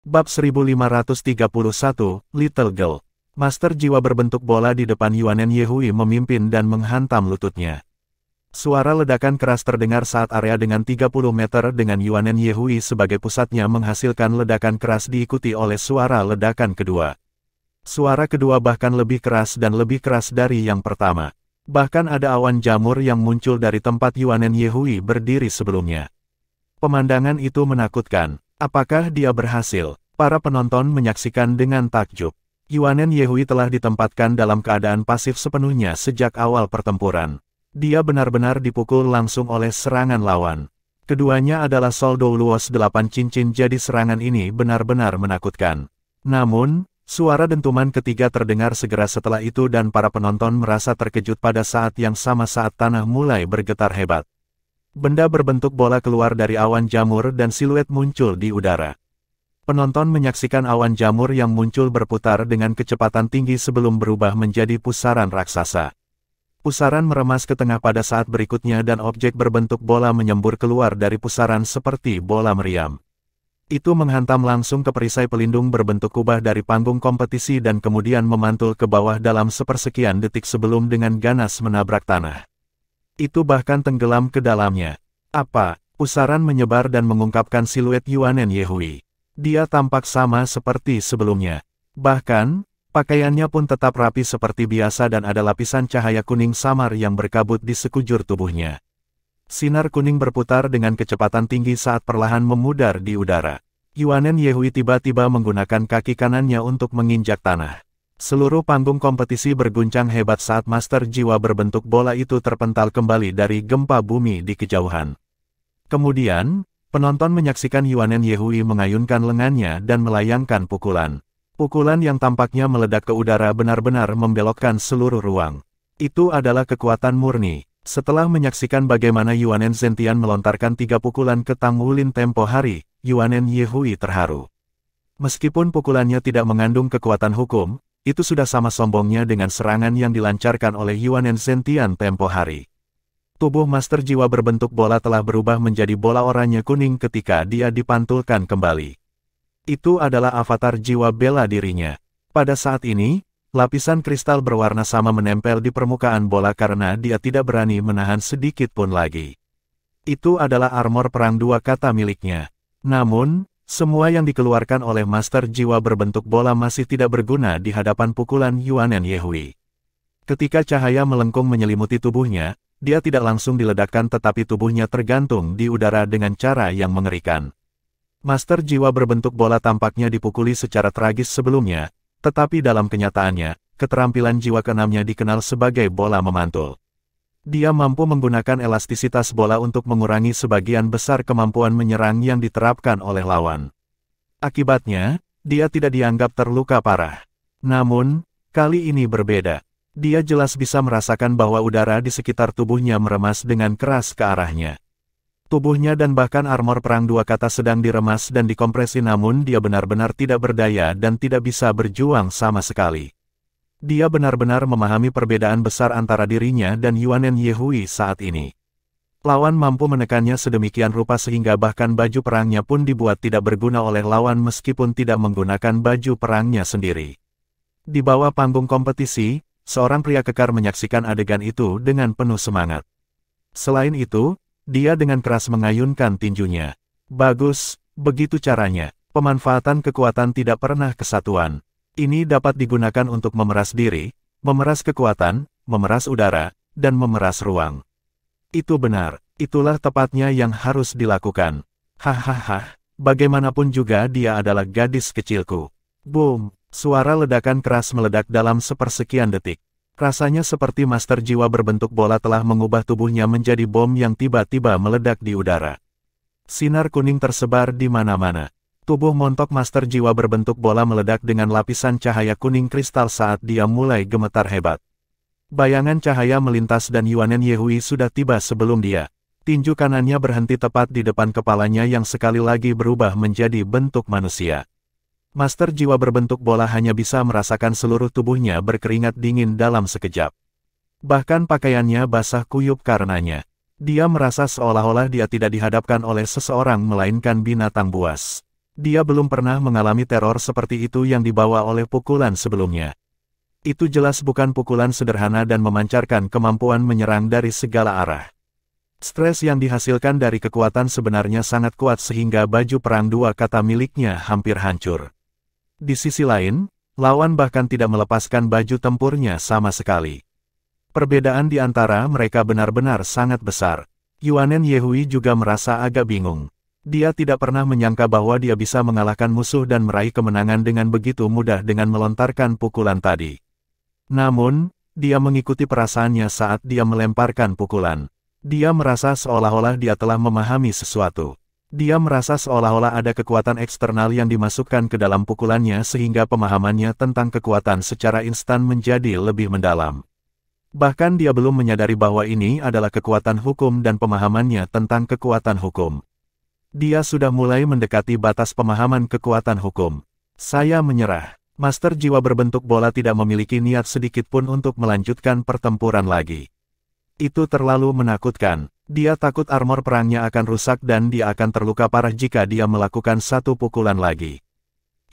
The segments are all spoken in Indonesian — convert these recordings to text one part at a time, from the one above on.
Bab 1531, Little Girl. Master jiwa berbentuk bola di depan Yuanen Yehui memimpin dan menghantam lututnya. Suara ledakan keras terdengar saat area dengan 30 meter dengan Yuanen Yehui sebagai pusatnya menghasilkan ledakan keras diikuti oleh suara ledakan kedua. Suara kedua bahkan lebih keras dan lebih keras dari yang pertama. Bahkan ada awan jamur yang muncul dari tempat Yuanen Yehui berdiri sebelumnya. Pemandangan itu menakutkan. Apakah dia berhasil? Para penonton menyaksikan dengan takjub. Yuanen Yehui telah ditempatkan dalam keadaan pasif sepenuhnya sejak awal pertempuran. Dia benar-benar dipukul langsung oleh serangan lawan. Keduanya adalah soldo luos 8 cincin, jadi serangan ini benar-benar menakutkan. Namun, suara dentuman ketiga terdengar segera setelah itu dan para penonton merasa terkejut pada saat yang sama saat tanah mulai bergetar hebat. Benda berbentuk bola keluar dari awan jamur dan siluet muncul di udara. Penonton menyaksikan awan jamur yang muncul berputar dengan kecepatan tinggi sebelum berubah menjadi pusaran raksasa. Pusaran meremas ke tengah pada saat berikutnya dan objek berbentuk bola menyembur keluar dari pusaran seperti bola meriam. Itu menghantam langsung ke perisai pelindung berbentuk kubah dari panggung kompetisi dan kemudian memantul ke bawah dalam sepersekian detik sebelum dengan ganas menabrak tanah. Itu bahkan tenggelam ke dalamnya. Apa? Pusaran menyebar dan mengungkapkan siluet Yuanen Yehui. Dia tampak sama seperti sebelumnya. Bahkan, pakaiannya pun tetap rapi seperti biasa dan ada lapisan cahaya kuning samar yang berkabut di sekujur tubuhnya. Sinar kuning berputar dengan kecepatan tinggi saat perlahan memudar di udara. Yuanen Yehui tiba-tiba menggunakan kaki kanannya untuk menginjak tanah. Seluruh panggung kompetisi berguncang hebat saat master jiwa berbentuk bola itu terpental kembali dari gempa bumi di kejauhan. Kemudian, penonton menyaksikan Yuanen Yehui mengayunkan lengannya dan melayangkan pukulan. Pukulan yang tampaknya meledak ke udara benar-benar membelokkan seluruh ruang. Itu adalah kekuatan murni. Setelah menyaksikan bagaimana Yuanen Zentian melontarkan 3 pukulan ke Tang Wulin tempo hari, Yuanen Yehui terharu. Meskipun pukulannya tidak mengandung kekuatan hukum, itu sudah sama sombongnya dengan serangan yang dilancarkan oleh Yuanen Zentian tempo hari. Tubuh master jiwa berbentuk bola telah berubah menjadi bola oranye kuning ketika dia dipantulkan kembali. Itu adalah avatar jiwa bela dirinya. Pada saat ini, lapisan kristal berwarna sama menempel di permukaan bola karena dia tidak berani menahan sedikit pun lagi. Itu adalah armor perang 2 kata miliknya. Namun, semua yang dikeluarkan oleh master jiwa berbentuk bola masih tidak berguna di hadapan pukulan Yuanen Yehui. Ketika cahaya melengkung menyelimuti tubuhnya, dia tidak langsung diledakkan tetapi tubuhnya tergantung di udara dengan cara yang mengerikan. Master jiwa berbentuk bola tampaknya dipukuli secara tragis sebelumnya, tetapi dalam kenyataannya, keterampilan jiwa keenamnya dikenal sebagai bola memantul. Dia mampu menggunakan elastisitas bola untuk mengurangi sebagian besar kemampuan menyerang yang diterapkan oleh lawan. Akibatnya, dia tidak dianggap terluka parah. Namun, kali ini berbeda. Dia jelas bisa merasakan bahwa udara di sekitar tubuhnya meremas dengan keras ke arahnya. Tubuhnya dan bahkan armor perang 2 kata sedang diremas dan dikompresi namun dia benar-benar tidak berdaya dan tidak bisa berjuang sama sekali. Dia benar-benar memahami perbedaan besar antara dirinya dan Yuanen Yehui saat ini. Lawan mampu menekannya sedemikian rupa sehingga bahkan baju perangnya pun dibuat tidak berguna oleh lawan meskipun tidak menggunakan baju perangnya sendiri. Di bawah panggung kompetisi, seorang pria kekar menyaksikan adegan itu dengan penuh semangat. Selain itu, dia dengan keras mengayunkan tinjunya. Bagus, begitu caranya. Pemanfaatan kekuatan tidak pernah kesatuan. Ini dapat digunakan untuk memeras diri, memeras kekuatan, memeras udara, dan memeras ruang. Itu benar, itulah tepatnya yang harus dilakukan. Hahaha, bagaimanapun juga dia adalah gadis kecilku. Boom, suara ledakan keras meledak dalam sepersekian detik. Rasanya seperti master jiwa berbentuk bola telah mengubah tubuhnya menjadi bom yang tiba-tiba meledak di udara. Sinar kuning tersebar di mana-mana. Tubuh montok master jiwa berbentuk bola meledak dengan lapisan cahaya kuning kristal saat dia mulai gemetar hebat. Bayangan cahaya melintas dan Yuanen Yehui sudah tiba sebelum dia. Tinju kanannya berhenti tepat di depan kepalanya yang sekali lagi berubah menjadi bentuk manusia. Master jiwa berbentuk bola hanya bisa merasakan seluruh tubuhnya berkeringat dingin dalam sekejap. Bahkan pakaiannya basah kuyup karenanya. Dia merasa seolah-olah dia tidak dihadapkan oleh seseorang melainkan binatang buas. Dia belum pernah mengalami teror seperti itu yang dibawa oleh pukulan sebelumnya. Itu jelas bukan pukulan sederhana dan memancarkan kemampuan menyerang dari segala arah. Stres yang dihasilkan dari kekuatan sebenarnya sangat kuat sehingga baju perang dua kata miliknya hampir hancur. Di sisi lain, lawan bahkan tidak melepaskan baju tempurnya sama sekali. Perbedaan di antara mereka benar-benar sangat besar. Yuanen Yehui juga merasa agak bingung. Dia tidak pernah menyangka bahwa dia bisa mengalahkan musuh dan meraih kemenangan dengan begitu mudah dengan melontarkan pukulan tadi. Namun, dia mengikuti perasaannya saat dia melemparkan pukulan. Dia merasa seolah-olah dia telah memahami sesuatu. Dia merasa seolah-olah ada kekuatan eksternal yang dimasukkan ke dalam pukulannya sehingga pemahamannya tentang kekuatan secara instan menjadi lebih mendalam. Bahkan dia belum menyadari bahwa ini adalah kekuatan hukum dan pemahamannya tentang kekuatan hukum. Dia sudah mulai mendekati batas pemahaman kekuatan hukum. Saya menyerah. Master jiwa berbentuk bola tidak memiliki niat sedikit pun untuk melanjutkan pertempuran lagi. Itu terlalu menakutkan. Dia takut armor perangnya akan rusak dan dia akan terluka parah jika dia melakukan satu pukulan lagi.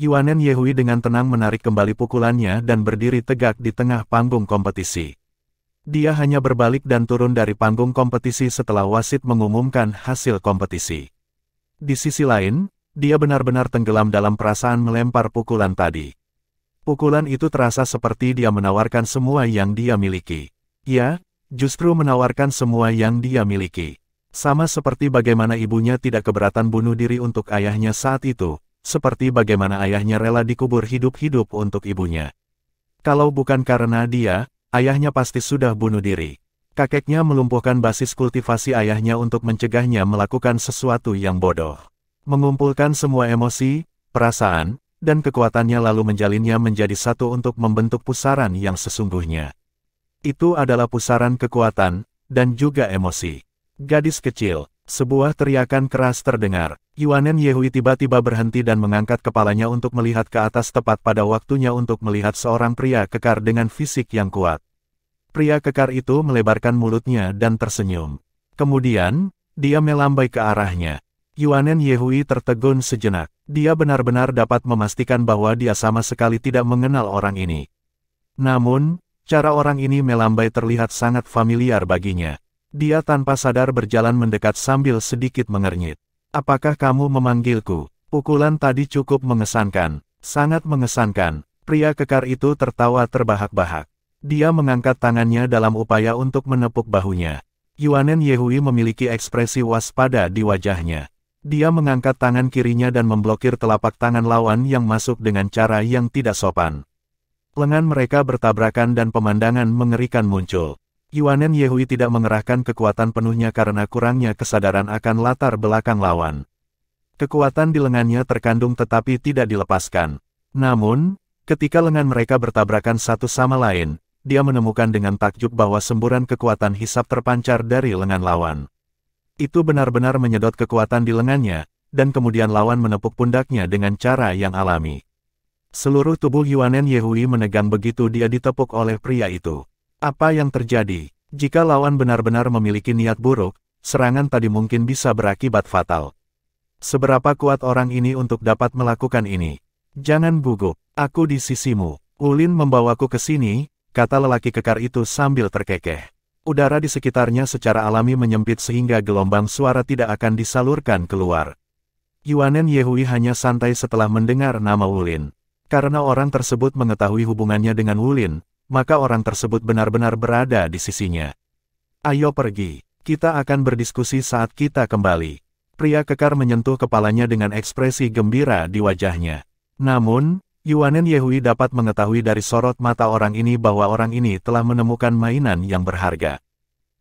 Yuanen Yehui dengan tenang menarik kembali pukulannya dan berdiri tegak di tengah panggung kompetisi. Dia hanya berbalik dan turun dari panggung kompetisi setelah wasit mengumumkan hasil kompetisi. Di sisi lain, dia benar-benar tenggelam dalam perasaan melempar pukulan tadi. Pukulan itu terasa seperti dia menawarkan semua yang dia miliki. Ya, justru menawarkan semua yang dia miliki. Sama seperti bagaimana ibunya tidak keberatan bunuh diri untuk ayahnya saat itu, seperti bagaimana ayahnya rela dikubur hidup-hidup untuk ibunya. Kalau bukan karena dia, ayahnya pasti sudah bunuh diri. Kakeknya melumpuhkan basis kultivasi ayahnya untuk mencegahnya melakukan sesuatu yang bodoh. Mengumpulkan semua emosi, perasaan, dan kekuatannya lalu menjalinnya menjadi satu untuk membentuk pusaran yang sesungguhnya. Itu adalah pusaran kekuatan, dan juga emosi. Gadis kecil, sebuah teriakan keras terdengar. Yuanen Yehui tiba-tiba berhenti dan mengangkat kepalanya untuk melihat ke atas tepat pada waktunya untuk melihat seorang pria kekar dengan fisik yang kuat. Pria kekar itu melebarkan mulutnya dan tersenyum. Kemudian, dia melambai ke arahnya. Yuanen Yehui tertegun sejenak. Dia benar-benar dapat memastikan bahwa dia sama sekali tidak mengenal orang ini. Namun, cara orang ini melambai terlihat sangat familiar baginya. Dia tanpa sadar berjalan mendekat sambil sedikit mengernyit. Apakah kamu memanggilku? Pukulan tadi cukup mengesankan. Sangat mengesankan. Pria kekar itu tertawa terbahak-bahak. Dia mengangkat tangannya dalam upaya untuk menepuk bahunya. Yuanen Yehui memiliki ekspresi waspada di wajahnya. Dia mengangkat tangan kirinya dan memblokir telapak tangan lawan yang masuk dengan cara yang tidak sopan. Lengan mereka bertabrakan dan pemandangan mengerikan muncul. Yuanen Yehui tidak mengerahkan kekuatan penuhnya karena kurangnya kesadaran akan latar belakang lawan. Kekuatan di lengannya terkandung tetapi tidak dilepaskan. Namun, ketika lengan mereka bertabrakan satu sama lain, dia menemukan dengan takjub bahwa semburan kekuatan hisap terpancar dari lengan lawan. Itu benar-benar menyedot kekuatan di lengannya, dan kemudian lawan menepuk pundaknya dengan cara yang alami. Seluruh tubuh Yuanen Yehui menegang begitu dia ditepuk oleh pria itu. Apa yang terjadi? Jika lawan benar-benar memiliki niat buruk, serangan tadi mungkin bisa berakibat fatal. Seberapa kuat orang ini untuk dapat melakukan ini? Jangan gugup, aku di sisimu. Ulin membawaku ke sini, kata lelaki kekar itu sambil terkekeh. Udara di sekitarnya secara alami menyempit sehingga gelombang suara tidak akan disalurkan keluar. Yuanen Yehui hanya santai setelah mendengar nama Ulin. Karena orang tersebut mengetahui hubungannya dengan Ulin, maka orang tersebut benar-benar berada di sisinya. Ayo pergi, kita akan berdiskusi saat kita kembali. Pria kekar menyentuh kepalanya dengan ekspresi gembira di wajahnya. Namun, Yuanen Yehui dapat mengetahui dari sorot mata orang ini bahwa orang ini telah menemukan mainan yang berharga.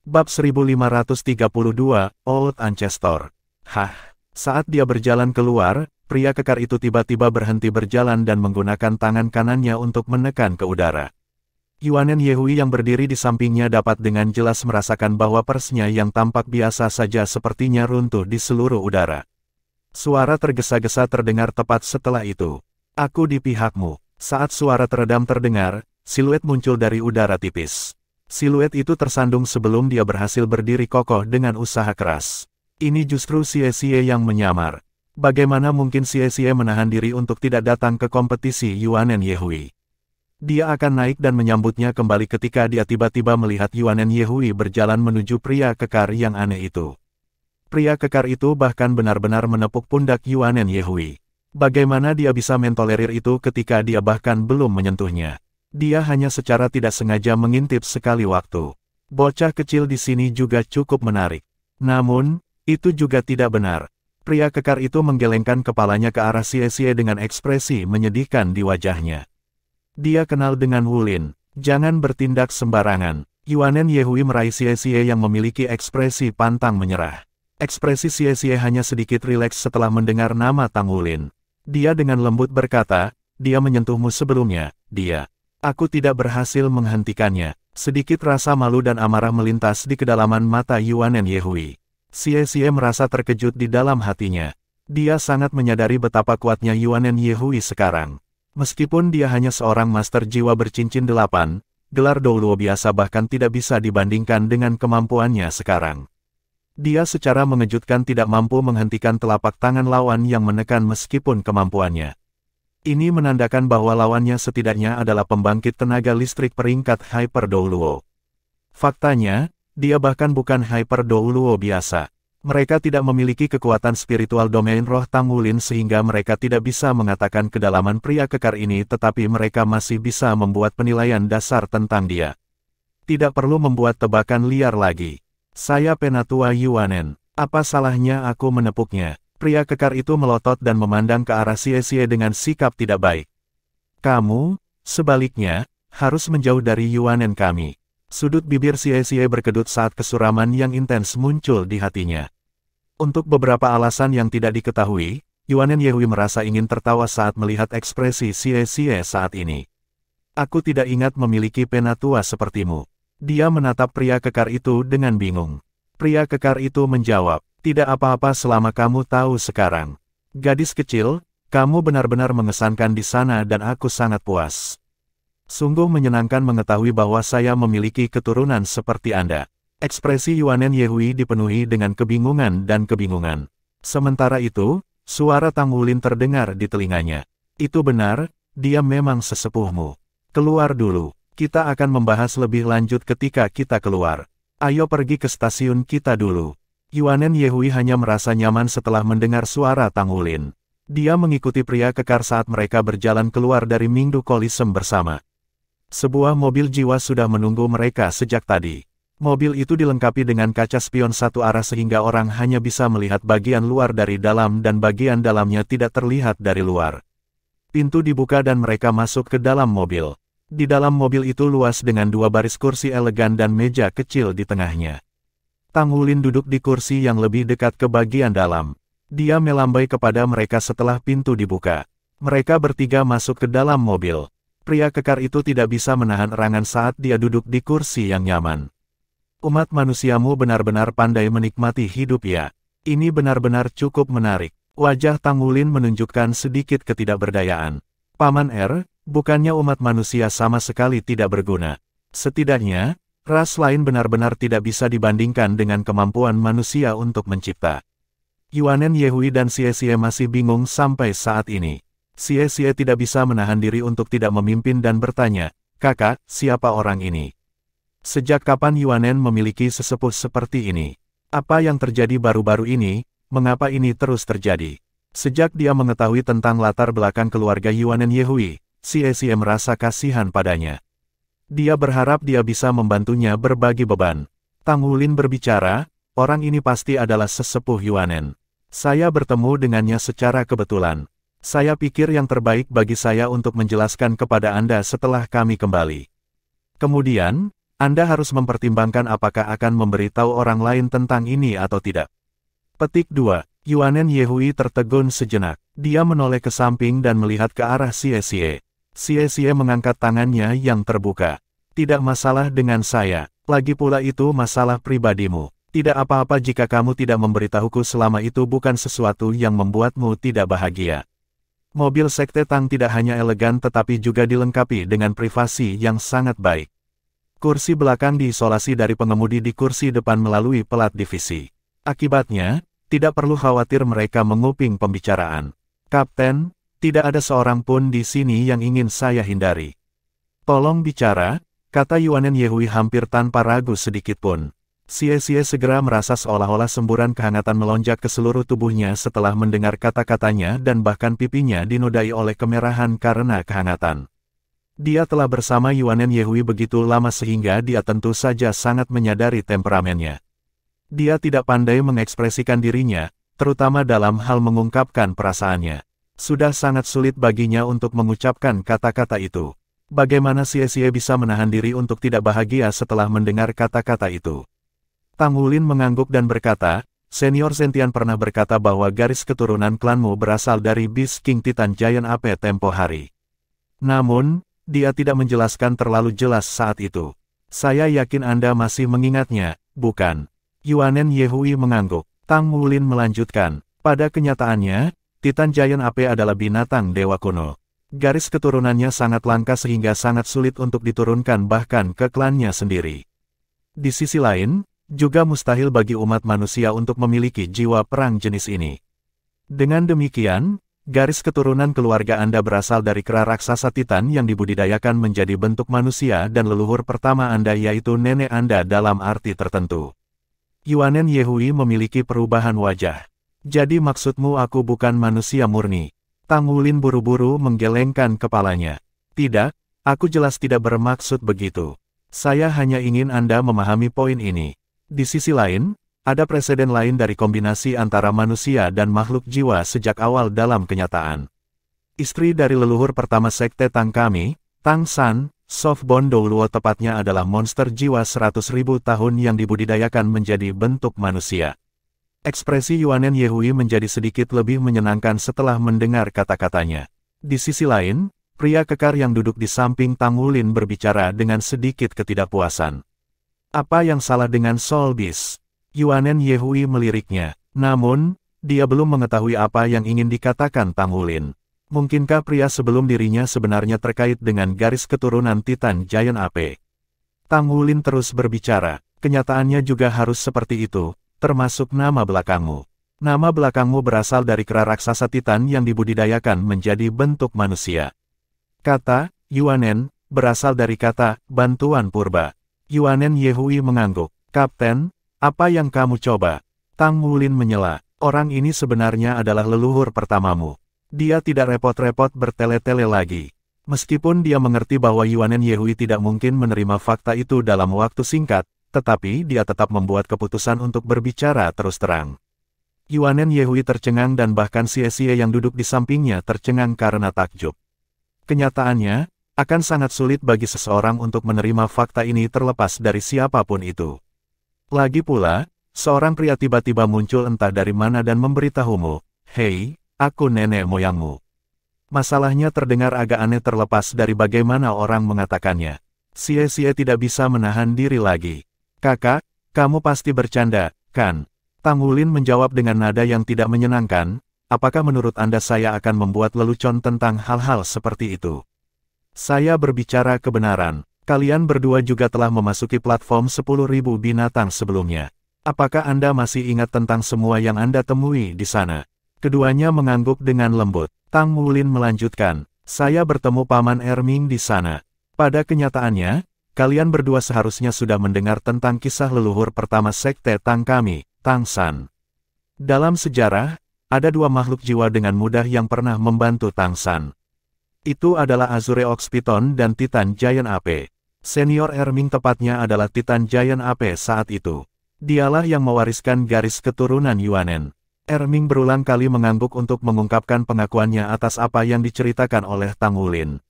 Bab 1532, Old Ancestor. Saat dia berjalan keluar, pria kekar itu tiba-tiba berhenti berjalan dan menggunakan tangan kanannya untuk menekan ke udara. Yuanen Yehui yang berdiri di sampingnya dapat dengan jelas merasakan bahwa persnya yang tampak biasa saja sepertinya runtuh di seluruh udara. Suara tergesa-gesa terdengar tepat setelah itu. Aku di pihakmu. Saat suara teredam terdengar, siluet muncul dari udara tipis. Siluet itu tersandung sebelum dia berhasil berdiri kokoh dengan usaha keras. Ini justru Xie Xie yang menyamar. Bagaimana mungkin Xie menahan diri untuk tidak datang ke kompetisi Yuanen Yehui? Dia akan naik dan menyambutnya kembali ketika dia tiba-tiba melihat Yuanen Yehui berjalan menuju pria kekar yang aneh itu. Pria kekar itu bahkan benar-benar menepuk pundak Yuanen Yehui. Bagaimana dia bisa mentolerir itu ketika dia bahkan belum menyentuhnya? Dia hanya secara tidak sengaja mengintip sekali waktu. Bocah kecil di sini juga cukup menarik. Namun, itu juga tidak benar. Pria kekar itu menggelengkan kepalanya ke arah Xie dengan ekspresi menyedihkan di wajahnya. Dia kenal dengan Wulin. Jangan bertindak sembarangan. Yuanen Yehui meraih Xie yang memiliki ekspresi pantang menyerah. Ekspresi Xie hanya sedikit rileks setelah mendengar nama Tang Wulin. Dia dengan lembut berkata, dia menyentuhmu sebelumnya, dia. Aku tidak berhasil menghentikannya. Sedikit rasa malu dan amarah melintas di kedalaman mata Yuanen Yehui. Xie merasa terkejut di dalam hatinya. Dia sangat menyadari betapa kuatnya Yuanen Yehui sekarang. Meskipun dia hanya seorang master jiwa bercincin 8, gelar Douluo biasa bahkan tidak bisa dibandingkan dengan kemampuannya sekarang. Dia secara mengejutkan tidak mampu menghentikan telapak tangan lawan yang menekan meskipun kemampuannya. Ini menandakan bahwa lawannya setidaknya adalah pembangkit tenaga listrik peringkat Hyper Douluo. Faktanya, dia bahkan bukan Hyper Douluo biasa. Mereka tidak memiliki kekuatan spiritual domain roh Tang Wulin sehingga mereka tidak bisa mengatakan kedalaman pria kekar ini, tetapi mereka masih bisa membuat penilaian dasar tentang dia. Tidak perlu membuat tebakan liar lagi. Saya Penatua Yuanen. Apa salahnya aku menepuknya? Pria kekar itu melotot dan memandang ke arah Xie dengan sikap tidak baik. Kamu, sebaliknya, harus menjauh dari Yuanen kami. Sudut bibir Xie berkedut saat kesuraman yang intens muncul di hatinya. Untuk beberapa alasan yang tidak diketahui, Yuanen Yehui merasa ingin tertawa saat melihat ekspresi Xie saat ini. Aku tidak ingat memiliki penatua sepertimu. Dia menatap pria kekar itu dengan bingung. Pria kekar itu menjawab, tidak apa-apa selama kamu tahu sekarang. Gadis kecil, kamu benar-benar mengesankan di sana dan aku sangat puas. Sungguh menyenangkan mengetahui bahwa saya memiliki keturunan seperti Anda. Ekspresi Yuanen Yehui dipenuhi dengan kebingungan dan kebingungan. Sementara itu, suara Tang Wulin terdengar di telinganya. Itu benar, dia memang sesepuhmu. Keluar dulu, kita akan membahas lebih lanjut ketika kita keluar. Ayo pergi ke stasiun kita dulu. Yuanen Yehui hanya merasa nyaman setelah mendengar suara Tang Wulin. Dia mengikuti pria kekar saat mereka berjalan keluar dari Mingdu Coliseum bersama. Sebuah mobil jiwa sudah menunggu mereka sejak tadi. Mobil itu dilengkapi dengan kaca spion satu arah sehingga orang hanya bisa melihat bagian luar dari dalam dan bagian dalamnya tidak terlihat dari luar. Pintu dibuka dan mereka masuk ke dalam mobil. Di dalam mobil itu luas dengan 2 baris kursi elegan dan meja kecil di tengahnya. Tang Wulin duduk di kursi yang lebih dekat ke bagian dalam. Dia melambai kepada mereka setelah pintu dibuka. Mereka bertiga masuk ke dalam mobil. Pria kekar itu tidak bisa menahan erangan saat dia duduk di kursi yang nyaman. Umat manusiamu benar-benar pandai menikmati hidup ya. Ini benar-benar cukup menarik. Wajah Tang Wulin menunjukkan sedikit ketidakberdayaan. Paman Er, bukannya umat manusia sama sekali tidak berguna. Setidaknya, ras lain benar-benar tidak bisa dibandingkan dengan kemampuan manusia untuk mencipta. Yuanen Yehui dan Xie masih bingung sampai saat ini. Xie tidak bisa menahan diri untuk tidak memimpin dan bertanya, "Kakak, siapa orang ini? Sejak kapan Yuanen memiliki sesepuh seperti ini? Apa yang terjadi baru-baru ini, mengapa ini terus terjadi?" Sejak dia mengetahui tentang latar belakang keluarga Yuanen Yehui, Xie merasa kasihan padanya. Dia berharap dia bisa membantunya berbagi beban. Tang Wulin berbicara, "Orang ini pasti adalah sesepuh Yuanen. Saya bertemu dengannya secara kebetulan. Saya pikir yang terbaik bagi saya untuk menjelaskan kepada Anda setelah kami kembali. Kemudian, Anda harus mempertimbangkan apakah akan memberitahu orang lain tentang ini atau tidak." Petik 2. Yuanen Yehui tertegun sejenak. Dia menoleh ke samping dan melihat ke arah Xie. Xie mengangkat tangannya yang terbuka. "Tidak masalah dengan saya, lagi pula itu masalah pribadimu. Tidak apa-apa jika kamu tidak memberitahuku selama itu bukan sesuatu yang membuatmu tidak bahagia." Mobil Sekte Tang tidak hanya elegan tetapi juga dilengkapi dengan privasi yang sangat baik. Kursi belakang diisolasi dari pengemudi di kursi depan melalui pelat divisi. Akibatnya, Tidak perlu khawatir mereka menguping pembicaraan. Kapten, tidak ada seorang pun di sini yang ingin saya hindari. Tolong bicara, kata Yuanen Yehui hampir tanpa ragu sedikitpun. Xie segera merasa seolah-olah semburan kehangatan melonjak ke seluruh tubuhnya setelah mendengar kata-katanya dan bahkan pipinya dinodai oleh kemerahan karena kehangatan. Dia telah bersama Yuanen Yehui begitu lama sehingga dia tentu saja sangat menyadari temperamennya. Dia tidak pandai mengekspresikan dirinya, terutama dalam hal mengungkapkan perasaannya. Sudah sangat sulit baginya untuk mengucapkan kata-kata itu. Bagaimana Xie bisa menahan diri untuk tidak bahagia setelah mendengar kata-kata itu? Tang Wulin mengangguk dan berkata, Senior Zentian pernah berkata bahwa garis keturunan klanmu berasal dari Beast King Titan Giant Ape tempo hari. Namun, dia tidak menjelaskan terlalu jelas saat itu. Saya yakin Anda masih mengingatnya, bukan? Yuanen Yehui mengangguk. Tang Wulin melanjutkan, pada kenyataannya, Titan Giant Ape adalah binatang dewa kuno. Garis keturunannya sangat langka sehingga sangat sulit untuk diturunkan bahkan ke klannya sendiri. Di sisi lain, juga mustahil bagi umat manusia untuk memiliki jiwa perang jenis ini. Dengan demikian, garis keturunan keluarga Anda berasal dari kera raksasa Titan yang dibudidayakan menjadi bentuk manusia dan leluhur pertama Anda yaitu nenek Anda dalam arti tertentu. Yuanen Yehui memiliki perubahan wajah. Jadi maksudmu aku bukan manusia murni? Tang Wulin buru-buru menggelengkan kepalanya. Tidak, aku jelas tidak bermaksud begitu. Saya hanya ingin Anda memahami poin ini. Di sisi lain, ada preseden lain dari kombinasi antara manusia dan makhluk jiwa sejak awal dalam kenyataan. Istri dari leluhur pertama sekte Tang kami, Tang San, Softbone Douluo tepatnya adalah monster jiwa 100.000 tahun yang dibudidayakan menjadi bentuk manusia. Ekspresi Yuanen Yehui menjadi sedikit lebih menyenangkan setelah mendengar kata-katanya. Di sisi lain, pria kekar yang duduk di samping Tang Wulin berbicara dengan sedikit ketidakpuasan. Apa yang salah dengan Soul Beast? Yuanen Yehui meliriknya. Namun, dia belum mengetahui apa yang ingin dikatakan Tang Wulin. Mungkinkah pria sebelum dirinya sebenarnya terkait dengan garis keturunan Titan Giant Ape? Tang Wulin terus berbicara. Kenyataannya juga harus seperti itu, termasuk nama belakangmu. Nama belakangmu berasal dari kera raksasa Titan yang dibudidayakan menjadi bentuk manusia. Kata, Yuanen, berasal dari kata, bantuan purba. Yuanen Yehui mengangguk. Kapten, apa yang kamu coba? Tang Wulin menyela. Orang ini sebenarnya adalah leluhur pertamamu. Dia tidak repot-repot bertele-tele lagi. Meskipun dia mengerti bahwa Yuanen Yehui tidak mungkin menerima fakta itu dalam waktu singkat, tetapi dia tetap membuat keputusan untuk berbicara terus terang. Yuanen Yehui tercengang dan bahkan Xie yang duduk di sampingnya tercengang karena takjub. Kenyataannya, akan sangat sulit bagi seseorang untuk menerima fakta ini terlepas dari siapapun itu. Lagi pula, seorang pria tiba-tiba muncul entah dari mana dan memberitahumu, "Hei, aku nenek moyangmu." Masalahnya terdengar agak aneh terlepas dari bagaimana orang mengatakannya. Xie tidak bisa menahan diri lagi. Kakak, kamu pasti bercanda, kan? Tang Wulin menjawab dengan nada yang tidak menyenangkan, apakah menurut Anda saya akan membuat lelucon tentang hal-hal seperti itu? Saya berbicara kebenaran. Kalian berdua juga telah memasuki platform 10.000 binatang sebelumnya. Apakah Anda masih ingat tentang semua yang Anda temui di sana? Keduanya mengangguk dengan lembut. Tang Wulin melanjutkan, saya bertemu Paman Erming di sana. Pada kenyataannya, kalian berdua seharusnya sudah mendengar tentang kisah leluhur pertama sekte Tang kami, Tang San. Dalam sejarah, ada dua makhluk jiwa dengan mudah yang pernah membantu Tang San. Itu adalah Azure Ox Python dan Titan Giant Ape. Senior Erming tepatnya adalah Titan Giant Ape saat itu. Dialah yang mewariskan garis keturunan Yuanen. Erming berulang kali mengangguk untuk mengungkapkan pengakuannya atas apa yang diceritakan oleh Tang Wulin.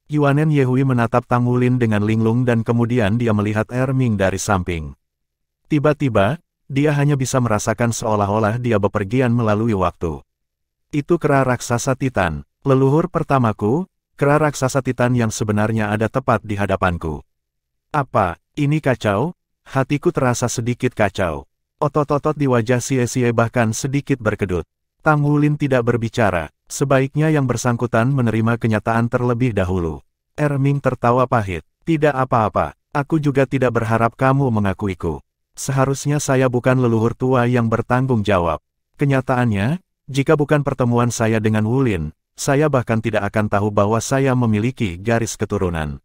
Yuanen Yehui menatap Tang Wulin dengan linglung dan kemudian dia melihat Erming dari samping. Tiba-tiba, dia hanya bisa merasakan seolah-olah dia bepergian melalui waktu. Itu kera raksasa Titan. Leluhur pertamaku, kera raksasa Titan yang sebenarnya ada tepat di hadapanku. Apa, ini kacau? Hatiku terasa sedikit kacau. Otot-otot di wajah Xie bahkan sedikit berkedut. Tang Wulin tidak berbicara, sebaiknya yang bersangkutan menerima kenyataan terlebih dahulu. Erming tertawa pahit. Tidak apa-apa, aku juga tidak berharap kamu mengakuiku. Seharusnya saya bukan leluhur tua yang bertanggung jawab. Kenyataannya, jika bukan pertemuan saya dengan Wulin, saya bahkan tidak akan tahu bahwa saya memiliki garis keturunan.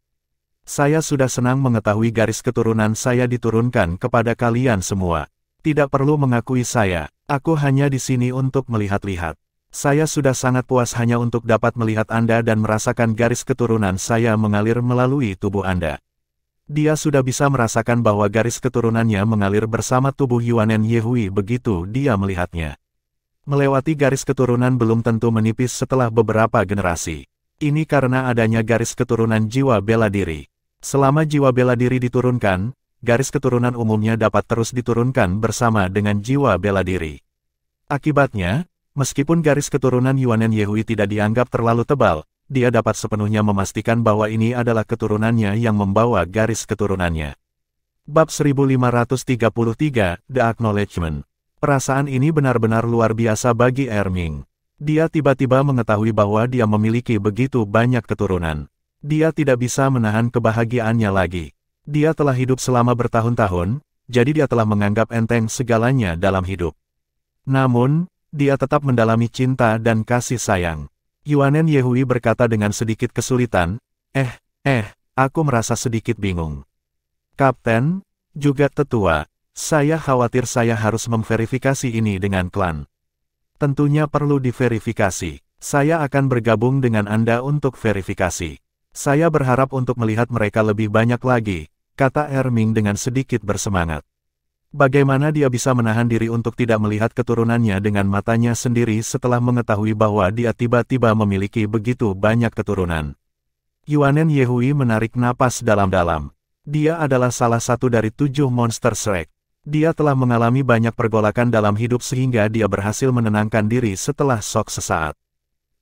Saya sudah senang mengetahui garis keturunan saya diturunkan kepada kalian semua. Tidak perlu mengakui saya, aku hanya di sini untuk melihat-lihat. Saya sudah sangat puas hanya untuk dapat melihat Anda dan merasakan garis keturunan saya mengalir melalui tubuh Anda. Dia sudah bisa merasakan bahwa garis keturunannya mengalir bersama tubuh Yuanen Yehui begitu dia melihatnya. Melewati garis keturunan belum tentu menipis setelah beberapa generasi. Ini karena adanya garis keturunan jiwa bela diri. Selama jiwa bela diri diturunkan, garis keturunan umumnya dapat terus diturunkan bersama dengan jiwa bela diri. Akibatnya, meskipun garis keturunan Yuanen Yehui tidak dianggap terlalu tebal, dia dapat sepenuhnya memastikan bahwa ini adalah keturunannya yang membawa garis keturunannya. Bab 1533, The Acknowledgement. Perasaan ini benar-benar luar biasa bagi Erming. Dia tiba-tiba mengetahui bahwa dia memiliki begitu banyak keturunan. Dia tidak bisa menahan kebahagiaannya lagi. Dia telah hidup selama bertahun-tahun, jadi dia telah menganggap enteng segalanya dalam hidup. Namun, dia tetap mendalami cinta dan kasih sayang. Yuanen Yehui berkata dengan sedikit kesulitan, aku merasa sedikit bingung. Kapten, juga tetua, saya khawatir saya harus memverifikasi ini dengan klan. Tentunya perlu diverifikasi. Saya akan bergabung dengan Anda untuk verifikasi. Saya berharap untuk melihat mereka lebih banyak lagi, kata Erming dengan sedikit bersemangat. Bagaimana dia bisa menahan diri untuk tidak melihat keturunannya dengan matanya sendiri setelah mengetahui bahwa dia tiba-tiba memiliki begitu banyak keturunan? Yuanen Yehui menarik napas dalam-dalam. Dia adalah salah satu dari 7 monster Shrek. Dia telah mengalami banyak pergolakan dalam hidup sehingga dia berhasil menenangkan diri setelah shock sesaat.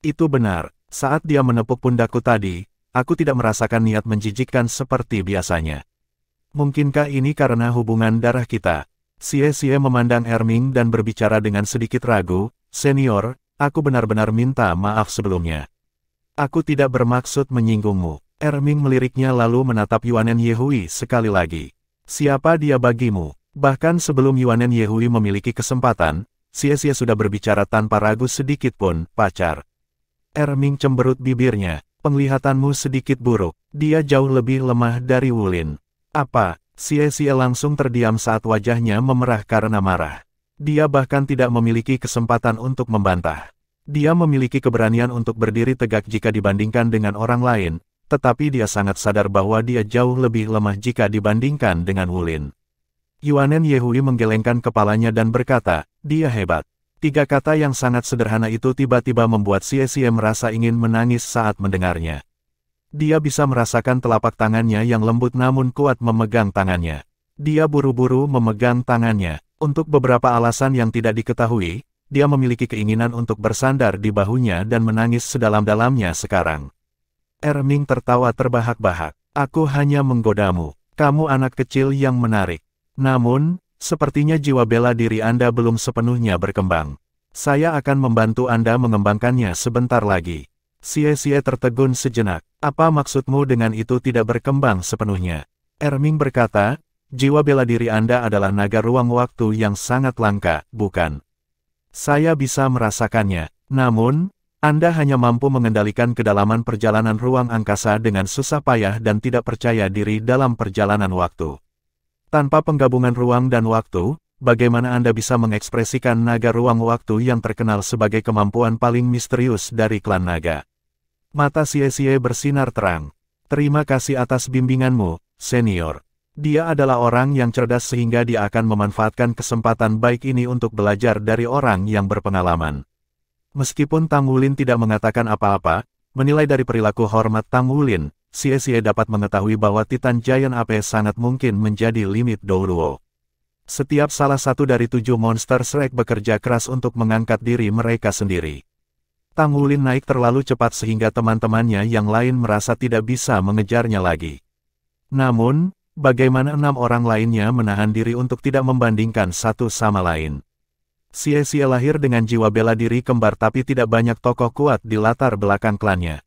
Itu benar, saat dia menepuk pundakku tadi, aku tidak merasakan niat menjijikkan seperti biasanya. Mungkinkah ini karena hubungan darah kita? Xie memandang Erming dan berbicara dengan sedikit ragu, Senior, aku benar-benar minta maaf sebelumnya. Aku tidak bermaksud menyinggungmu. Erming meliriknya lalu menatap Yuanen Yehui sekali lagi. Siapa dia bagimu? Bahkan sebelum Yuanen Yehui memiliki kesempatan, Xie sudah berbicara tanpa ragu sedikit pun, pacar. Erming cemberut bibirnya, penglihatanmu sedikit buruk, dia jauh lebih lemah dari Wulin. Apa? Xie langsung terdiam saat wajahnya memerah karena marah. Dia bahkan tidak memiliki kesempatan untuk membantah. Dia memiliki keberanian untuk berdiri tegak jika dibandingkan dengan orang lain, tetapi dia sangat sadar bahwa dia jauh lebih lemah jika dibandingkan dengan Wulin. Yuanen Yehui menggelengkan kepalanya dan berkata, dia hebat. 3 kata yang sangat sederhana itu tiba-tiba membuat Xie merasa ingin menangis saat mendengarnya. Dia bisa merasakan telapak tangannya yang lembut namun kuat memegang tangannya. Dia buru-buru memegang tangannya. Untuk beberapa alasan yang tidak diketahui, dia memiliki keinginan untuk bersandar di bahunya dan menangis sedalam-dalamnya sekarang. Erming tertawa terbahak-bahak. Aku hanya menggodamu. Kamu anak kecil yang menarik. Namun, sepertinya jiwa bela diri Anda belum sepenuhnya berkembang. Saya akan membantu Anda mengembangkannya sebentar lagi. Xie tertegun sejenak. Apa maksudmu dengan itu tidak berkembang sepenuhnya? Erming berkata, jiwa bela diri Anda adalah naga ruang waktu yang sangat langka, bukan? Saya bisa merasakannya. Namun, Anda hanya mampu mengendalikan kedalaman perjalanan ruang angkasa dengan susah payah dan tidak percaya diri dalam perjalanan waktu. Tanpa penggabungan ruang dan waktu, bagaimana Anda bisa mengekspresikan naga ruang waktu yang terkenal sebagai kemampuan paling misterius dari klan naga? Mata Xie bersinar terang. Terima kasih atas bimbinganmu, Senior. Dia adalah orang yang cerdas sehingga dia akan memanfaatkan kesempatan baik ini untuk belajar dari orang yang berpengalaman. Meskipun Tang Wulin tidak mengatakan apa-apa, menilai dari perilaku hormat Tang Wulin, Xie dapat mengetahui bahwa Titan Giant Ape sangat mungkin menjadi limit Douruo. Setiap salah satu dari 7 monster Shrek bekerja keras untuk mengangkat diri mereka sendiri. Tang Wulin naik terlalu cepat sehingga teman-temannya yang lain merasa tidak bisa mengejarnya lagi. Namun, bagaimana 6 orang lainnya menahan diri untuk tidak membandingkan satu sama lain? Xie lahir dengan jiwa bela diri kembar tapi tidak banyak tokoh kuat di latar belakang klannya.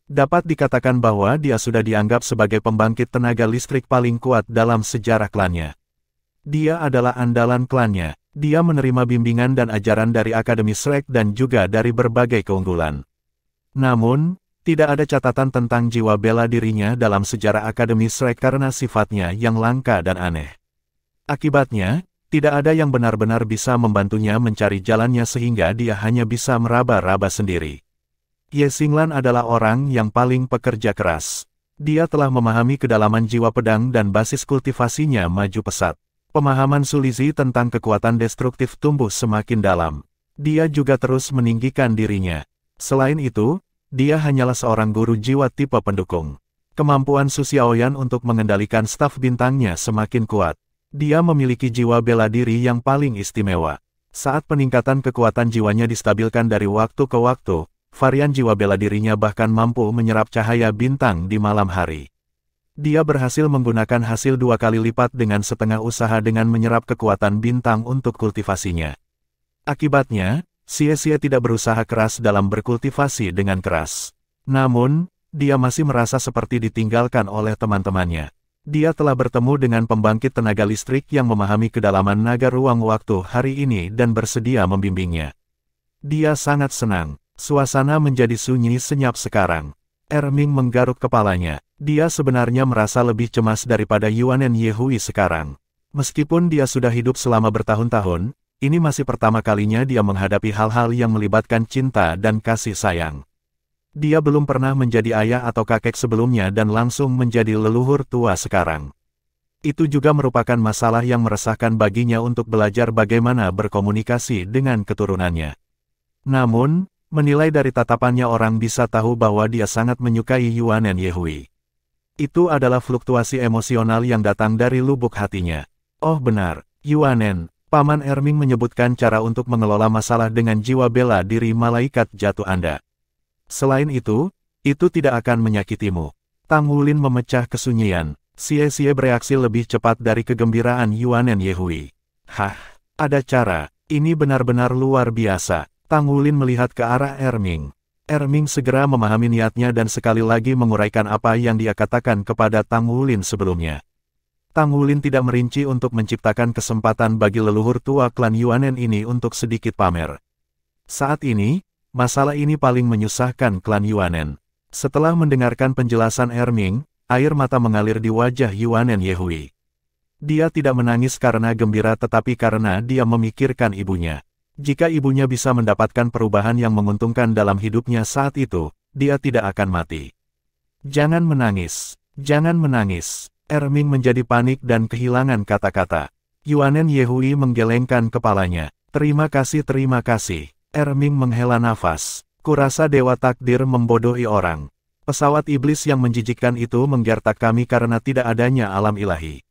Dapat dikatakan bahwa dia sudah dianggap sebagai pembangkit tenaga listrik paling kuat dalam sejarah klannya. Dia adalah andalan klannya. Dia menerima bimbingan dan ajaran dari Akademi Shrek dan juga dari berbagai keunggulan. Namun, tidak ada catatan tentang jiwa bela dirinya dalam sejarah Akademi Shrek karena sifatnya yang langka dan aneh. Akibatnya, tidak ada yang benar-benar bisa membantunya mencari jalannya sehingga dia hanya bisa meraba-raba sendiri. Ye Xinglan adalah orang yang paling pekerja keras. Dia telah memahami kedalaman jiwa pedang dan basis kultivasinya maju pesat. Pemahaman Sulizi tentang kekuatan destruktif tumbuh semakin dalam. Dia juga terus meninggikan dirinya. Selain itu, dia hanyalah seorang guru jiwa tipe pendukung. Kemampuan Su Xiaoyan untuk mengendalikan staf bintangnya semakin kuat. Dia memiliki jiwa bela diri yang paling istimewa. Saat peningkatan kekuatan jiwanya distabilkan dari waktu ke waktu, varian jiwa bela dirinya bahkan mampu menyerap cahaya bintang di malam hari. Dia berhasil menggunakan hasil 2 kali lipat dengan setengah usaha dengan menyerap kekuatan bintang untuk kultivasinya. Akibatnya, Xie tidak berusaha keras dalam berkultivasi dengan keras. Namun, dia masih merasa seperti ditinggalkan oleh teman-temannya. Dia telah bertemu dengan pembangkit tenaga listrik yang memahami kedalaman naga ruang waktu hari ini dan bersedia membimbingnya. Dia sangat senang. Suasana menjadi sunyi senyap sekarang. Erming menggaruk kepalanya. Dia sebenarnya merasa lebih cemas daripada Yuanen Yehui sekarang. Meskipun dia sudah hidup selama bertahun-tahun, ini masih pertama kalinya dia menghadapi hal-hal yang melibatkan cinta dan kasih sayang. Dia belum pernah menjadi ayah atau kakek sebelumnya dan langsung menjadi leluhur tua sekarang. Itu juga merupakan masalah yang meresahkan baginya untuk belajar bagaimana berkomunikasi dengan keturunannya. Namun, menilai dari tatapannya orang bisa tahu bahwa dia sangat menyukai Yuanen Yehui. Itu adalah fluktuasi emosional yang datang dari lubuk hatinya. Oh benar, Yuanen, Paman Erming menyebutkan cara untuk mengelola masalah dengan jiwa bela diri malaikat jatuh Anda. Selain itu tidak akan menyakitimu. Tang Wulin memecah kesunyian. Xie bereaksi lebih cepat dari kegembiraan Yuanen Yehui. Hah, ada cara, ini benar-benar luar biasa. Tang Wulin melihat ke arah Erming. Erming segera memahami niatnya dan sekali lagi menguraikan apa yang dia katakan kepada Tang Wulin sebelumnya. Tang Wulin tidak merinci untuk menciptakan kesempatan bagi leluhur tua klan Yuanen ini untuk sedikit pamer. Saat ini, masalah ini paling menyusahkan klan Yuanen. Setelah mendengarkan penjelasan Erming, air mata mengalir di wajah Yuanen Yehui. Dia tidak menangis karena gembira tetapi karena dia memikirkan ibunya. Jika ibunya bisa mendapatkan perubahan yang menguntungkan dalam hidupnya saat itu, dia tidak akan mati. Jangan menangis, jangan menangis. Erming menjadi panik dan kehilangan kata-kata. Yuanen Yehui menggelengkan kepalanya. Terima kasih, terima kasih. Erming menghela nafas. Kurasa dewa takdir membodohi orang. Pesawat iblis yang menjijikkan itu menggertak kami karena tidak adanya alam ilahi.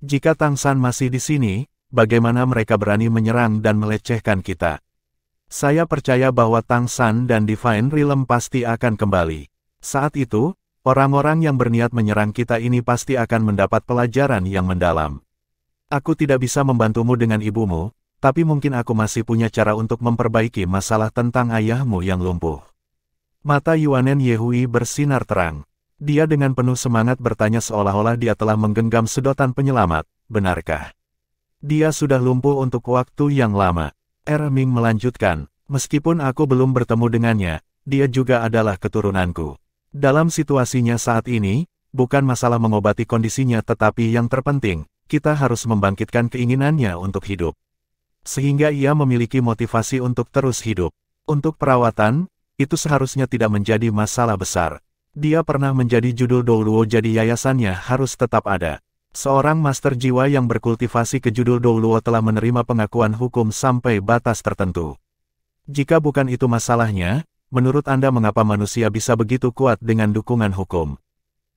Jika Tang San masih di sini, bagaimana mereka berani menyerang dan melecehkan kita? Saya percaya bahwa Tang San dan Divine Realm pasti akan kembali. Saat itu, orang-orang yang berniat menyerang kita ini pasti akan mendapat pelajaran yang mendalam. Aku tidak bisa membantumu dengan ibumu, tapi mungkin aku masih punya cara untuk memperbaiki masalah tentang ayahmu yang lumpuh. Mata Yuanen Yehui bersinar terang. Dia dengan penuh semangat bertanya seolah-olah dia telah menggenggam sedotan penyelamat, benarkah? Dia sudah lumpuh untuk waktu yang lama. Erming melanjutkan, meskipun aku belum bertemu dengannya, dia juga adalah keturunanku. Dalam situasinya saat ini, bukan masalah mengobati kondisinya tetapi yang terpenting, kita harus membangkitkan keinginannya untuk hidup. Sehingga ia memiliki motivasi untuk terus hidup. Untuk perawatan, itu seharusnya tidak menjadi masalah besar. Dia pernah menjadi judul Douluo jadi yayasannya harus tetap ada. Seorang master jiwa yang berkultivasi ke judul Douluo telah menerima pengakuan hukum sampai batas tertentu. Jika bukan itu masalahnya, menurut Anda mengapa manusia bisa begitu kuat dengan dukungan hukum?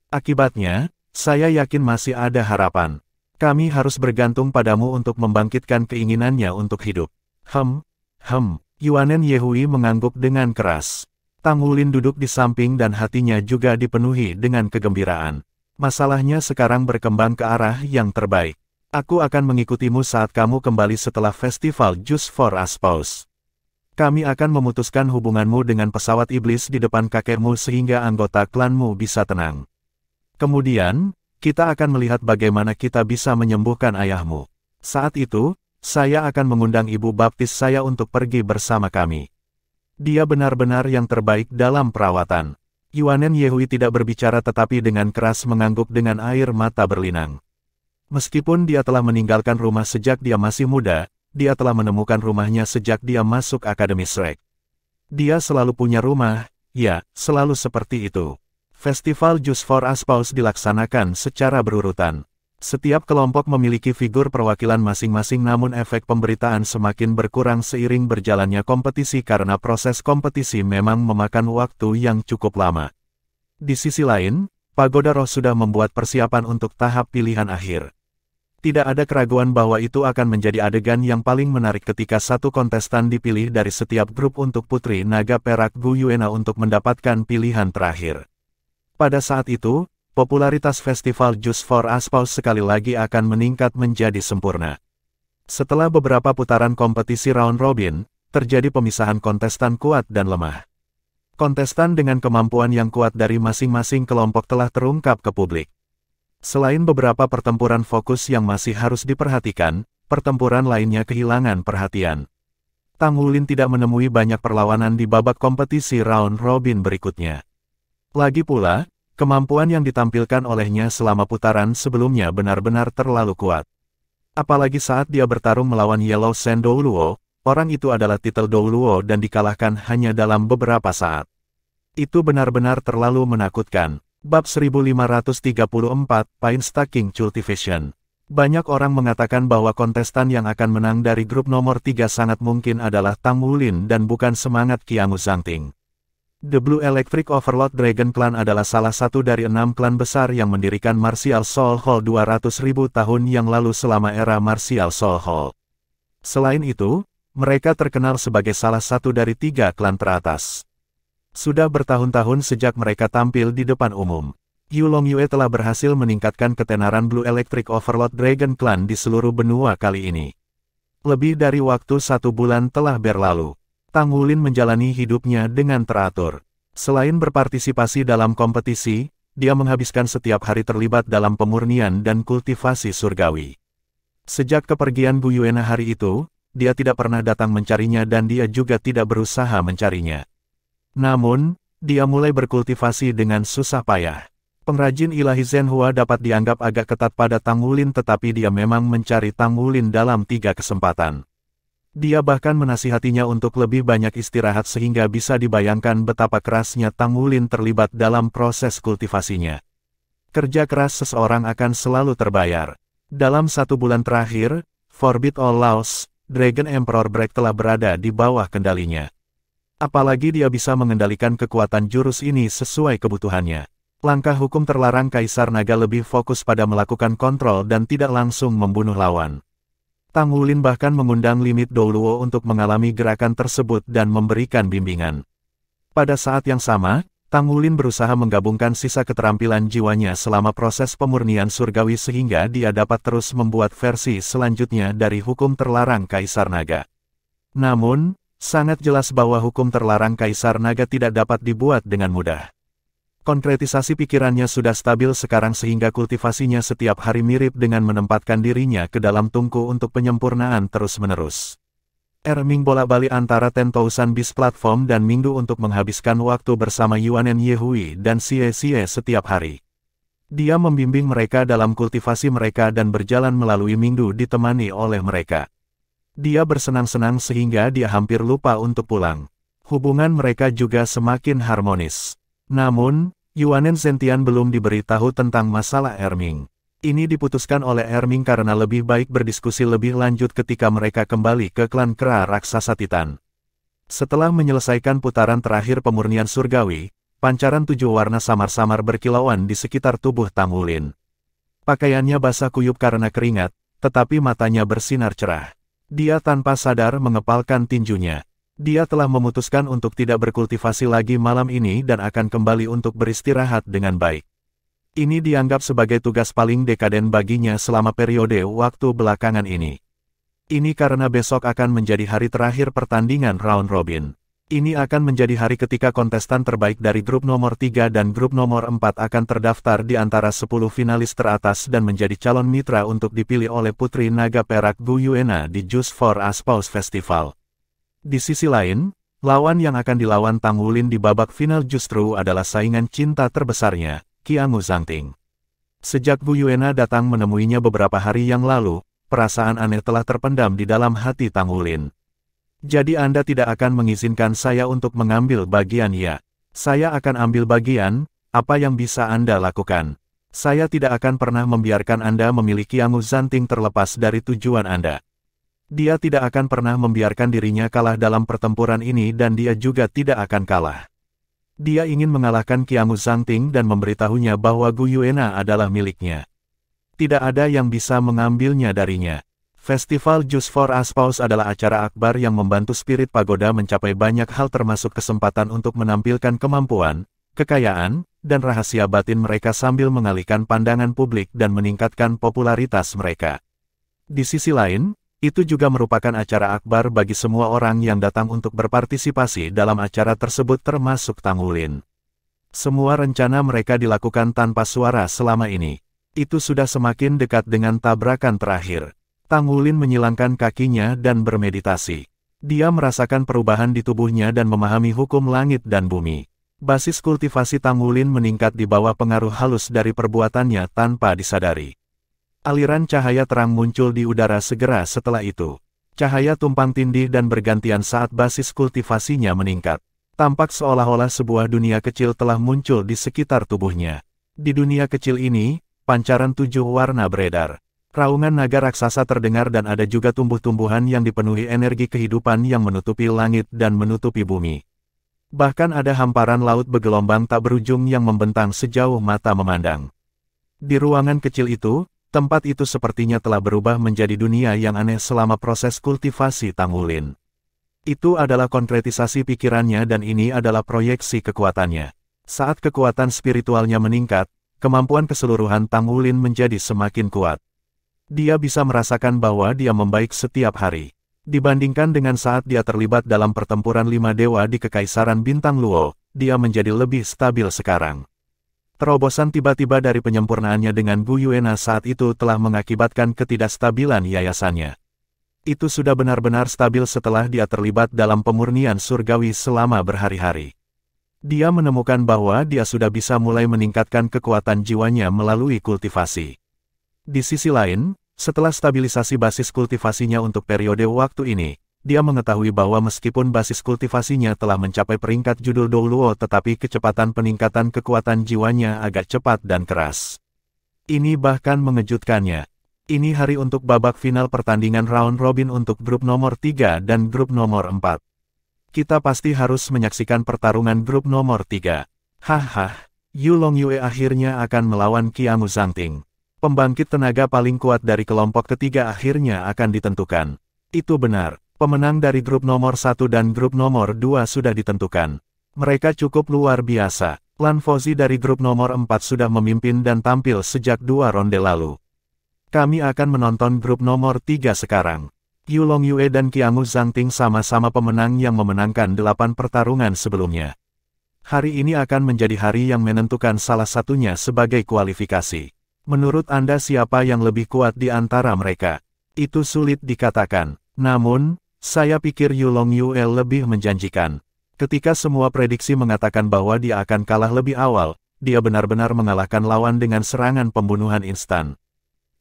Akibatnya, saya yakin masih ada harapan. Kami harus bergantung padamu untuk membangkitkan keinginannya untuk hidup. Yuanen Yehui mengangguk dengan keras. Tang Wulin duduk di samping dan hatinya juga dipenuhi dengan kegembiraan. Masalahnya sekarang berkembang ke arah yang terbaik. Aku akan mengikutimu saat kamu kembali setelah festival Just for a Spouse. Kami akan memutuskan hubunganmu dengan pesawat iblis di depan kakekmu sehingga anggota klanmu bisa tenang. Kemudian, kita akan melihat bagaimana kita bisa menyembuhkan ayahmu. Saat itu, saya akan mengundang ibu baptis saya untuk pergi bersama kami. Dia benar-benar yang terbaik dalam perawatan. Yuanen Yehui tidak berbicara tetapi dengan keras mengangguk dengan air mata berlinang. Meskipun dia telah meninggalkan rumah sejak dia masih muda, dia telah menemukan rumahnya sejak dia masuk Akademi Shrek. Dia selalu punya rumah, ya, selalu seperti itu. Festival Just for Aspaus dilaksanakan secara berurutan. Setiap kelompok memiliki figur perwakilan masing-masing namun efek pemberitaan semakin berkurang seiring berjalannya kompetisi karena proses kompetisi memang memakan waktu yang cukup lama. Di sisi lain, Pagoda Roh sudah membuat persiapan untuk tahap pilihan akhir. Tidak ada keraguan bahwa itu akan menjadi adegan yang paling menarik ketika satu kontestan dipilih dari setiap grup untuk Putri Naga Perak Gu Yuena untuk mendapatkan pilihan terakhir. Pada saat itu, popularitas festival Just for Aspaus sekali lagi akan meningkat menjadi sempurna. Setelah beberapa putaran kompetisi round robin, terjadi pemisahan kontestan kuat dan lemah. Kontestan dengan kemampuan yang kuat dari masing-masing kelompok telah terungkap ke publik. Selain beberapa pertempuran fokus yang masih harus diperhatikan, pertempuran lainnya kehilangan perhatian. Tang Wulin tidak menemui banyak perlawanan di babak kompetisi round robin berikutnya. Lagi pula, kemampuan yang ditampilkan olehnya selama putaran sebelumnya benar-benar terlalu kuat. Apalagi saat dia bertarung melawan Yellow Sand Douluo, orang itu adalah titel Douluo dan dikalahkan hanya dalam beberapa saat. Itu benar-benar terlalu menakutkan. Bab 1534, Painstaking Cultivation. Banyak orang mengatakan bahwa kontestan yang akan menang dari grup nomor 3 sangat mungkin adalah Tang Wulin dan bukan semangat Qiangu Zhangting. The Blue Electric Overlord Dragon Clan adalah salah satu dari 6 klan besar yang mendirikan Martial Soul Hall 200.000 tahun yang lalu selama era Martial Soul Hall. Selain itu, mereka terkenal sebagai salah satu dari 3 klan teratas. Sudah bertahun-tahun sejak mereka tampil di depan umum. Yu Longyue telah berhasil meningkatkan ketenaran Blue Electric Overlord Dragon Clan di seluruh benua kali ini. Lebih dari waktu 1 bulan telah berlalu. Tang Wulin menjalani hidupnya dengan teratur. Selain berpartisipasi dalam kompetisi, dia menghabiskan setiap hari terlibat dalam pemurnian dan kultivasi surgawi. Sejak kepergian Gu Yuena hari itu, dia tidak pernah datang mencarinya dan dia juga tidak berusaha mencarinya. Namun, dia mulai berkultivasi dengan susah payah. Pengrajin ilahi Zhenhua dapat dianggap agak ketat pada Tang Wulin tetapi dia memang mencari Tang Wulin dalam 3 kesempatan. Dia bahkan menasihatinya untuk lebih banyak istirahat sehingga bisa dibayangkan betapa kerasnya Tang Wulin terlibat dalam proses kultivasinya. Kerja keras seseorang akan selalu terbayar. Dalam 1 bulan terakhir, Forbid All Laws, Dragon Emperor Break telah berada di bawah kendalinya. Apalagi dia bisa mengendalikan kekuatan jurus ini sesuai kebutuhannya. Langkah hukum terlarang Kaisar Naga lebih fokus pada melakukan kontrol dan tidak langsung membunuh lawan. Tang Wulin bahkan mengundang limit Douluo untuk mengalami gerakan tersebut dan memberikan bimbingan. Pada saat yang sama, Tang Wulin berusaha menggabungkan sisa keterampilan jiwanya selama proses pemurnian surgawi sehingga dia dapat terus membuat versi selanjutnya dari hukum terlarang Kaisar Naga. Namun, sangat jelas bahwa hukum terlarang Kaisar Naga tidak dapat dibuat dengan mudah. Konkretisasi pikirannya sudah stabil sekarang sehingga kultivasinya setiap hari mirip dengan menempatkan dirinya ke dalam tungku untuk penyempurnaan terus-menerus. Erming bolak-balik antara 10,000 Beast Platform dan Mingdu untuk menghabiskan waktu bersama Yuanen Yehui dan Xie Xie setiap hari. Dia membimbing mereka dalam kultivasi mereka dan berjalan melalui Mingdu ditemani oleh mereka. Dia bersenang-senang sehingga dia hampir lupa untuk pulang. Hubungan mereka juga semakin harmonis. Namun, Yuanen Zentian belum diberitahu tentang masalah Erming. Ini diputuskan oleh Erming karena lebih baik berdiskusi lebih lanjut ketika mereka kembali ke klan kera raksasa Titan. Setelah menyelesaikan putaran terakhir pemurnian surgawi, pancaran 7 warna samar-samar berkilauan di sekitar tubuh Tang Wulin. Pakaiannya basah kuyup karena keringat, tetapi matanya bersinar cerah. Dia tanpa sadar mengepalkan tinjunya. Dia telah memutuskan untuk tidak berkultivasi lagi malam ini dan akan kembali untuk beristirahat dengan baik. Ini dianggap sebagai tugas paling dekaden baginya selama periode waktu belakangan ini. Ini karena besok akan menjadi hari terakhir pertandingan round robin. Ini akan menjadi hari ketika kontestan terbaik dari grup nomor 3 dan grup nomor 4 akan terdaftar di antara 10 finalis teratas dan menjadi calon mitra untuk dipilih oleh Putri Naga Perak Gu Yuena di Just for Aspause Festival. Di sisi lain, lawan yang akan dilawan Tang Wulin di babak final justru adalah saingan cinta terbesarnya, Qiangu Zhangting. Sejak Gu Yuena datang menemuinya beberapa hari yang lalu, perasaan aneh telah terpendam di dalam hati Tang Wulin. Jadi Anda tidak akan mengizinkan saya untuk mengambil bagian ya? Saya akan ambil bagian, apa yang bisa Anda lakukan? Saya tidak akan pernah membiarkan Anda memiliki Qiangu Zhangting terlepas dari tujuan Anda. Dia tidak akan pernah membiarkan dirinya kalah dalam pertempuran ini dan dia juga tidak akan kalah. Dia ingin mengalahkan Qiangu Zhangting dan memberitahunya bahwa Gu Yuena adalah miliknya. Tidak ada yang bisa mengambilnya darinya. Festival Just for Aspause adalah acara akbar yang membantu spirit pagoda mencapai banyak hal termasuk kesempatan untuk menampilkan kemampuan, kekayaan, dan rahasia batin mereka sambil mengalihkan pandangan publik dan meningkatkan popularitas mereka. Di sisi lain, itu juga merupakan acara akbar bagi semua orang yang datang untuk berpartisipasi dalam acara tersebut termasuk Tang Wulin. Semua rencana mereka dilakukan tanpa suara selama ini. Itu sudah semakin dekat dengan tabrakan terakhir. Tang Wulin menyilangkan kakinya dan bermeditasi. Dia merasakan perubahan di tubuhnya dan memahami hukum langit dan bumi. Basis kultivasi Tang Wulin meningkat di bawah pengaruh halus dari perbuatannya tanpa disadari. Aliran cahaya terang muncul di udara segera setelah itu. Cahaya tumpang tindih dan bergantian saat basis kultivasinya meningkat. Tampak seolah-olah sebuah dunia kecil telah muncul di sekitar tubuhnya. Di dunia kecil ini, pancaran 7 warna beredar. Raungan naga raksasa terdengar dan ada juga tumbuh-tumbuhan yang dipenuhi energi kehidupan yang menutupi langit dan menutupi bumi. Bahkan ada hamparan laut bergelombang tak berujung yang membentang sejauh mata memandang. Di ruangan kecil itu, tempat itu sepertinya telah berubah menjadi dunia yang aneh selama proses kultivasi Tang Wulin. Itu adalah konkretisasi pikirannya dan ini adalah proyeksi kekuatannya. Saat kekuatan spiritualnya meningkat, kemampuan keseluruhan Tang Wulin menjadi semakin kuat. Dia bisa merasakan bahwa dia membaik setiap hari. Dibandingkan dengan saat dia terlibat dalam pertempuran 5 dewa di Kekaisaran Bintang Luo, dia menjadi lebih stabil sekarang. Terobosan tiba-tiba dari penyempurnaannya dengan Gu Yuena saat itu telah mengakibatkan ketidakstabilan yayasannya. Itu sudah benar-benar stabil setelah dia terlibat dalam pemurnian surgawi selama berhari-hari. Dia menemukan bahwa dia sudah bisa mulai meningkatkan kekuatan jiwanya melalui kultivasi. Di sisi lain, setelah stabilisasi basis kultivasinya untuk periode waktu ini, dia mengetahui bahwa meskipun basis kultivasinya telah mencapai peringkat judul Douluo tetapi kecepatan peningkatan kekuatan jiwanya agak cepat dan keras. Ini bahkan mengejutkannya. Ini hari untuk babak final pertandingan round robin untuk grup nomor 3 dan grup nomor 4. Kita pasti harus menyaksikan pertarungan grup nomor 3. Haha, Yulong Yue akhirnya akan melawan Qiangu Zhangting. Pembangkit tenaga paling kuat dari kelompok ketiga akhirnya akan ditentukan. Itu benar, pemenang dari grup nomor 1 dan grup nomor 2 sudah ditentukan. Mereka cukup luar biasa. Lan Fauzi dari grup nomor 4 sudah memimpin dan tampil sejak 2 ronde lalu. Kami akan menonton grup nomor 3 sekarang. Yulong Yue dan Qiangu Zhangting sama-sama pemenang yang memenangkan 8 pertarungan sebelumnya. Hari ini akan menjadi hari yang menentukan salah satunya sebagai kualifikasi. Menurut Anda siapa yang lebih kuat di antara mereka? Itu sulit dikatakan. Namun, saya pikir Yulong Yue lebih menjanjikan. Ketika semua prediksi mengatakan bahwa dia akan kalah lebih awal, dia benar-benar mengalahkan lawan dengan serangan pembunuhan instan.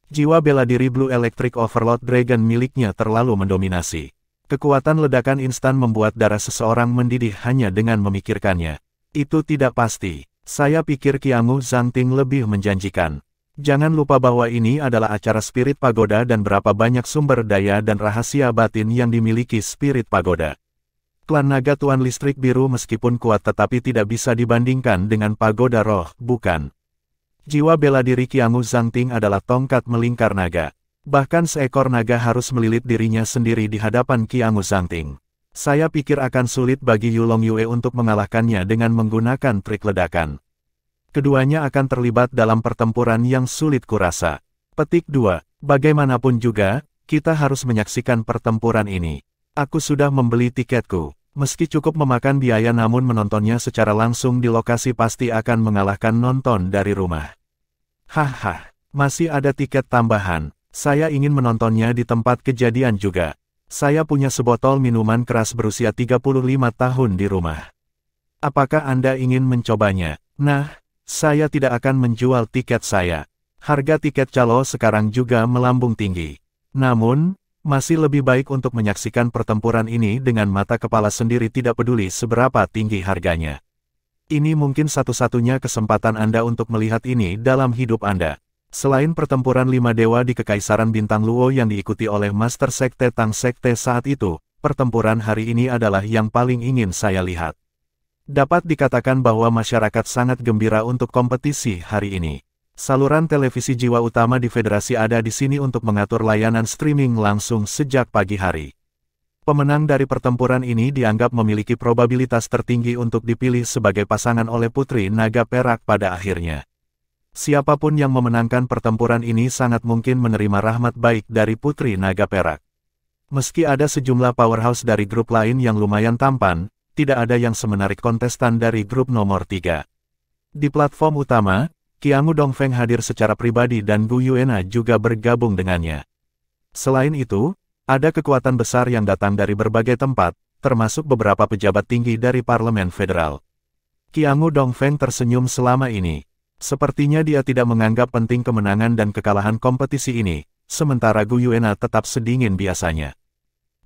Jiwa bela diri Blue Electric Overlord Dragon miliknya terlalu mendominasi. Kekuatan ledakan instan membuat darah seseorang mendidih hanya dengan memikirkannya. Itu tidak pasti. Saya pikir Qiangu Zhangting lebih menjanjikan. Jangan lupa bahwa ini adalah acara Spirit Pagoda dan berapa banyak sumber daya dan rahasia batin yang dimiliki Spirit Pagoda. Klan Naga Tuan Listrik Biru meskipun kuat tetapi tidak bisa dibandingkan dengan Pagoda Roh, bukan? Jiwa bela diri Qiangu Zhangting adalah tongkat melingkar naga. Bahkan seekor naga harus melilit dirinya sendiri di hadapan Qiangu Zhangting. Saya pikir akan sulit bagi Yulong Yue untuk mengalahkannya dengan menggunakan trik ledakan. Keduanya akan terlibat dalam pertempuran yang sulit kurasa. Petik 2. Bagaimanapun juga, kita harus menyaksikan pertempuran ini. Aku sudah membeli tiketku. Meski cukup memakan biaya namun menontonnya secara langsung di lokasi pasti akan mengalahkan nonton dari rumah. Haha, masih ada tiket tambahan. Saya ingin menontonnya di tempat kejadian juga. Saya punya sebotol minuman keras berusia 35 tahun di rumah. Apakah Anda ingin mencobanya? Nah, saya tidak akan menjual tiket saya. Harga tiket calo sekarang juga melambung tinggi. Namun, masih lebih baik untuk menyaksikan pertempuran ini dengan mata kepala sendiri tidak peduli seberapa tinggi harganya. Ini mungkin satu-satunya kesempatan Anda untuk melihat ini dalam hidup Anda. Selain pertempuran 5 dewa di Kekaisaran Bintang Luo yang diikuti oleh Master Sekte Tang Sekte saat itu, pertempuran hari ini adalah yang paling ingin saya lihat. Dapat dikatakan bahwa masyarakat sangat gembira untuk kompetisi hari ini. Saluran televisi jiwa utama di Federasi ada di sini untuk mengatur layanan streaming langsung sejak pagi hari. Pemenang dari pertempuran ini dianggap memiliki probabilitas tertinggi untuk dipilih sebagai pasangan oleh Putri Naga Perak pada akhirnya. Siapapun yang memenangkan pertempuran ini sangat mungkin menerima rahmat baik dari Putri Naga Perak. Meski ada sejumlah powerhouse dari grup lain yang lumayan tampan, tidak ada yang semenarik kontestan dari grup nomor 3. Di platform utama, Qiangu Dongfeng hadir secara pribadi dan Gu Yuena juga bergabung dengannya. Selain itu, ada kekuatan besar yang datang dari berbagai tempat, termasuk beberapa pejabat tinggi dari Parlemen Federal. Qiangu Dongfeng tersenyum selama ini. Sepertinya dia tidak menganggap penting kemenangan dan kekalahan kompetisi ini, sementara Gu Yuena tetap sedingin biasanya.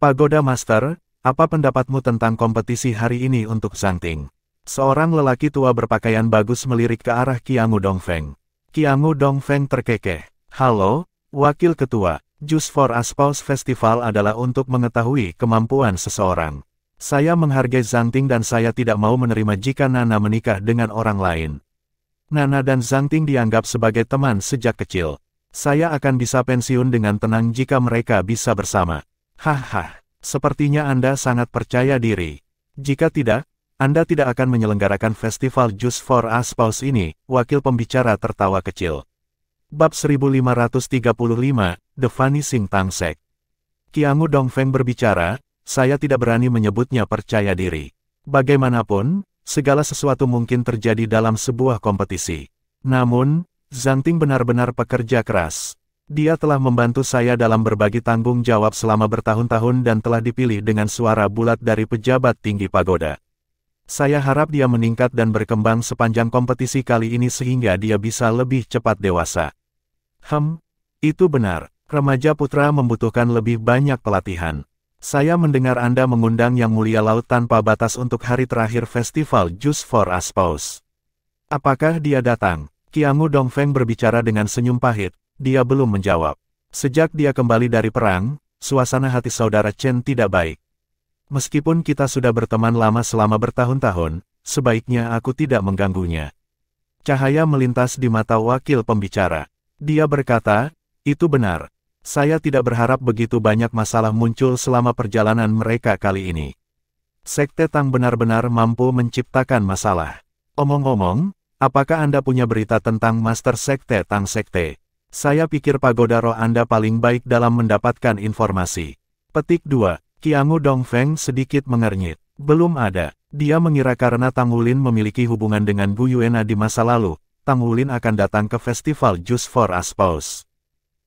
Pagoda Master, apa pendapatmu tentang kompetisi hari ini untuk Zhang Ting? Seorang lelaki tua berpakaian bagus melirik ke arah Qiangu Dongfeng. Qiangu Dongfeng terkekeh. Halo, Wakil Ketua. Just for Aspause Festival adalah untuk mengetahui kemampuan seseorang. Saya menghargai Zhang Ting dan saya tidak mau menerima jika Nana menikah dengan orang lain. Nana dan Zhang Ting dianggap sebagai teman sejak kecil. Saya akan bisa pensiun dengan tenang jika mereka bisa bersama. Haha, sepertinya Anda sangat percaya diri. Jika tidak, Anda tidak akan menyelenggarakan festival Just for Aspause ini, wakil pembicara tertawa kecil. Bab 1535, The Vanishing Tangsek. Qiangu Dongfeng berbicara, saya tidak berani menyebutnya percaya diri. Bagaimanapun, segala sesuatu mungkin terjadi dalam sebuah kompetisi. Namun, Zhang Ting benar-benar pekerja keras. Dia telah membantu saya dalam berbagi tanggung jawab selama bertahun-tahun dan telah dipilih dengan suara bulat dari pejabat tinggi pagoda. Saya harap dia meningkat dan berkembang sepanjang kompetisi kali ini sehingga dia bisa lebih cepat dewasa. Itu benar. Remaja putra membutuhkan lebih banyak pelatihan. Saya mendengar Anda mengundang Yang Mulia Laut Tanpa Batas untuk hari terakhir festival Just for Aspause. Apakah dia datang? Qiangu Dongfeng berbicara dengan senyum pahit. Dia belum menjawab. Sejak dia kembali dari perang, suasana hati saudara Chen tidak baik. Meskipun kita sudah berteman lama selama bertahun-tahun, sebaiknya aku tidak mengganggunya. Cahaya melintas di mata wakil pembicara. Dia berkata, itu benar. Saya tidak berharap begitu banyak masalah muncul selama perjalanan mereka kali ini. Sekte Tang benar-benar mampu menciptakan masalah. Omong-omong, apakah Anda punya berita tentang Master Sekte Tang Sekte? Saya pikir pagoda roh Anda paling baik dalam mendapatkan informasi. Petik 2. Qiangu Dongfeng sedikit mengernyit. Belum ada. Dia mengira karena Tang Wulin memiliki hubungan dengan Gu Yuena di masa lalu, Tang Wulin akan datang ke festival Just for Aspause.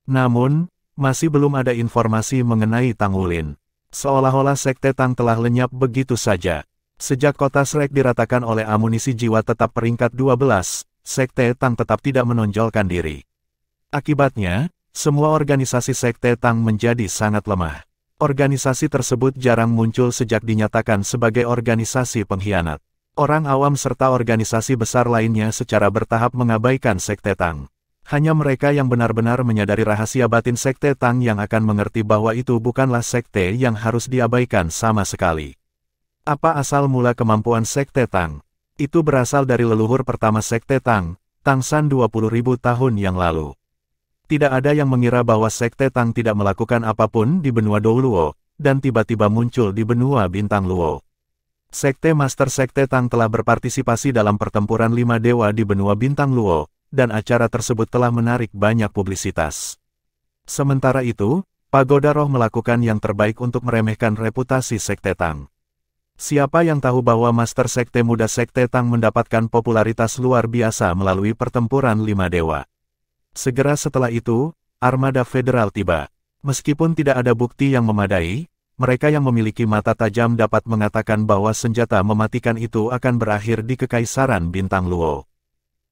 Namun, masih belum ada informasi mengenai Tang Wulin. Seolah-olah Sekte Tang telah lenyap begitu saja. Sejak kota Shrek diratakan oleh amunisi jiwa tetap peringkat 12, Sekte Tang tetap tidak menonjolkan diri. Akibatnya, semua organisasi Sekte Tang menjadi sangat lemah. Organisasi tersebut jarang muncul sejak dinyatakan sebagai organisasi pengkhianat. Orang awam serta organisasi besar lainnya secara bertahap mengabaikan Sekte Tang. Hanya mereka yang benar-benar menyadari rahasia batin Sekte Tang yang akan mengerti bahwa itu bukanlah sekte yang harus diabaikan sama sekali. Apa asal mula kemampuan Sekte Tang? Itu berasal dari leluhur pertama Sekte Tang, Tangshan 20.000 tahun yang lalu. Tidak ada yang mengira bahwa Sekte Tang tidak melakukan apapun di benua Dou Luo, dan tiba-tiba muncul di benua Bintang Luo. Sekte Master Sekte Tang telah berpartisipasi dalam pertempuran 5 dewa di benua Bintang Luo, dan acara tersebut telah menarik banyak publisitas. Sementara itu, Pagoda Roh melakukan yang terbaik untuk meremehkan reputasi Sekte Tang. Siapa yang tahu bahwa Master Sekte Muda Sekte Tang mendapatkan popularitas luar biasa melalui pertempuran 5 dewa. Segera setelah itu, armada federal tiba. Meskipun tidak ada bukti yang memadai, mereka yang memiliki mata tajam dapat mengatakan bahwa senjata mematikan itu akan berakhir di Kekaisaran Bintang Luo.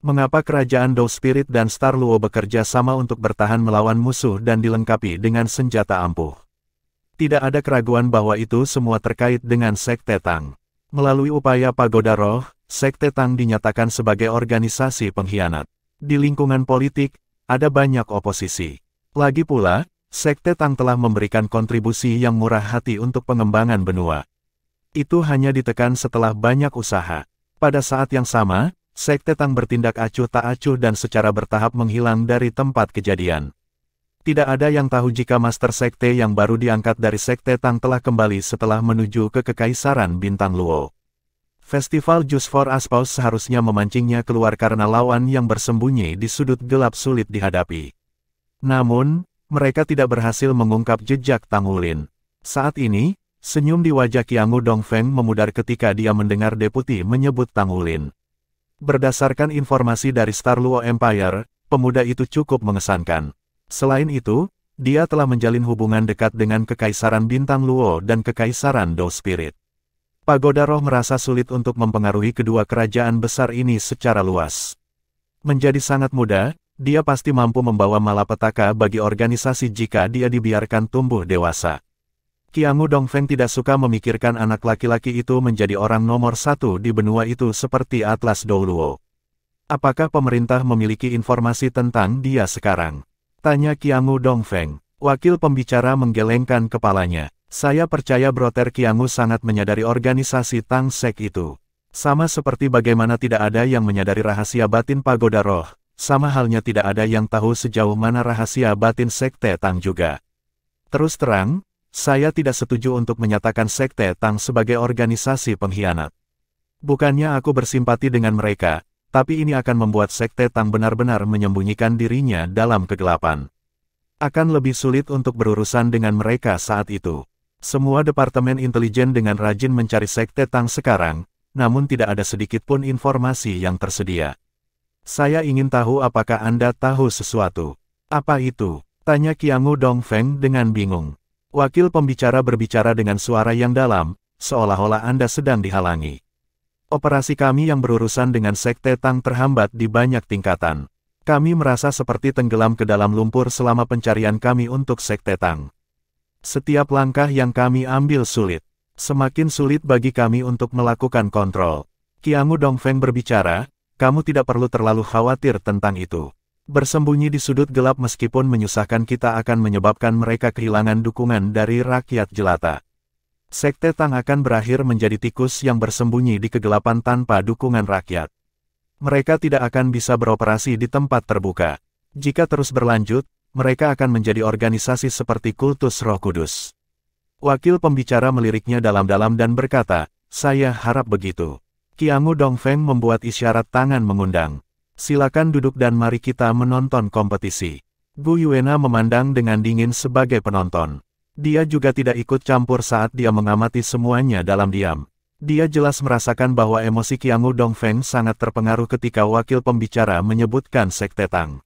Mengapa kerajaan Dou Spirit dan Star Luo bekerja sama untuk bertahan melawan musuh dan dilengkapi dengan senjata ampuh? Tidak ada keraguan bahwa itu semua terkait dengan Sekte Tang. Melalui upaya Pagoda Roh, Sekte Tang dinyatakan sebagai organisasi pengkhianat. Di lingkungan politik, ada banyak oposisi. Lagi pula, Sekte Tang telah memberikan kontribusi yang murah hati untuk pengembangan benua. Itu hanya ditekan setelah banyak usaha. Pada saat yang sama, Sekte Tang bertindak acuh tak acuh dan secara bertahap menghilang dari tempat kejadian. Tidak ada yang tahu jika Master Sekte yang baru diangkat dari Sekte Tang telah kembali setelah menuju ke Kekaisaran Bintang Luo. Festival Just for Aspaus seharusnya memancingnya keluar karena lawan yang bersembunyi di sudut gelap sulit dihadapi. Namun, mereka tidak berhasil mengungkap jejak Tang Wulin. Saat ini, senyum di wajah Qiangu Dongfeng memudar ketika dia mendengar deputi menyebut Tang Wulin. Berdasarkan informasi dari Star Luo Empire, pemuda itu cukup mengesankan. Selain itu, dia telah menjalin hubungan dekat dengan Kekaisaran Bintang Luo dan Kekaisaran Dou Spirit. Pagoda Roh merasa sulit untuk mempengaruhi kedua kerajaan besar ini secara luas. Menjadi sangat muda, dia pasti mampu membawa malapetaka bagi organisasi jika dia dibiarkan tumbuh dewasa. Qiangu Dongfeng tidak suka memikirkan anak laki-laki itu menjadi orang nomor satu di benua itu seperti Atlas Dou Luo. Apakah pemerintah memiliki informasi tentang dia sekarang? Tanya Qiangu Dongfeng. Wakil pembicara menggelengkan kepalanya. Saya percaya Broter Qiangu sangat menyadari organisasi Tang Sek itu. Sama seperti bagaimana tidak ada yang menyadari rahasia batin Pagoda Roh, sama halnya tidak ada yang tahu sejauh mana rahasia batin Sekte Tang juga. Terus terang, saya tidak setuju untuk menyatakan Sekte Tang sebagai organisasi pengkhianat. Bukannya aku bersimpati dengan mereka, tapi ini akan membuat Sekte Tang benar-benar menyembunyikan dirinya dalam kegelapan. Akan lebih sulit untuk berurusan dengan mereka saat itu. Semua departemen intelijen dengan rajin mencari Sekte Tang sekarang, namun tidak ada sedikit pun informasi yang tersedia. Saya ingin tahu apakah Anda tahu sesuatu. Apa itu? Tanya Qiangu Dongfeng dengan bingung. Wakil pembicara berbicara dengan suara yang dalam, seolah-olah Anda sedang dihalangi. Operasi kami yang berurusan dengan Sekte Tang terhambat di banyak tingkatan. Kami merasa seperti tenggelam ke dalam lumpur selama pencarian kami untuk Sekte Tang. Setiap langkah yang kami ambil sulit. Semakin sulit bagi kami untuk melakukan kontrol. Qiangu Dongfeng berbicara, kamu tidak perlu terlalu khawatir tentang itu. Bersembunyi di sudut gelap meskipun menyusahkan kita akan menyebabkan mereka kehilangan dukungan dari rakyat jelata. Sekte Tang akan berakhir menjadi tikus yang bersembunyi di kegelapan tanpa dukungan rakyat. Mereka tidak akan bisa beroperasi di tempat terbuka. Jika terus berlanjut, mereka akan menjadi organisasi seperti Kultus Roh Kudus. Wakil pembicara meliriknya dalam-dalam dan berkata, saya harap begitu. Qiangu Dongfeng membuat isyarat tangan mengundang. Silakan duduk dan mari kita menonton kompetisi. Gu Yuena memandang dengan dingin sebagai penonton. Dia juga tidak ikut campur saat dia mengamati semuanya dalam diam. Dia jelas merasakan bahwa emosi Qiangu Dongfeng sangat terpengaruh ketika wakil pembicara menyebutkan Sekte Tang.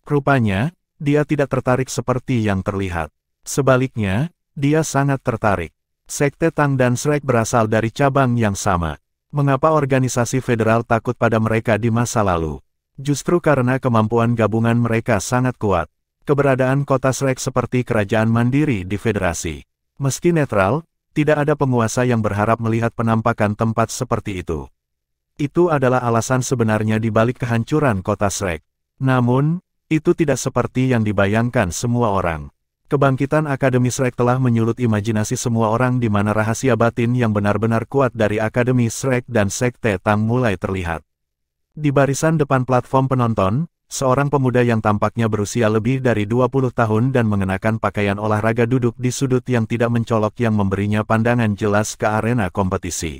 Rupanya, dia tidak tertarik seperti yang terlihat. Sebaliknya, dia sangat tertarik. Sekte Tang dan Shrek berasal dari cabang yang sama. Mengapa organisasi federal takut pada mereka di masa lalu? Justru karena kemampuan gabungan mereka sangat kuat. Keberadaan kota Shrek seperti kerajaan mandiri di federasi. Meski netral, tidak ada penguasa yang berharap melihat penampakan tempat seperti itu. Itu adalah alasan sebenarnya di balik kehancuran kota Shrek. Namun, itu tidak seperti yang dibayangkan semua orang. Kebangkitan Akademi Shrek telah menyulut imajinasi semua orang di mana rahasia batin yang benar-benar kuat dari Akademi Shrek dan Sekte Tang mulai terlihat. Di barisan depan platform penonton, seorang pemuda yang tampaknya berusia lebih dari 20 tahun dan mengenakan pakaian olahraga duduk di sudut yang tidak mencolok yang memberinya pandangan jelas ke arena kompetisi.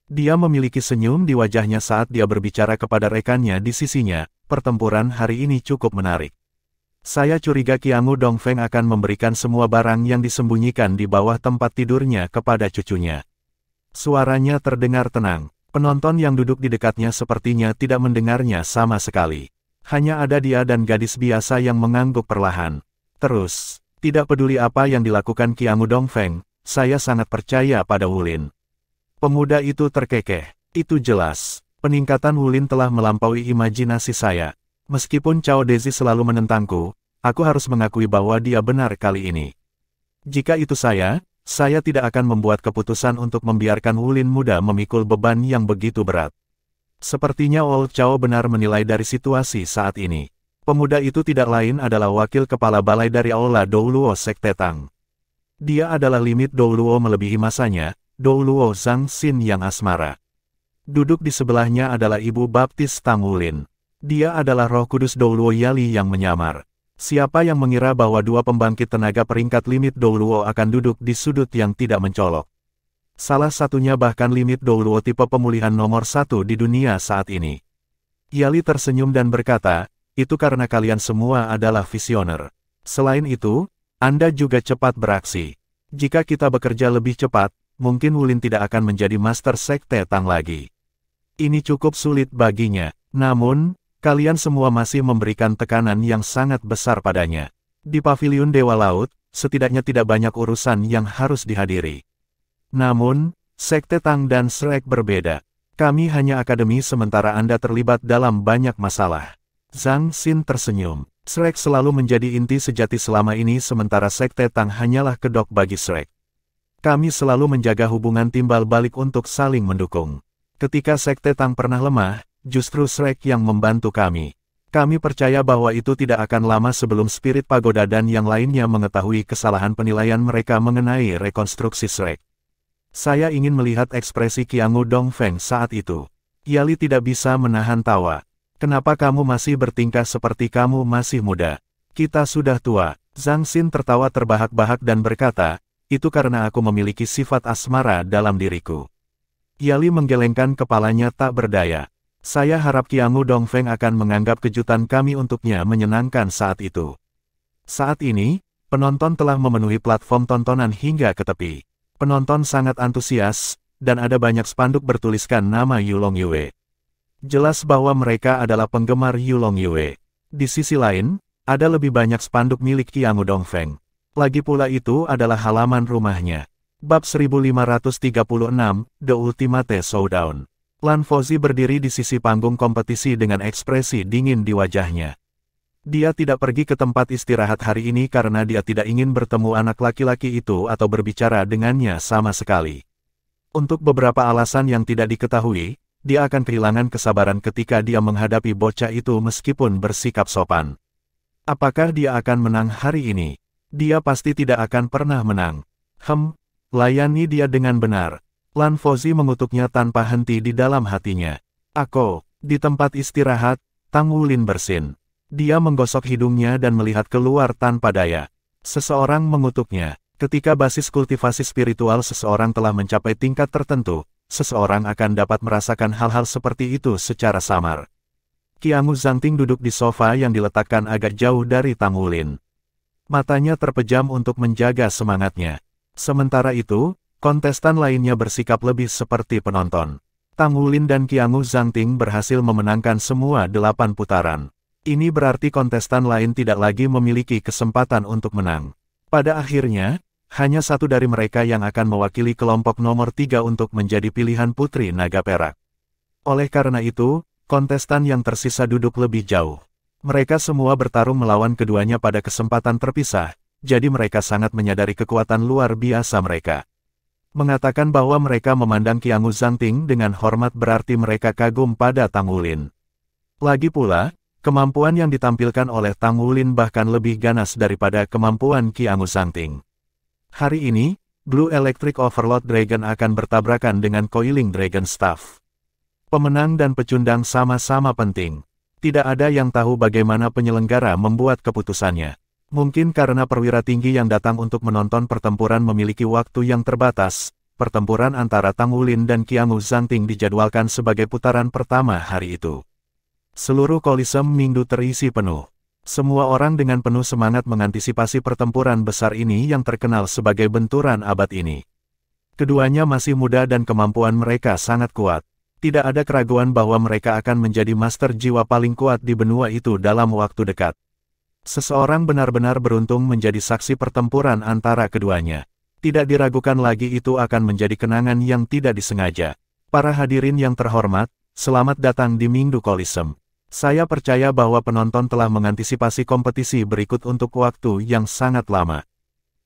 Dia memiliki senyum di wajahnya saat dia berbicara kepada rekannya di sisinya, pertempuran hari ini cukup menarik. Saya curiga Qiangu Dongfeng akan memberikan semua barang yang disembunyikan di bawah tempat tidurnya kepada cucunya. Suaranya terdengar tenang. Penonton yang duduk di dekatnya sepertinya tidak mendengarnya sama sekali. Hanya ada dia dan gadis biasa yang mengangguk perlahan. Terus, tidak peduli apa yang dilakukan Qiangu Dongfeng, saya sangat percaya pada Wulin. Pemuda itu terkekeh. Itu jelas. Peningkatan Wulin telah melampaui imajinasi saya. Meskipun Cao Dezi selalu menentangku, aku harus mengakui bahwa dia benar kali ini. Jika itu saya tidak akan membuat keputusan untuk membiarkan Wulin muda memikul beban yang begitu berat. Sepertinya Old Cao benar menilai dari situasi saat ini. Pemuda itu tidak lain adalah wakil kepala balai dari Aula Douluo Sekte Tang. Dia adalah limit Douluo melebihi masanya, Douluo Zhang Xin yang asmara. Duduk di sebelahnya adalah Ibu Baptis Tang Wulin. Dia adalah Roh Kudus Douluo Yali yang menyamar. Siapa yang mengira bahwa dua pembangkit tenaga peringkat limit Douluo akan duduk di sudut yang tidak mencolok. Salah satunya bahkan limit Douluo tipe pemulihan nomor 1 di dunia saat ini. Yali tersenyum dan berkata, itu karena kalian semua adalah visioner. Selain itu, Anda juga cepat beraksi. Jika kita bekerja lebih cepat, mungkin Wulin tidak akan menjadi Master Sekte Tang lagi. Ini cukup sulit baginya. Namun, kalian semua masih memberikan tekanan yang sangat besar padanya. Di Paviliun Dewa Laut, setidaknya tidak banyak urusan yang harus dihadiri. Namun, Sekte Tang dan Shrek berbeda. Kami hanya akademi sementara Anda terlibat dalam banyak masalah. Zhang Xin tersenyum. Shrek selalu menjadi inti sejati selama ini sementara Sekte Tang hanyalah kedok bagi Shrek. Kami selalu menjaga hubungan timbal balik untuk saling mendukung. Ketika Sekte Tang pernah lemah, justru Shrek yang membantu kami. Kami percaya bahwa itu tidak akan lama sebelum Spirit Pagoda dan yang lainnya mengetahui kesalahan penilaian mereka mengenai rekonstruksi Shrek. Saya ingin melihat ekspresi Qiangu Dongfeng saat itu. Yali tidak bisa menahan tawa. Kenapa kamu masih bertingkah seperti kamu masih muda? Kita sudah tua. Zhang Xin tertawa terbahak-bahak dan berkata, itu karena aku memiliki sifat asmara dalam diriku. Yali menggelengkan kepalanya tak berdaya. Saya harap Qiangu Dongfeng akan menganggap kejutan kami untuknya menyenangkan saat itu. Saat ini, penonton telah memenuhi platform tontonan hingga ke tepi. Penonton sangat antusias, dan ada banyak spanduk bertuliskan nama Yulong Yue. Jelas bahwa mereka adalah penggemar Yulong Yue. Di sisi lain, ada lebih banyak spanduk milik Qiangu Dongfeng. Lagi pula itu adalah halaman rumahnya. Bab 1536, The Ultimate Showdown. Lan Fauzi berdiri di sisi panggung kompetisi dengan ekspresi dingin di wajahnya. Dia tidak pergi ke tempat istirahat hari ini karena dia tidak ingin bertemu anak laki-laki itu atau berbicara dengannya sama sekali. Untuk beberapa alasan yang tidak diketahui, dia akan kehilangan kesabaran ketika dia menghadapi bocah itu meskipun bersikap sopan. Apakah dia akan menang hari ini? Dia pasti tidak akan pernah menang. Layani dia dengan benar. Lan Fauzi mengutuknya tanpa henti di dalam hatinya. Di tempat istirahat, Tang Wulin bersin. Dia menggosok hidungnya dan melihat keluar tanpa daya. Seseorang mengutuknya. Ketika basis kultivasi spiritual seseorang telah mencapai tingkat tertentu, seseorang akan dapat merasakan hal-hal seperti itu secara samar. Qiangu Zhangting duduk di sofa yang diletakkan agak jauh dari Tang Wulin. Matanya terpejam untuk menjaga semangatnya. Sementara itu, kontestan lainnya bersikap lebih seperti penonton. Tang Wulin dan Qiangu Zhangting berhasil memenangkan semua 8 putaran. Ini berarti kontestan lain tidak lagi memiliki kesempatan untuk menang. Pada akhirnya, hanya satu dari mereka yang akan mewakili kelompok nomor 3 untuk menjadi pilihan Putri Naga Perak. Oleh karena itu, kontestan yang tersisa duduk lebih jauh. Mereka semua bertarung melawan keduanya pada kesempatan terpisah, jadi mereka sangat menyadari kekuatan luar biasa mereka. Mengatakan bahwa mereka memandang Qiangu Zhangting dengan hormat berarti mereka kagum pada Tang Wulin. Lagi pula, kemampuan yang ditampilkan oleh Tang Wulin bahkan lebih ganas daripada kemampuan Qiangu Zhangting. Hari ini, Blue Electric Overlord Dragon akan bertabrakan dengan Coiling Dragon Staff. Pemenang dan pecundang sama-sama penting. Tidak ada yang tahu bagaimana penyelenggara membuat keputusannya. Mungkin karena perwira tinggi yang datang untuk menonton pertempuran memiliki waktu yang terbatas, pertempuran antara Tang Wulin dan Qiangu Zhangting dijadwalkan sebagai putaran pertama hari itu. Seluruh Koliseum Mingdu terisi penuh. Semua orang dengan penuh semangat mengantisipasi pertempuran besar ini yang terkenal sebagai benturan abad ini. Keduanya masih muda dan kemampuan mereka sangat kuat. Tidak ada keraguan bahwa mereka akan menjadi master jiwa paling kuat di benua itu dalam waktu dekat. Seseorang benar-benar beruntung menjadi saksi pertempuran antara keduanya. Tidak diragukan lagi itu akan menjadi kenangan yang tidak disengaja. Para hadirin yang terhormat, selamat datang di Mingdu Coliseum. Saya percaya bahwa penonton telah mengantisipasi kompetisi berikut untuk waktu yang sangat lama.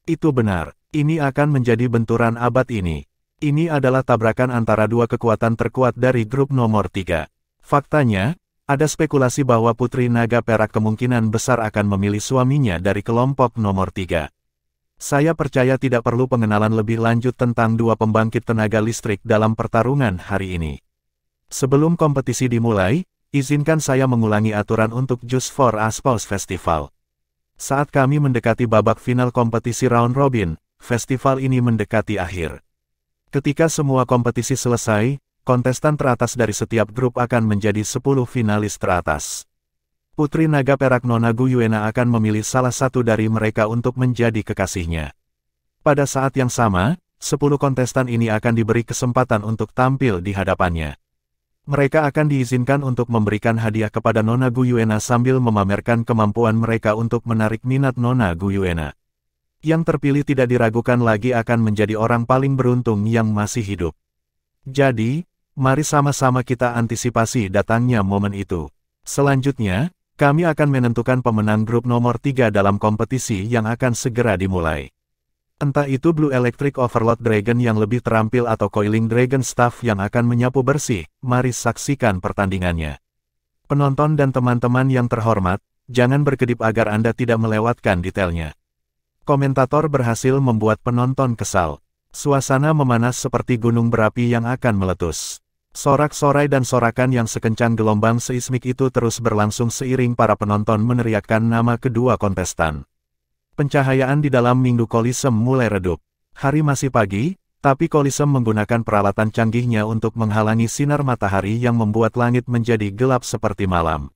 Itu benar. Ini akan menjadi benturan abad ini. Ini adalah tabrakan antara dua kekuatan terkuat dari grup nomor 3. Faktanya, ada spekulasi bahwa Putri Naga Perak kemungkinan besar akan memilih suaminya dari kelompok nomor 3. Saya percaya tidak perlu pengenalan lebih lanjut tentang dua pembangkit tenaga listrik dalam pertarungan hari ini. Sebelum kompetisi dimulai, izinkan saya mengulangi aturan untuk Just for a Spouse Festival. Saat kami mendekati babak final kompetisi round robin, festival ini mendekati akhir. Ketika semua kompetisi selesai, kontestan teratas dari setiap grup akan menjadi 10 finalis teratas. Putri Naga Perak Nona Guyuena akan memilih salah satu dari mereka untuk menjadi kekasihnya. Pada saat yang sama, 10 kontestan ini akan diberi kesempatan untuk tampil di hadapannya. Mereka akan diizinkan untuk memberikan hadiah kepada Nona Guyuena sambil memamerkan kemampuan mereka untuk menarik minat Nona Guyuena. Yang terpilih tidak diragukan lagi akan menjadi orang paling beruntung yang masih hidup. Jadi, mari sama-sama kita antisipasi datangnya momen itu. Selanjutnya, kami akan menentukan pemenang grup nomor 3 dalam kompetisi yang akan segera dimulai. Entah itu Blue Electric Overlord Dragon yang lebih terampil atau Coiling Dragon Staff yang akan menyapu bersih, mari saksikan pertandingannya. Penonton dan teman-teman yang terhormat, jangan berkedip agar Anda tidak melewatkan detailnya. Komentator berhasil membuat penonton kesal. Suasana memanas seperti gunung berapi yang akan meletus. Sorak-sorai dan sorakan yang sekencang gelombang seismik itu terus berlangsung seiring para penonton meneriakkan nama kedua kontestan. Pencahayaan di dalam Mingdu Coliseum mulai redup. Hari masih pagi, tapi Coliseum menggunakan peralatan canggihnya untuk menghalangi sinar matahari yang membuat langit menjadi gelap seperti malam.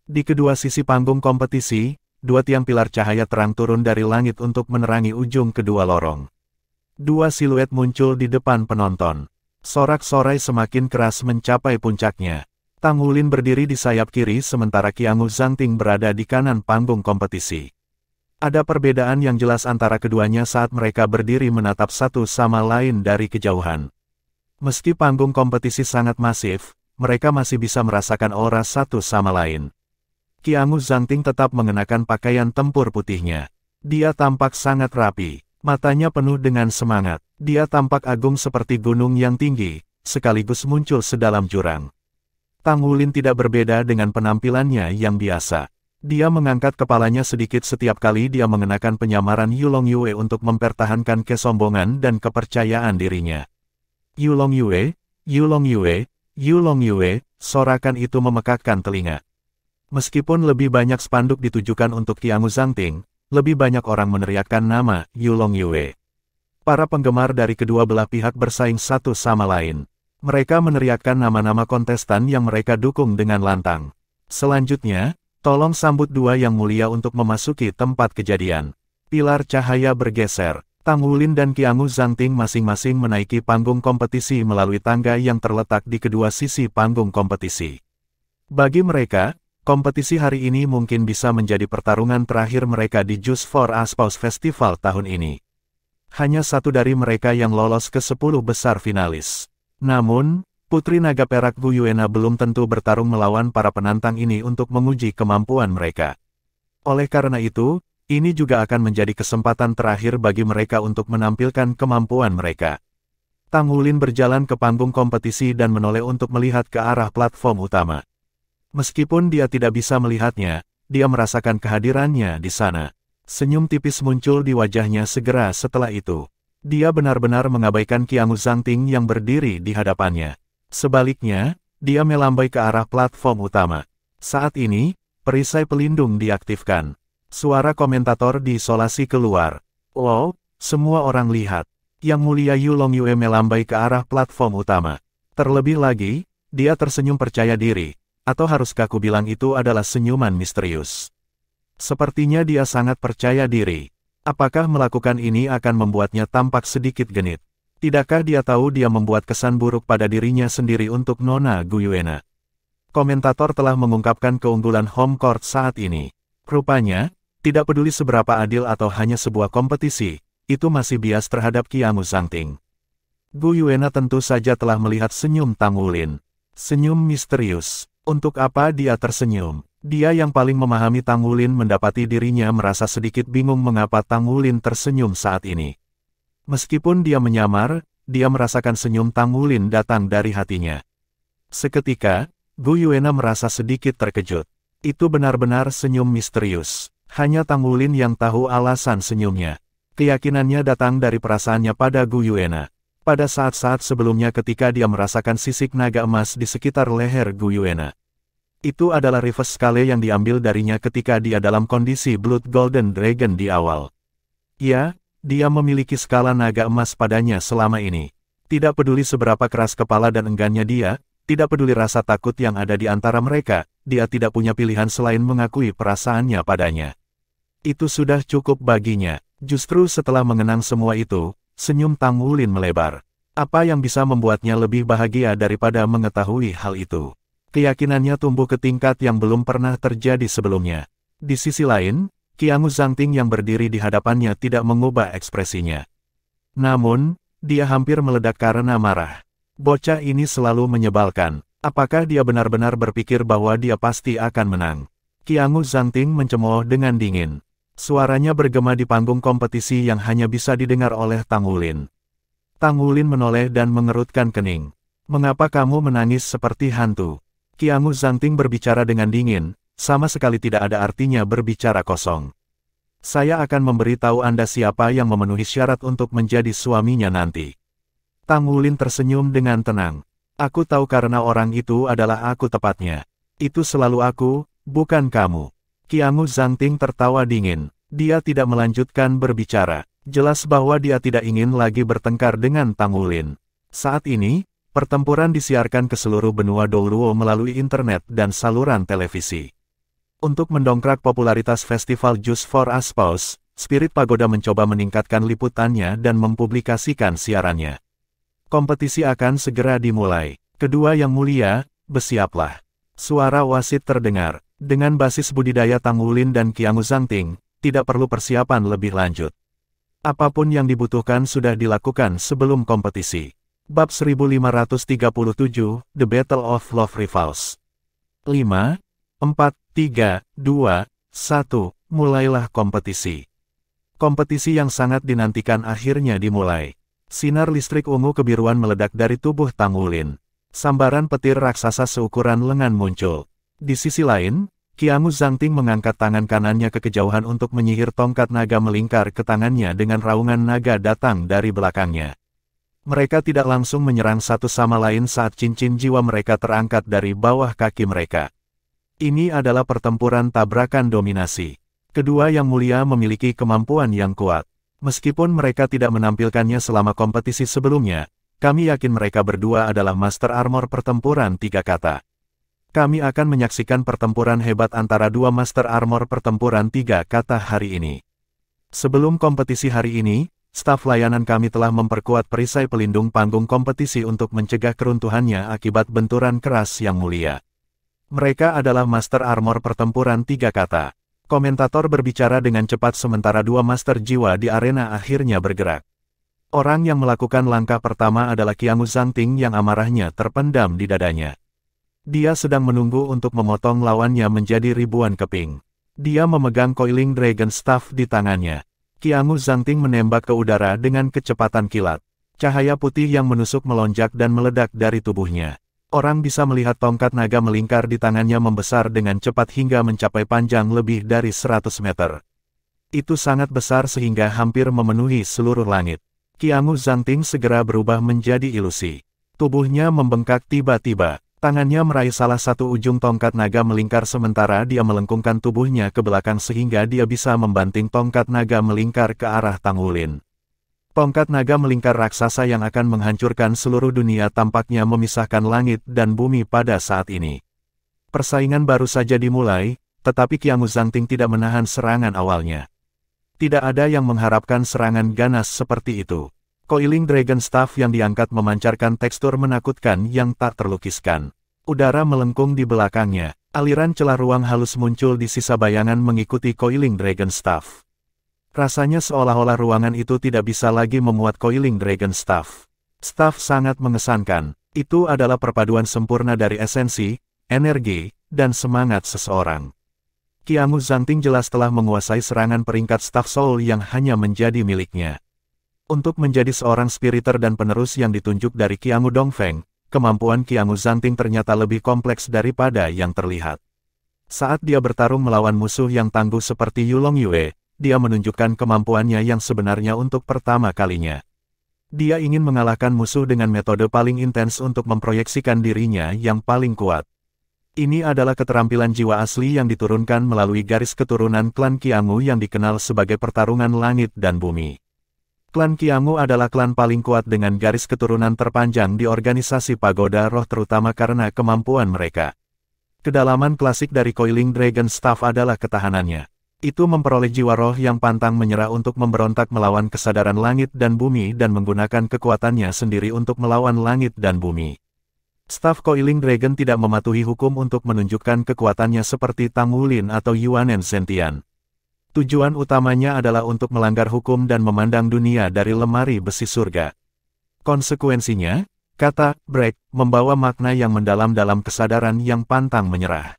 Di kedua sisi panggung kompetisi, dua tiang pilar cahaya terang turun dari langit untuk menerangi ujung kedua lorong. Dua siluet muncul di depan penonton. Sorak-sorai semakin keras mencapai puncaknya. Tang Wulin berdiri di sayap kiri sementara Qiangu Zhangting berada di kanan panggung kompetisi. Ada perbedaan yang jelas antara keduanya saat mereka berdiri menatap satu sama lain dari kejauhan. Meski panggung kompetisi sangat masif, mereka masih bisa merasakan aura satu sama lain. Qiangu Zhangting tetap mengenakan pakaian tempur putihnya. Dia tampak sangat rapi, matanya penuh dengan semangat. Dia tampak agung seperti gunung yang tinggi, sekaligus muncul sedalam jurang. Tang Wulin tidak berbeda dengan penampilannya yang biasa. Dia mengangkat kepalanya sedikit setiap kali dia mengenakan penyamaran Yulong Yue untuk mempertahankan kesombongan dan kepercayaan dirinya. Yulong Yue, Yulong Yue, Yulong Yue, sorakan itu memekakkan telinga. Meskipun lebih banyak spanduk ditujukan untuk Qiangu Zhangting, lebih banyak orang meneriakkan nama Yulong Yue. Para penggemar dari kedua belah pihak bersaing satu sama lain. Mereka meneriakkan nama-nama kontestan yang mereka dukung dengan lantang. Selanjutnya, tolong sambut dua yang mulia untuk memasuki tempat kejadian. Pilar cahaya bergeser. Tang Wulin dan Qiangu Zhangting masing-masing menaiki panggung kompetisi melalui tangga yang terletak di kedua sisi panggung kompetisi. Bagi mereka, kompetisi hari ini mungkin bisa menjadi pertarungan terakhir mereka di Just for a Spouse Festival tahun ini. Hanya satu dari mereka yang lolos ke 10 besar finalis. Namun, Putri Naga Perak Guyuena belum tentu bertarung melawan para penantang ini untuk menguji kemampuan mereka. Oleh karena itu, ini juga akan menjadi kesempatan terakhir bagi mereka untuk menampilkan kemampuan mereka. Tang Wulin berjalan ke panggung kompetisi dan menoleh untuk melihat ke arah platform utama. Meskipun dia tidak bisa melihatnya, dia merasakan kehadirannya di sana. Senyum tipis muncul di wajahnya segera setelah itu. Dia benar-benar mengabaikan Qiangu Zhangting yang berdiri di hadapannya. Sebaliknya, dia melambai ke arah platform utama. Saat ini, perisai pelindung diaktifkan. Suara komentator diisolasi keluar. Oh, semua orang lihat. Yang mulia Yulong Yue melambai ke arah platform utama. Terlebih lagi, dia tersenyum percaya diri. Atau haruskah ku bilang itu adalah senyuman misterius? Sepertinya dia sangat percaya diri. Apakah melakukan ini akan membuatnya tampak sedikit genit? Tidakkah dia tahu dia membuat kesan buruk pada dirinya sendiri untuk Nona Guyuena? Komentator telah mengungkapkan keunggulan home court saat ini. Rupanya, tidak peduli seberapa adil atau hanya sebuah kompetisi, itu masih bias terhadap Qiangu Zhangting. Guyuena tentu saja telah melihat senyum Tang Wulin. Senyum misterius. Untuk apa dia tersenyum? Dia yang paling memahami Tang Wulin mendapati dirinya merasa sedikit bingung mengapa Tang Wulin tersenyum saat ini. Meskipun dia menyamar, dia merasakan senyum Tang Wulin datang dari hatinya. Seketika, Guyuena merasa sedikit terkejut. Itu benar-benar senyum misterius. Hanya Tang Wulin yang tahu alasan senyumnya. Keyakinannya datang dari perasaannya pada Guyuena. Pada saat-saat sebelumnya ketika dia merasakan sisik naga emas di sekitar leher Guyuena. Itu adalah reverse scale yang diambil darinya ketika dia dalam kondisi Blood Golden Dragon di awal. Ya, dia memiliki skala naga emas padanya selama ini. Tidak peduli seberapa keras kepala dan enggannya dia, tidak peduli rasa takut yang ada di antara mereka, dia tidak punya pilihan selain mengakui perasaannya padanya. Itu sudah cukup baginya. Justru setelah mengenang semua itu, senyum Tang Wulin melebar. Apa yang bisa membuatnya lebih bahagia daripada mengetahui hal itu? Keyakinannya tumbuh ke tingkat yang belum pernah terjadi sebelumnya. Di sisi lain, Qiangu Zhangting yang berdiri di hadapannya tidak mengubah ekspresinya. Namun, dia hampir meledak karena marah. Bocah ini selalu menyebalkan. Apakah dia benar-benar berpikir bahwa dia pasti akan menang? Qiangu Zhangting mencemooh dengan dingin. Suaranya bergema di panggung kompetisi yang hanya bisa didengar oleh Tang Wulin. Tang Wulin menoleh dan mengerutkan kening. Mengapa kamu menangis seperti hantu? Qiangu Zhangting berbicara dengan dingin. Sama sekali tidak ada artinya berbicara kosong. Saya akan memberitahu Anda siapa yang memenuhi syarat untuk menjadi suaminya nanti. Tang Wulin tersenyum dengan tenang. Aku tahu karena orang itu adalah aku tepatnya. Itu selalu aku, bukan kamu. Qiangu Zhangting tertawa dingin. Dia tidak melanjutkan berbicara. Jelas bahwa dia tidak ingin lagi bertengkar dengan Tang Wulin. Saat ini, pertempuran disiarkan ke seluruh benua Doluo melalui internet dan saluran televisi. Untuk mendongkrak popularitas festival Just for a Spouse, Spirit Pagoda mencoba meningkatkan liputannya dan mempublikasikan siarannya. Kompetisi akan segera dimulai. Kedua yang mulia, bersiaplah. Suara wasit terdengar. Dengan basis budidaya Tang Wulin dan Qiangu Zhangting, tidak perlu persiapan lebih lanjut. Apapun yang dibutuhkan sudah dilakukan sebelum kompetisi. Bab 1537, The Battle of Love Rivals. 5, 4, 3, 2, 1, mulailah kompetisi. Kompetisi yang sangat dinantikan akhirnya dimulai. Sinar listrik ungu kebiruan meledak dari tubuh Tang Wulin. Sambaran petir raksasa seukuran lengan muncul. Di sisi lain, Qiangu Zhangting mengangkat tangan kanannya ke kejauhan untuk menyihir tongkat naga melingkar ke tangannya dengan raungan naga datang dari belakangnya. Mereka tidak langsung menyerang satu sama lain saat cincin jiwa mereka terangkat dari bawah kaki mereka. Ini adalah pertempuran tabrakan dominasi. Kedua yang mulia memiliki kemampuan yang kuat. Meskipun mereka tidak menampilkannya selama kompetisi sebelumnya, kami yakin mereka berdua adalah Master Armor pertempuran 3 kata. Kami akan menyaksikan pertempuran hebat antara dua Master Armor pertempuran 3 kata hari ini. Sebelum kompetisi hari ini, staf layanan kami telah memperkuat perisai pelindung panggung kompetisi untuk mencegah keruntuhannya akibat benturan keras yang mulia. Mereka adalah Master Armor pertempuran 3 kata. Komentator berbicara dengan cepat sementara dua Master Jiwa di arena akhirnya bergerak. Orang yang melakukan langkah pertama adalah Qiangu Zhangting yang amarahnya terpendam di dadanya. Dia sedang menunggu untuk memotong lawannya menjadi ribuan keping. Dia memegang Coiling Dragon Staff di tangannya. Qiangu Zhangting menembak ke udara dengan kecepatan kilat. Cahaya putih yang menusuk melonjak dan meledak dari tubuhnya. Orang bisa melihat tongkat naga melingkar di tangannya membesar dengan cepat hingga mencapai panjang lebih dari 100 meter. Itu sangat besar sehingga hampir memenuhi seluruh langit. Qiangu Zhangting segera berubah menjadi ilusi. Tubuhnya membengkak tiba-tiba. Tangannya meraih salah satu ujung tongkat naga melingkar sementara dia melengkungkan tubuhnya ke belakang sehingga dia bisa membanting tongkat naga melingkar ke arah Tang Wulin. Tongkat naga melingkar raksasa yang akan menghancurkan seluruh dunia tampaknya memisahkan langit dan bumi pada saat ini. Persaingan baru saja dimulai, tetapi Qiangu Zhangting tidak menahan serangan awalnya. Tidak ada yang mengharapkan serangan ganas seperti itu. Coiling Dragon Staff yang diangkat memancarkan tekstur menakutkan yang tak terlukiskan. Udara melengkung di belakangnya. Aliran celah ruang halus muncul di sisa bayangan mengikuti Coiling Dragon Staff. Rasanya seolah-olah ruangan itu tidak bisa lagi memuat Coiling Dragon Staff. Staff sangat mengesankan. Itu adalah perpaduan sempurna dari esensi, energi, dan semangat seseorang. Qiangu Zhangting jelas telah menguasai serangan peringkat Staff Soul yang hanya menjadi miliknya. Untuk menjadi seorang spiriter dan penerus yang ditunjuk dari Qiangu Dongfeng, kemampuan Qiangu Zhangting ternyata lebih kompleks daripada yang terlihat. Saat dia bertarung melawan musuh yang tangguh seperti Yulong Yue, dia menunjukkan kemampuannya yang sebenarnya untuk pertama kalinya. Dia ingin mengalahkan musuh dengan metode paling intens untuk memproyeksikan dirinya yang paling kuat. Ini adalah keterampilan jiwa asli yang diturunkan melalui garis keturunan klan Qiangu yang dikenal sebagai pertarungan langit dan bumi. Klan Qiangu adalah klan paling kuat dengan garis keturunan terpanjang di organisasi Pagoda Roh terutama karena kemampuan mereka. Kedalaman klasik dari Coiling Dragon Staff adalah ketahanannya. Itu memperoleh jiwa roh yang pantang menyerah untuk memberontak melawan kesadaran langit dan bumi dan menggunakan kekuatannya sendiri untuk melawan langit dan bumi. Staff Coiling Dragon tidak mematuhi hukum untuk menunjukkan kekuatannya seperti Tang Wulin atau Yuanen Zentian. Tujuan utamanya adalah untuk melanggar hukum dan memandang dunia dari lemari besi surga. Konsekuensinya, kata break membawa makna yang mendalam dalam kesadaran yang pantang menyerah.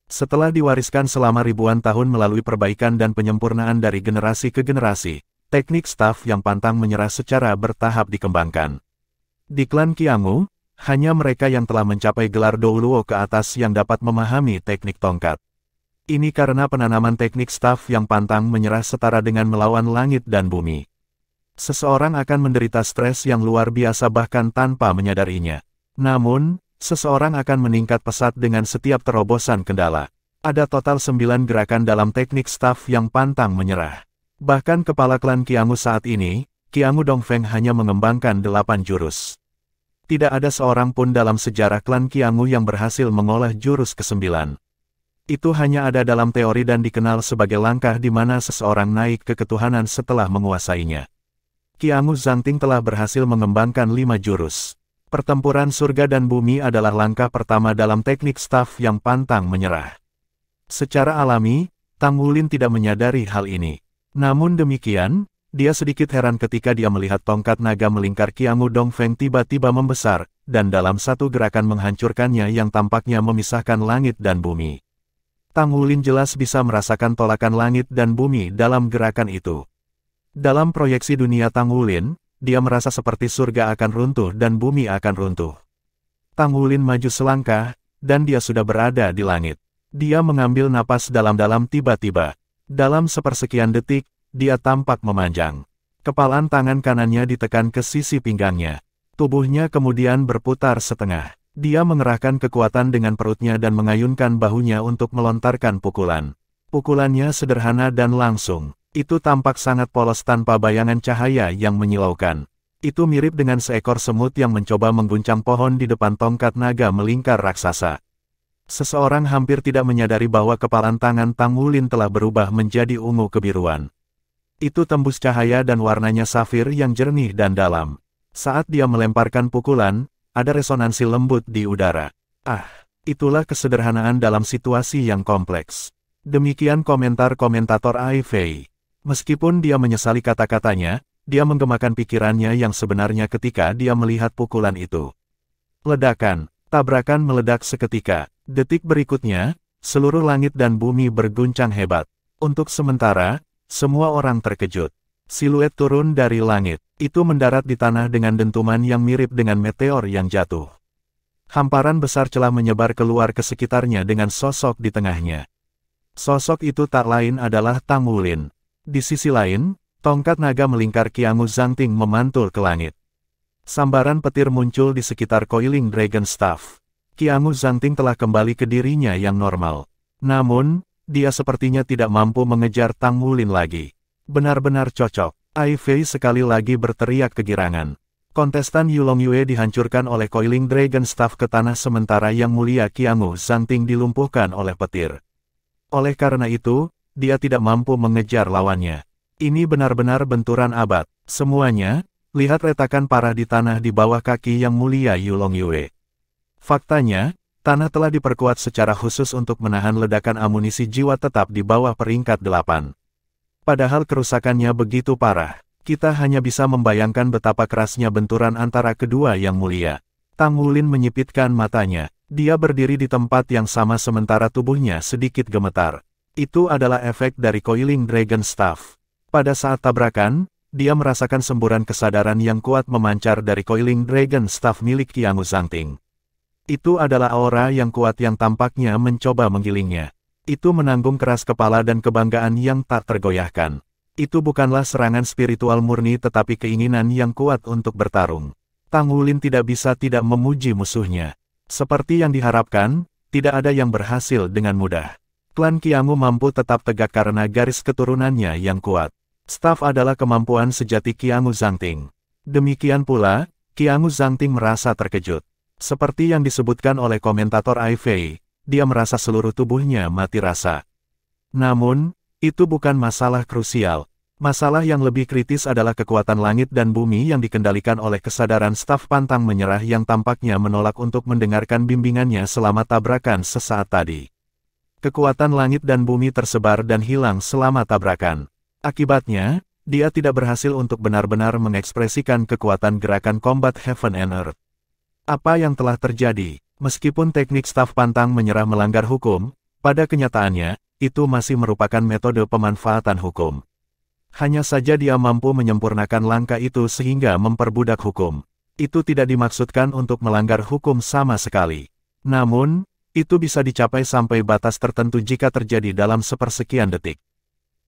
Setelah diwariskan selama ribuan tahun melalui perbaikan dan penyempurnaan dari generasi ke generasi, teknik staff yang pantang menyerah secara bertahap dikembangkan. Di klan Qiangu, hanya mereka yang telah mencapai gelar Douluo ke atas yang dapat memahami teknik tongkat. Ini karena penanaman teknik staff yang pantang menyerah setara dengan melawan langit dan bumi. Seseorang akan menderita stres yang luar biasa bahkan tanpa menyadarinya. Namun, seseorang akan meningkat pesat dengan setiap terobosan kendala. Ada total 9 gerakan dalam teknik staff yang pantang menyerah. Bahkan kepala klan Qiangu saat ini, Qiangu Dongfeng hanya mengembangkan 8 jurus. Tidak ada seorang pun dalam sejarah klan Qiangu yang berhasil mengolah jurus ke-9. Itu hanya ada dalam teori dan dikenal sebagai langkah di mana seseorang naik ke ketuhanan setelah menguasainya. Qiangu Zhangting telah berhasil mengembangkan 5 jurus. Pertempuran surga dan bumi adalah langkah pertama dalam teknik staff yang pantang menyerah. Secara alami, Tang Wulin tidak menyadari hal ini. Namun demikian, dia sedikit heran ketika dia melihat tongkat naga melingkar Qiangu Dongfeng tiba-tiba membesar, dan dalam satu gerakan menghancurkannya yang tampaknya memisahkan langit dan bumi. Tang Wulin jelas bisa merasakan tolakan langit dan bumi dalam gerakan itu. Dalam proyeksi dunia Tang Wulin, dia merasa seperti surga akan runtuh dan bumi akan runtuh. Tang Wulin maju selangkah, dan dia sudah berada di langit. Dia mengambil napas dalam-dalam tiba-tiba. Dalam sepersekian detik, dia tampak memanjang. Kepalan tangan kanannya ditekan ke sisi pinggangnya. Tubuhnya kemudian berputar setengah. Dia mengerahkan kekuatan dengan perutnya dan mengayunkan bahunya untuk melontarkan pukulan. Pukulannya sederhana dan langsung. Itu tampak sangat polos tanpa bayangan cahaya yang menyilaukan. Itu mirip dengan seekor semut yang mencoba mengguncang pohon di depan tongkat naga melingkar raksasa. Seseorang hampir tidak menyadari bahwa kepalan tangan Tang Wulin telah berubah menjadi ungu kebiruan. Itu tembus cahaya dan warnanya safir yang jernih dan dalam. Saat dia melemparkan pukulan, ada resonansi lembut di udara. Ah, itulah kesederhanaan dalam situasi yang kompleks. Demikian komentar komentator Ai Fei. Meskipun dia menyesali kata-katanya, dia menggemakan pikirannya yang sebenarnya ketika dia melihat pukulan itu. Ledakan, tabrakan meledak seketika. Detik berikutnya, seluruh langit dan bumi berguncang hebat. Untuk sementara, semua orang terkejut. Siluet turun dari langit. Itu mendarat di tanah dengan dentuman yang mirip dengan meteor yang jatuh. Hamparan besar celah menyebar keluar ke sekitarnya dengan sosok di tengahnya. Sosok itu tak lain adalah Tang Wulin. Di sisi lain, tongkat naga melingkar Qiangu Zhangting memantul ke langit. Sambaran petir muncul di sekitar Coiling Dragon Staff. Qiangu Zhangting telah kembali ke dirinya yang normal. Namun, dia sepertinya tidak mampu mengejar Tang Wulin lagi. Benar-benar cocok. Ai Fei sekali lagi berteriak kegirangan. Kontestan Yulong Yue dihancurkan oleh Coiling Dragon Staff ke tanah sementara yang mulia Qiangu Zhangting dilumpuhkan oleh petir. Oleh karena itu, dia tidak mampu mengejar lawannya. Ini benar-benar benturan abad. Semuanya, lihat retakan parah di tanah di bawah kaki Yang Mulia Yu Longyue. Faktanya, tanah telah diperkuat secara khusus untuk menahan ledakan amunisi jiwa tetap di bawah peringkat 8. Padahal kerusakannya begitu parah, kita hanya bisa membayangkan betapa kerasnya benturan antara kedua Yang Mulia. Tang Wulin menyipitkan matanya. Dia berdiri di tempat yang sama sementara tubuhnya sedikit gemetar. Itu adalah efek dari Coiling Dragon Staff. Pada saat tabrakan, dia merasakan semburan kesadaran yang kuat memancar dari Coiling Dragon Staff milik Qiangu Zhangting. Itu adalah aura yang kuat yang tampaknya mencoba menggilingnya. Itu menanggung keras kepala dan kebanggaan yang tak tergoyahkan. Itu bukanlah serangan spiritual murni tetapi keinginan yang kuat untuk bertarung. Tang Wulin tidak bisa tidak memuji musuhnya. Seperti yang diharapkan, tidak ada yang berhasil dengan mudah. Klan Qiangu mampu tetap tegak karena garis keturunannya yang kuat. Staff adalah kemampuan sejati Qiangu Zhangting. Demikian pula, Qiangu Zhangting merasa terkejut. Seperti yang disebutkan oleh komentator Ai Fei, dia merasa seluruh tubuhnya mati rasa. Namun, itu bukan masalah krusial. Masalah yang lebih kritis adalah kekuatan langit dan bumi yang dikendalikan oleh kesadaran staf pantang menyerah yang tampaknya menolak untuk mendengarkan bimbingannya selama tabrakan sesaat tadi. Kekuatan langit dan bumi tersebar dan hilang selama tabrakan. Akibatnya, dia tidak berhasil untuk benar-benar mengekspresikan kekuatan gerakan combat Heaven and Earth. Apa yang telah terjadi? Meskipun teknik staf pantang menyerah melanggar hukum, pada kenyataannya, itu masih merupakan metode pemanfaatan hukum. Hanya saja dia mampu menyempurnakan langkah itu sehingga memperbudak hukum. Itu tidak dimaksudkan untuk melanggar hukum sama sekali. Namun, itu bisa dicapai sampai batas tertentu jika terjadi dalam sepersekian detik.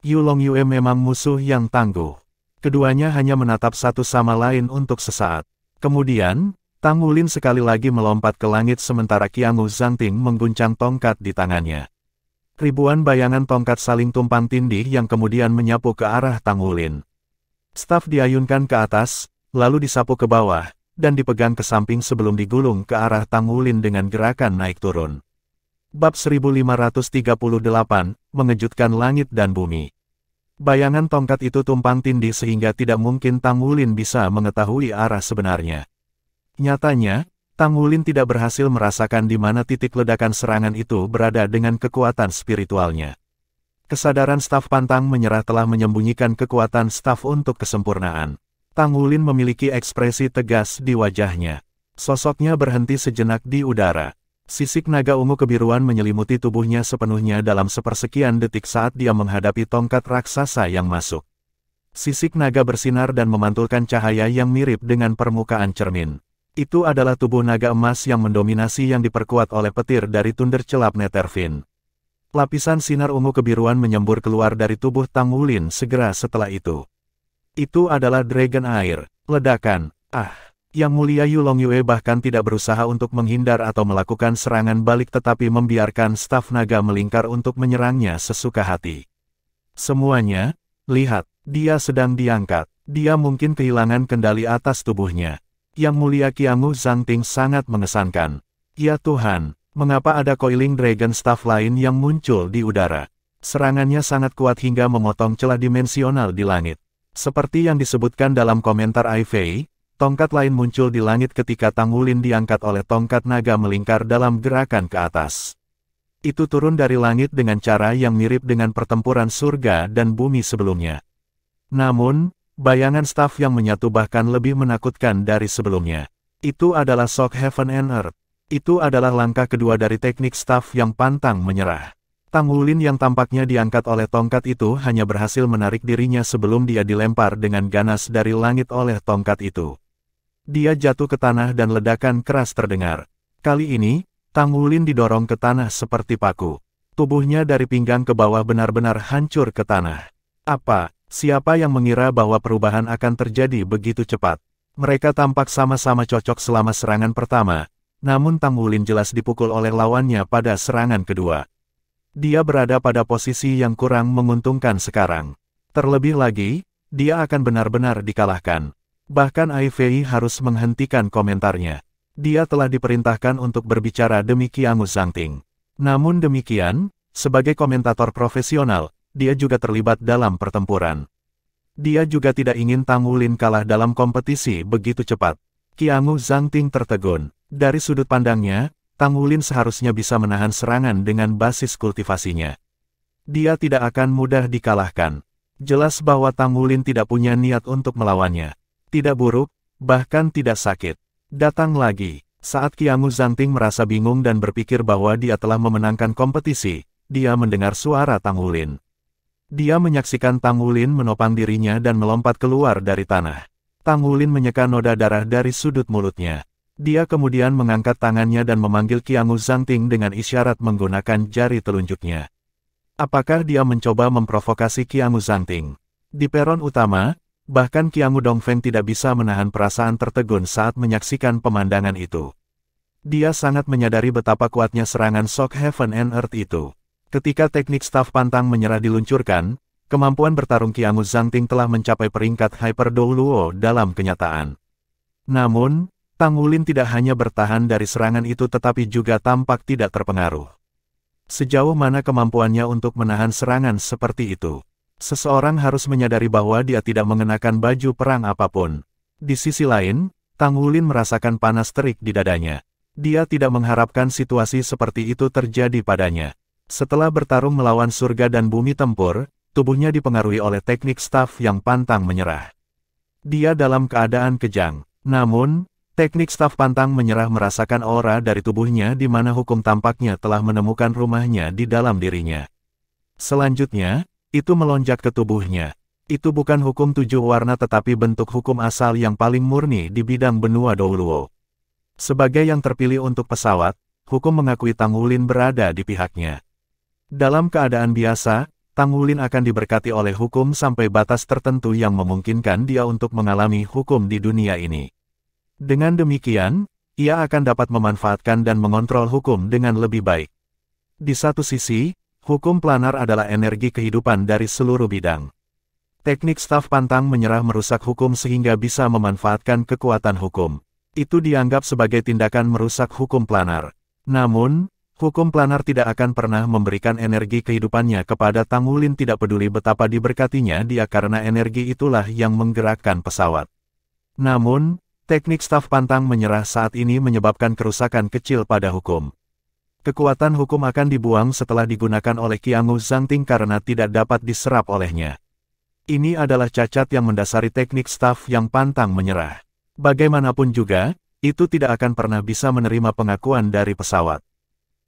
Yu Longyue memang musuh yang tangguh. Keduanya hanya menatap satu sama lain untuk sesaat. Kemudian, Tang Wulin sekali lagi melompat ke langit sementara Qiangu Zhangting mengguncang tongkat di tangannya. Ribuan bayangan tongkat saling tumpang tindih yang kemudian menyapu ke arah Tang Wulin. Staf diayunkan ke atas, lalu disapu ke bawah, dan dipegang ke samping sebelum digulung ke arah Tang Wulin dengan gerakan naik turun. Bab 1538, Mengejutkan Langit dan Bumi. Bayangan tongkat itu tumpang tindih sehingga tidak mungkin Tang Wulin bisa mengetahui arah sebenarnya. Nyatanya, Tang Wulin tidak berhasil merasakan di mana titik ledakan serangan itu berada dengan kekuatan spiritualnya. Kesadaran staf pantang menyerah telah menyembunyikan kekuatan staf untuk kesempurnaan. Tang Wulin memiliki ekspresi tegas di wajahnya. Sosoknya berhenti sejenak di udara. Sisik naga ungu kebiruan menyelimuti tubuhnya sepenuhnya dalam sepersekian detik saat dia menghadapi tongkat raksasa yang masuk. Sisik naga bersinar dan memantulkan cahaya yang mirip dengan permukaan cermin. Itu adalah tubuh naga emas yang mendominasi yang diperkuat oleh petir dari tunder celap Netherfin. Lapisan sinar ungu kebiruan menyembur keluar dari tubuh Tang Wulin segera setelah itu. Itu adalah Dragon Air, ledakan. Yang Mulia Yu Longyue bahkan tidak berusaha untuk menghindar atau melakukan serangan balik tetapi membiarkan staf naga melingkar untuk menyerangnya sesuka hati. Semuanya, lihat, dia sedang diangkat. Dia mungkin kehilangan kendali atas tubuhnya. Yang Mulia Qiangu Zhangting sangat mengesankan. Ya Tuhan, mengapa ada Coiling Dragon Staff lain yang muncul di udara? Serangannya sangat kuat hingga memotong celah dimensional di langit. Seperti yang disebutkan dalam komentar Ai Fei, tongkat lain muncul di langit ketika Tang Wulin diangkat oleh tongkat naga melingkar dalam gerakan ke atas. Itu turun dari langit dengan cara yang mirip dengan pertempuran surga dan bumi sebelumnya. Namun, bayangan staf yang menyatu bahkan lebih menakutkan dari sebelumnya. Itu adalah Shock Heaven and Earth. Itu adalah langkah kedua dari teknik staf yang pantang menyerah. Tang Wulin yang tampaknya diangkat oleh tongkat itu hanya berhasil menarik dirinya sebelum dia dilempar dengan ganas dari langit oleh tongkat itu. Dia jatuh ke tanah dan ledakan keras terdengar. Kali ini, Tang Wulin didorong ke tanah seperti paku. Tubuhnya dari pinggang ke bawah benar-benar hancur ke tanah. Siapa yang mengira bahwa perubahan akan terjadi begitu cepat? Mereka tampak sama-sama cocok selama serangan pertama, namun Tang Wulin jelas dipukul oleh lawannya pada serangan kedua. Dia berada pada posisi yang kurang menguntungkan sekarang. Terlebih lagi, dia akan benar-benar dikalahkan. Bahkan Ai Fei harus menghentikan komentarnya. Dia telah diperintahkan untuk berbicara demi Qiangu Zhangting. Namun demikian, sebagai komentator profesional, dia juga terlibat dalam pertempuran. Dia juga tidak ingin Tang Wulin kalah dalam kompetisi begitu cepat. Qiangu Zhangting tertegun. Dari sudut pandangnya, Tang Wulin seharusnya bisa menahan serangan dengan basis kultivasinya. Dia tidak akan mudah dikalahkan. Jelas bahwa Tang Wulin tidak punya niat untuk melawannya. Tidak buruk, bahkan tidak sakit. Datang lagi. Saat Qiangu Zhangting merasa bingung dan berpikir bahwa dia telah memenangkan kompetisi, dia mendengar suara Tang Wulin. Dia menyaksikan Tang Wulin menopang dirinya dan melompat keluar dari tanah. Tang Wulin menyeka noda darah dari sudut mulutnya. Dia kemudian mengangkat tangannya dan memanggil Qiangu Zhangting dengan isyarat menggunakan jari telunjuknya. Apakah dia mencoba memprovokasi Qiangu Zhangting? Di peron utama, bahkan Qiangu Dongfeng tidak bisa menahan perasaan tertegun saat menyaksikan pemandangan itu. Dia sangat menyadari betapa kuatnya serangan Shock Heaven and Earth itu. Ketika teknik staf pantang menyerah diluncurkan, kemampuan bertarung Qiangu Zhangting telah mencapai peringkat Hyper Dou Luo dalam kenyataan. Namun, Tang Wulin tidak hanya bertahan dari serangan itu tetapi juga tampak tidak terpengaruh. Sejauh mana kemampuannya untuk menahan serangan seperti itu? Seseorang harus menyadari bahwa dia tidak mengenakan baju perang apapun. Di sisi lain, Tang Wulin merasakan panas terik di dadanya. Dia tidak mengharapkan situasi seperti itu terjadi padanya. Setelah bertarung melawan surga dan bumi tempur, tubuhnya dipengaruhi oleh teknik staf yang pantang menyerah. Dia dalam keadaan kejang. Namun, teknik staf pantang menyerah merasakan aura dari tubuhnya di mana hukum tampaknya telah menemukan rumahnya di dalam dirinya. Selanjutnya, itu melonjak ke tubuhnya. Itu bukan hukum 7 warna tetapi bentuk hukum asal yang paling murni di bidang benua Dou Luo. Sebagai yang terpilih untuk pesawat, hukum mengakui Tang Wulin berada di pihaknya. Dalam keadaan biasa, Tang Wulin akan diberkati oleh hukum sampai batas tertentu yang memungkinkan dia untuk mengalami hukum di dunia ini. Dengan demikian, ia akan dapat memanfaatkan dan mengontrol hukum dengan lebih baik. Di satu sisi, hukum planar adalah energi kehidupan dari seluruh bidang. Teknik staf pantang menyerah merusak hukum sehingga bisa memanfaatkan kekuatan hukum. Itu dianggap sebagai tindakan merusak hukum planar. Namun, hukum planar tidak akan pernah memberikan energi kehidupannya kepada Tang Wulin tidak peduli betapa diberkatinya dia karena energi itulah yang menggerakkan pesawat. Namun, teknik staf pantang menyerah saat ini menyebabkan kerusakan kecil pada hukum. Kekuatan hukum akan dibuang setelah digunakan oleh Qiangu Zhangting karena tidak dapat diserap olehnya. Ini adalah cacat yang mendasari teknik staf yang pantang menyerah. Bagaimanapun juga, itu tidak akan pernah bisa menerima pengakuan dari pesawat.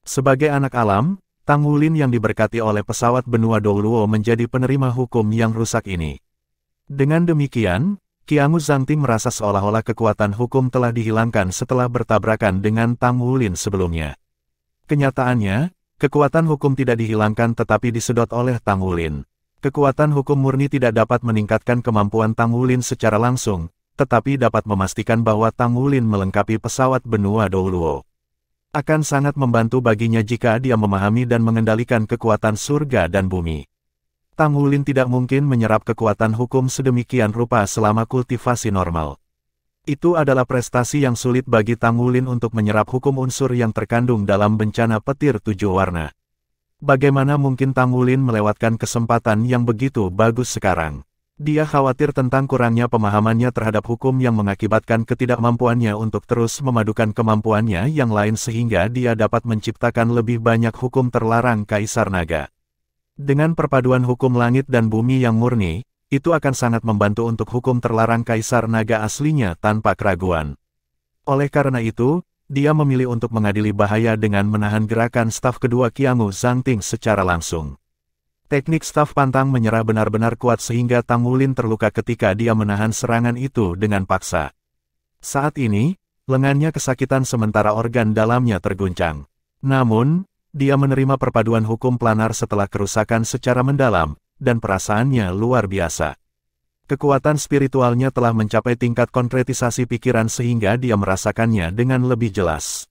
Sebagai anak alam, Tang Wulin yang diberkati oleh pesawat benua Dou Luo menjadi penerima hukum yang rusak ini. Dengan demikian, Qiangu Zhangting merasa seolah-olah kekuatan hukum telah dihilangkan setelah bertabrakan dengan Tang Wulin sebelumnya. Kenyataannya, kekuatan hukum tidak dihilangkan tetapi disedot oleh Tang Wulin. Kekuatan hukum murni tidak dapat meningkatkan kemampuan Tang Wulin secara langsung, tetapi dapat memastikan bahwa Tang Wulin melengkapi pesawat benua Dou Luo. Akan sangat membantu baginya jika dia memahami dan mengendalikan kekuatan surga dan bumi. Tang Wulin tidak mungkin menyerap kekuatan hukum sedemikian rupa selama kultivasi normal. Itu adalah prestasi yang sulit bagi Tang Wulin untuk menyerap hukum unsur yang terkandung dalam bencana petir 7 warna. Bagaimana mungkin Tang Wulin melewatkan kesempatan yang begitu bagus sekarang? Dia khawatir tentang kurangnya pemahamannya terhadap hukum yang mengakibatkan ketidakmampuannya untuk terus memadukan kemampuannya yang lain sehingga dia dapat menciptakan lebih banyak hukum terlarang Kaisar Naga. Dengan perpaduan hukum langit dan bumi yang murni, itu akan sangat membantu untuk hukum terlarang Kaisar Naga aslinya tanpa keraguan. Oleh karena itu, dia memilih untuk mengadili bahaya dengan menahan gerakan staf kedua Qiangu Zhangting secara langsung. Teknik staf pantang menyerah benar-benar kuat sehingga Tang Wulin terluka ketika dia menahan serangan itu dengan paksa. Saat ini, lengannya kesakitan sementara organ dalamnya terguncang. Namun, dia menerima perpaduan hukum planar setelah kerusakan secara mendalam, dan perasaannya luar biasa. Kekuatan spiritualnya telah mencapai tingkat konkretisasi pikiran sehingga dia merasakannya dengan lebih jelas.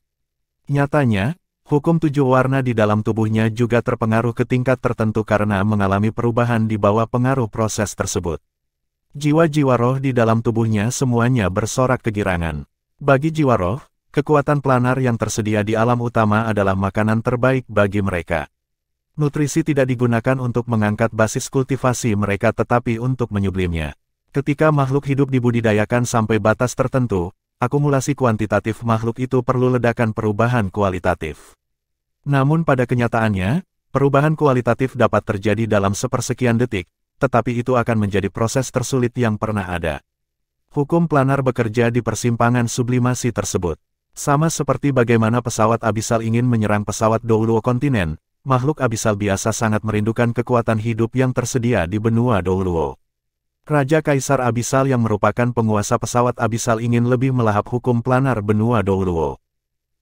Nyatanya, hukum 7 warna di dalam tubuhnya juga terpengaruh ke tingkat tertentu karena mengalami perubahan di bawah pengaruh proses tersebut. Jiwa-jiwa roh di dalam tubuhnya semuanya bersorak kegirangan. Bagi jiwa roh, kekuatan planar yang tersedia di alam utama adalah makanan terbaik bagi mereka. Nutrisi tidak digunakan untuk mengangkat basis kultivasi mereka tetapi untuk menyublimnya. Ketika makhluk hidup dibudidayakan sampai batas tertentu, akumulasi kuantitatif makhluk itu perlu ledakan perubahan kualitatif. Namun pada kenyataannya, perubahan kualitatif dapat terjadi dalam sepersekian detik, tetapi itu akan menjadi proses tersulit yang pernah ada. Hukum planar bekerja di persimpangan sublimasi tersebut. Sama seperti bagaimana pesawat abisal ingin menyerang pesawat Douluo kontinen, makhluk abisal biasa sangat merindukan kekuatan hidup yang tersedia di benua Douluo. Raja Kaisar Abisal yang merupakan penguasa pesawat abisal ingin lebih melahap hukum planar benua Douluo.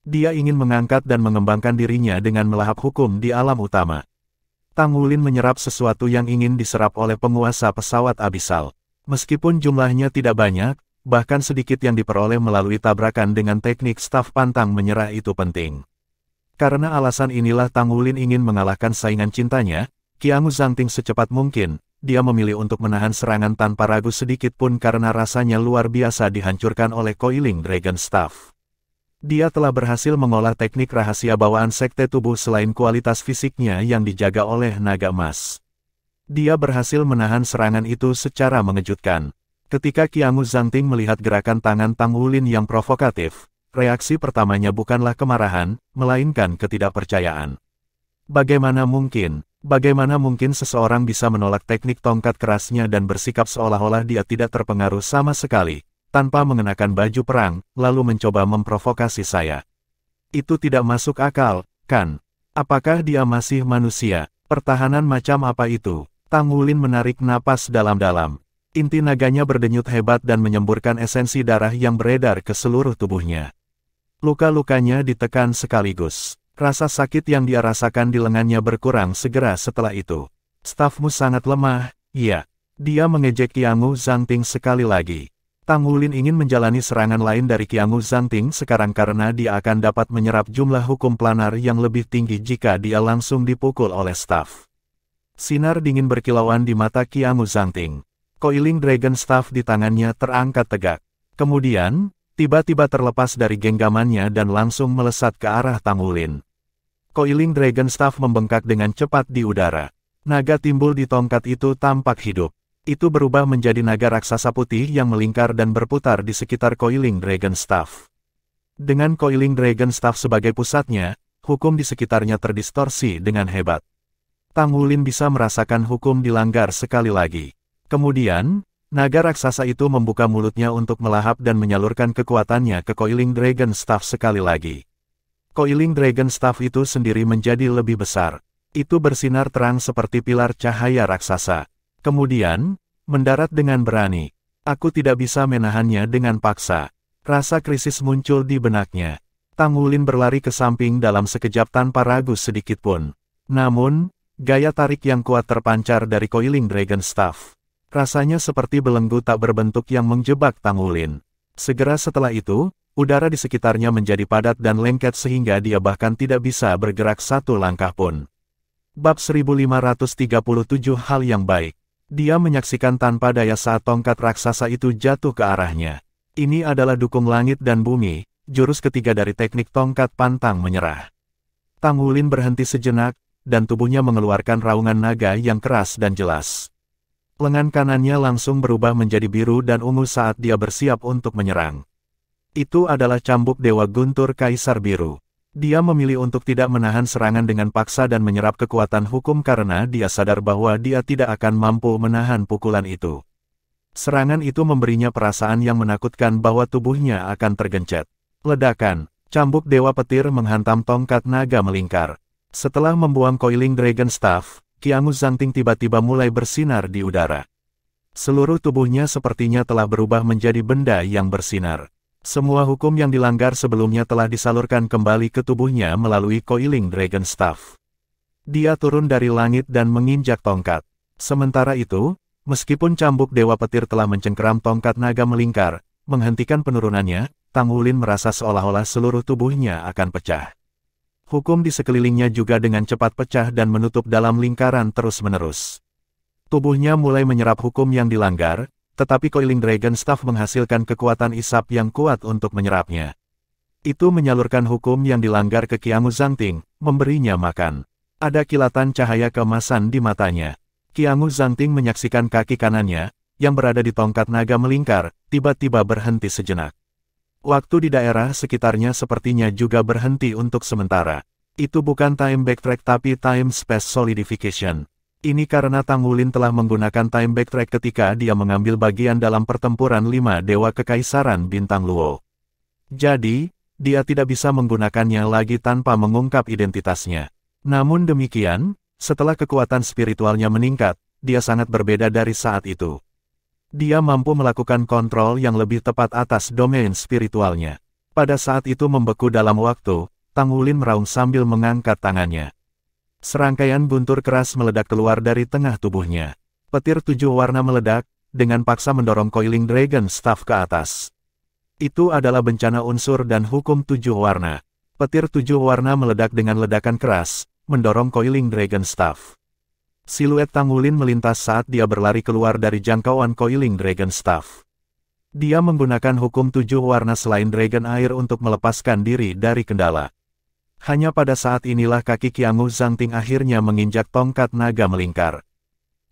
Dia ingin mengangkat dan mengembangkan dirinya dengan melahap hukum di alam utama. Tang Wulin menyerap sesuatu yang ingin diserap oleh penguasa pesawat abisal. Meskipun jumlahnya tidak banyak, bahkan sedikit yang diperoleh melalui tabrakan dengan teknik staf pantang menyerah itu penting. Karena alasan inilah Tang Wulin ingin mengalahkan saingan cintanya, Qiangu Zhangting secepat mungkin. Dia memilih untuk menahan serangan tanpa ragu sedikit pun karena rasanya luar biasa dihancurkan oleh Coiling Dragon Staff. Dia telah berhasil mengolah teknik rahasia bawaan sekte tubuh selain kualitas fisiknya yang dijaga oleh naga emas. Dia berhasil menahan serangan itu secara mengejutkan. Ketika Qiangu Zhangting melihat gerakan tangan Tang Wulin yang provokatif, reaksi pertamanya bukanlah kemarahan, melainkan ketidakpercayaan. Bagaimana mungkin seseorang bisa menolak teknik tongkat kerasnya dan bersikap seolah-olah dia tidak terpengaruh sama sekali, tanpa mengenakan baju perang, lalu mencoba memprovokasi saya. Itu tidak masuk akal, kan? Apakah dia masih manusia? Pertahanan macam apa itu? Tang Wulin menarik napas dalam-dalam. Inti naganya berdenyut hebat dan menyemburkan esensi darah yang beredar ke seluruh tubuhnya. Luka-lukanya ditekan sekaligus. Rasa sakit yang dia rasakan di lengannya berkurang segera setelah itu. Stafmu sangat lemah, iya. Dia mengejek Qiangu Zhangting sekali lagi. Tang Wulin ingin menjalani serangan lain dari Qiangu Zhangting sekarang karena dia akan dapat menyerap jumlah hukum planar yang lebih tinggi jika dia langsung dipukul oleh staf. Sinar dingin berkilauan di mata Qiangu Zhangting. Coiling Dragon Staff di tangannya terangkat tegak. Kemudian, tiba-tiba terlepas dari genggamannya dan langsung melesat ke arah Tang Wulin. Coiling Dragon Staff membengkak dengan cepat di udara. Naga timbul di tongkat itu tampak hidup. Itu berubah menjadi naga raksasa putih yang melingkar dan berputar di sekitar Coiling Dragon Staff. Dengan Coiling Dragon Staff sebagai pusatnya, hukum di sekitarnya terdistorsi dengan hebat. Tang Wulin bisa merasakan hukum dilanggar sekali lagi. Kemudian, naga raksasa itu membuka mulutnya untuk melahap dan menyalurkan kekuatannya ke Coiling Dragon Staff sekali lagi. Coiling Dragon Staff itu sendiri menjadi lebih besar. Itu bersinar terang seperti pilar cahaya raksasa. Kemudian, mendarat dengan berani. Aku tidak bisa menahannya dengan paksa. Rasa krisis muncul di benaknya. Tang Wulin berlari ke samping dalam sekejap tanpa ragu sedikit pun. Namun, gaya tarik yang kuat terpancar dari Coiling Dragon Staff. Rasanya seperti belenggu tak berbentuk yang menjebak Tang Wulin. Segera setelah itu, udara di sekitarnya menjadi padat dan lengket sehingga dia bahkan tidak bisa bergerak satu langkah pun. Bab 1537 Hal yang baik. Dia menyaksikan tanpa daya saat tongkat raksasa itu jatuh ke arahnya. Ini adalah dukung langit dan bumi, jurus ketiga dari teknik tongkat pantang menyerah. Tang Wulin berhenti sejenak, dan tubuhnya mengeluarkan raungan naga yang keras dan jelas. Lengan kanannya langsung berubah menjadi biru dan ungu saat dia bersiap untuk menyerang. Itu adalah cambuk Dewa Guntur Kaisar Biru. Dia memilih untuk tidak menahan serangan dengan paksa dan menyerap kekuatan hukum karena dia sadar bahwa dia tidak akan mampu menahan pukulan itu. Serangan itu memberinya perasaan yang menakutkan bahwa tubuhnya akan tergencet. Ledakan, cambuk Dewa Petir menghantam tongkat naga melingkar. Setelah membuang Coiling Dragon Staff, Qiangu Zhangting tiba-tiba mulai bersinar di udara. Seluruh tubuhnya sepertinya telah berubah menjadi benda yang bersinar. Semua hukum yang dilanggar sebelumnya telah disalurkan kembali ke tubuhnya melalui Coiling Dragon Staff. Dia turun dari langit dan menginjak tongkat. Sementara itu, meskipun cambuk Dewa Petir telah mencengkeram tongkat naga melingkar, menghentikan penurunannya, Tang Wulin merasa seolah-olah seluruh tubuhnya akan pecah. Hukum di sekelilingnya juga dengan cepat pecah dan menutup dalam lingkaran terus-menerus. Tubuhnya mulai menyerap hukum yang dilanggar, tetapi Coiling Dragon Staff menghasilkan kekuatan isap yang kuat untuk menyerapnya. Itu menyalurkan hukum yang dilanggar ke Qiangu Zhangting, memberinya makan. Ada kilatan cahaya keemasan di matanya. Qiangu Zhangting menyaksikan kaki kanannya, yang berada di tongkat naga melingkar, tiba-tiba berhenti sejenak. Waktu di daerah sekitarnya sepertinya juga berhenti untuk sementara. Itu bukan time backtrack tapi time space solidification. Ini karena Tang Wulin telah menggunakan time backtrack ketika dia mengambil bagian dalam pertempuran 5 Dewa Kekaisaran Bintang Luo. Jadi, dia tidak bisa menggunakannya lagi tanpa mengungkap identitasnya. Namun demikian, setelah kekuatan spiritualnya meningkat, dia sangat berbeda dari saat itu. Dia mampu melakukan kontrol yang lebih tepat atas domain spiritualnya. Pada saat itu membeku dalam waktu, Tang Wulin meraung sambil mengangkat tangannya. Serangkaian guntur keras meledak keluar dari tengah tubuhnya. Petir 7 warna meledak, dengan paksa mendorong Coiling Dragon Staff ke atas. Itu adalah bencana unsur dan hukum 7 warna. Petir 7 warna meledak dengan ledakan keras, mendorong Coiling Dragon Staff. Siluet Tang Wulin melintas saat dia berlari keluar dari jangkauan Coiling Dragon Staff. Dia menggunakan hukum 7 warna selain Dragon Air untuk melepaskan diri dari kendala. Hanya pada saat inilah kaki Qiangu Zhangting akhirnya menginjak tongkat naga melingkar.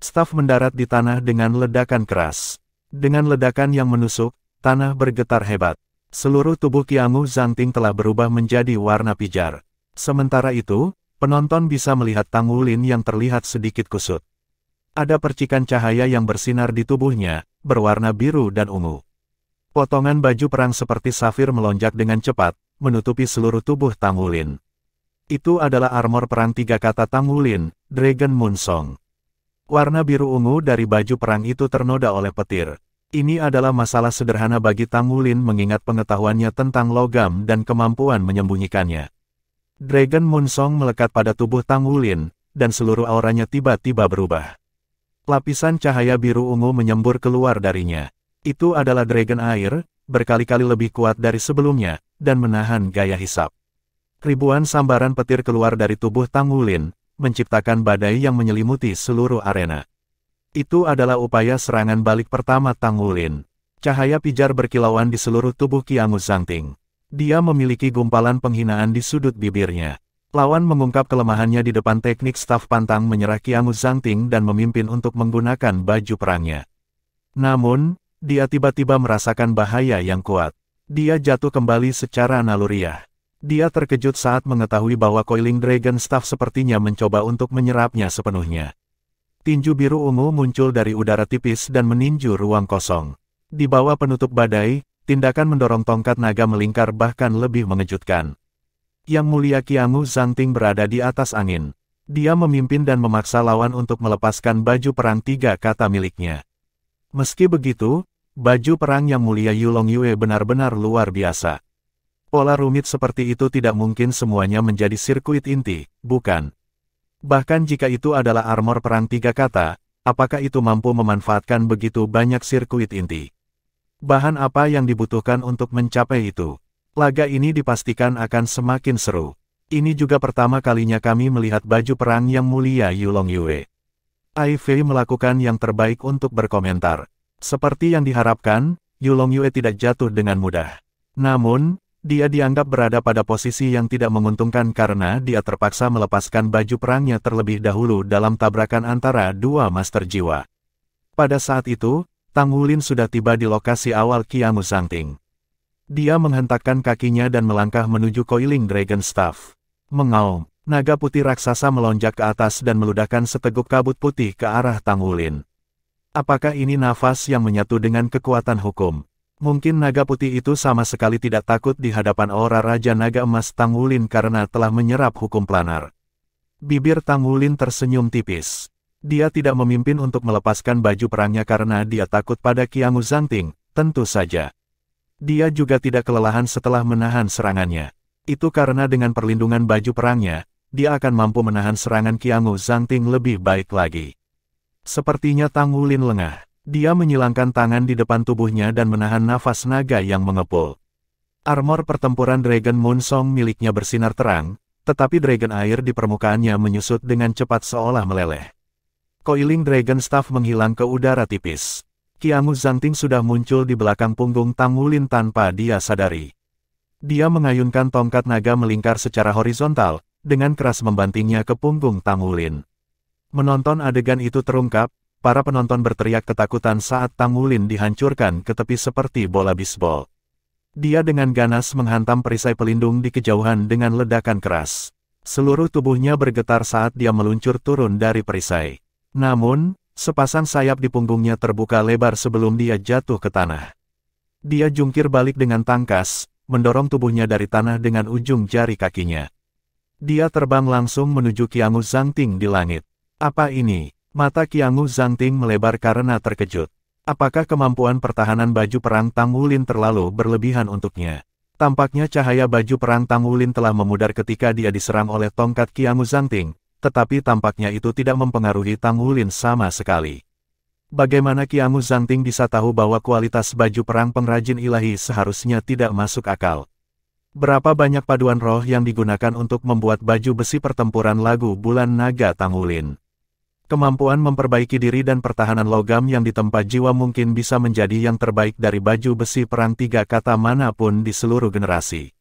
Staf mendarat di tanah dengan ledakan keras. Dengan ledakan yang menusuk, tanah bergetar hebat. Seluruh tubuh Qiangu Zhangting telah berubah menjadi warna pijar. Sementara itu, penonton bisa melihat Tang Wulin yang terlihat sedikit kusut. Ada percikan cahaya yang bersinar di tubuhnya, berwarna biru dan ungu. Potongan baju perang seperti safir melonjak dengan cepat, menutupi seluruh tubuh Tang Wulin. Itu adalah armor perang 3 kata Tang Wulin, Dragon Moonsong. Warna biru ungu dari baju perang itu ternoda oleh petir. Ini adalah masalah sederhana bagi Tang Wulin mengingat pengetahuannya tentang logam dan kemampuan menyembunyikannya. Dragon Moonsong melekat pada tubuh Tang Wulin, dan seluruh auranya tiba-tiba berubah. Lapisan cahaya biru ungu menyembur keluar darinya. Itu adalah Dragon Air, berkali-kali lebih kuat dari sebelumnya, dan menahan gaya hisap. Ribuan sambaran petir keluar dari tubuh Tang Wulin, menciptakan badai yang menyelimuti seluruh arena. Itu adalah upaya serangan balik pertama Tang Wulin. Cahaya pijar berkilauan di seluruh tubuh Qiangu Zhangting. Dia memiliki gumpalan penghinaan di sudut bibirnya. Lawan mengungkap kelemahannya di depan teknik staf pantang menyerah Qiangu Zhangting dan memimpin untuk menggunakan baju perangnya. Namun, dia tiba-tiba merasakan bahaya yang kuat. Dia jatuh kembali secara naluriah. Dia terkejut saat mengetahui bahwa Coiling Dragon Staff sepertinya mencoba untuk menyerapnya sepenuhnya. Tinju biru ungu muncul dari udara tipis dan meninju ruang kosong. Di bawah penutup badai, tindakan mendorong tongkat naga melingkar bahkan lebih mengejutkan. Yang Mulia Qiangu Zhangting berada di atas angin. Dia memimpin dan memaksa lawan untuk melepaskan baju perang 3 kata miliknya. Meski begitu, baju perang Yang Mulia Yulong Yue benar-benar luar biasa. Pola rumit seperti itu tidak mungkin semuanya menjadi sirkuit inti, bukan? Bahkan jika itu adalah armor perang 3 kata, apakah itu mampu memanfaatkan begitu banyak sirkuit inti? Bahan apa yang dibutuhkan untuk mencapai itu? Laga ini dipastikan akan semakin seru. Ini juga pertama kalinya kami melihat baju perang Yang Mulia Yulong Yue. Ai Fei melakukan yang terbaik untuk berkomentar. Seperti yang diharapkan, Yulong Yue tidak jatuh dengan mudah. Namun, dia dianggap berada pada posisi yang tidak menguntungkan karena dia terpaksa melepaskan baju perangnya terlebih dahulu dalam tabrakan antara dua master jiwa. Pada saat itu, Tang Wulin sudah tiba di lokasi awal Qiangu Zhangting. Dia menghentakkan kakinya dan melangkah menuju Coiling Dragon Staff. Mengaum, naga putih raksasa melonjak ke atas dan meludahkan seteguk kabut putih ke arah Tang Wulin. Apakah ini nafas yang menyatu dengan kekuatan hukum? Mungkin naga putih itu sama sekali tidak takut di hadapan aura Raja Naga Emas Tang Wulin karena telah menyerap hukum planar. Bibir Tang Wulin tersenyum tipis. Dia tidak memimpin untuk melepaskan baju perangnya karena dia takut pada Qiangu Zhangting, tentu saja. Dia juga tidak kelelahan setelah menahan serangannya. Itu karena dengan perlindungan baju perangnya, dia akan mampu menahan serangan Qiangu Zhangting lebih baik lagi. Sepertinya Tang Wulin lengah. Dia menyilangkan tangan di depan tubuhnya dan menahan nafas naga yang mengepul. Armor pertempuran Dragon Moonsong miliknya bersinar terang, tetapi Dragon Air di permukaannya menyusut dengan cepat seolah meleleh. Coiling Dragon Staff menghilang ke udara tipis. Qiangu Zhangting sudah muncul di belakang punggung Tang Wulin tanpa dia sadari. Dia mengayunkan tongkat naga melingkar secara horizontal, dengan keras membantingnya ke punggung Tang Wulin. Menonton adegan itu terungkap, para penonton berteriak ketakutan saat Tang Wulin dihancurkan ke tepi seperti bola bisbol. Dia dengan ganas menghantam perisai pelindung di kejauhan dengan ledakan keras. Seluruh tubuhnya bergetar saat dia meluncur turun dari perisai. Namun, sepasang sayap di punggungnya terbuka lebar sebelum dia jatuh ke tanah. Dia jungkir balik dengan tangkas, mendorong tubuhnya dari tanah dengan ujung jari kakinya. Dia terbang langsung menuju Qiangu Zhangting di langit. Apa ini? Mata Qiangu Zhangting melebar karena terkejut. Apakah kemampuan pertahanan baju perang Tang Wulin terlalu berlebihan untuknya? Tampaknya cahaya baju perang Tang Wulin telah memudar ketika dia diserang oleh tongkat Qiangu Zhangting, tetapi tampaknya itu tidak mempengaruhi Tang Wulin sama sekali. Bagaimana Qiangu Zhangting bisa tahu bahwa kualitas baju perang pengrajin ilahi seharusnya tidak masuk akal? Berapa banyak paduan roh yang digunakan untuk membuat baju besi pertempuran lagu Bulan Naga Tang Wulin? Kemampuan memperbaiki diri dan pertahanan logam yang ditempa jiwa mungkin bisa menjadi yang terbaik dari baju besi perang 3 kata manapun di seluruh generasi.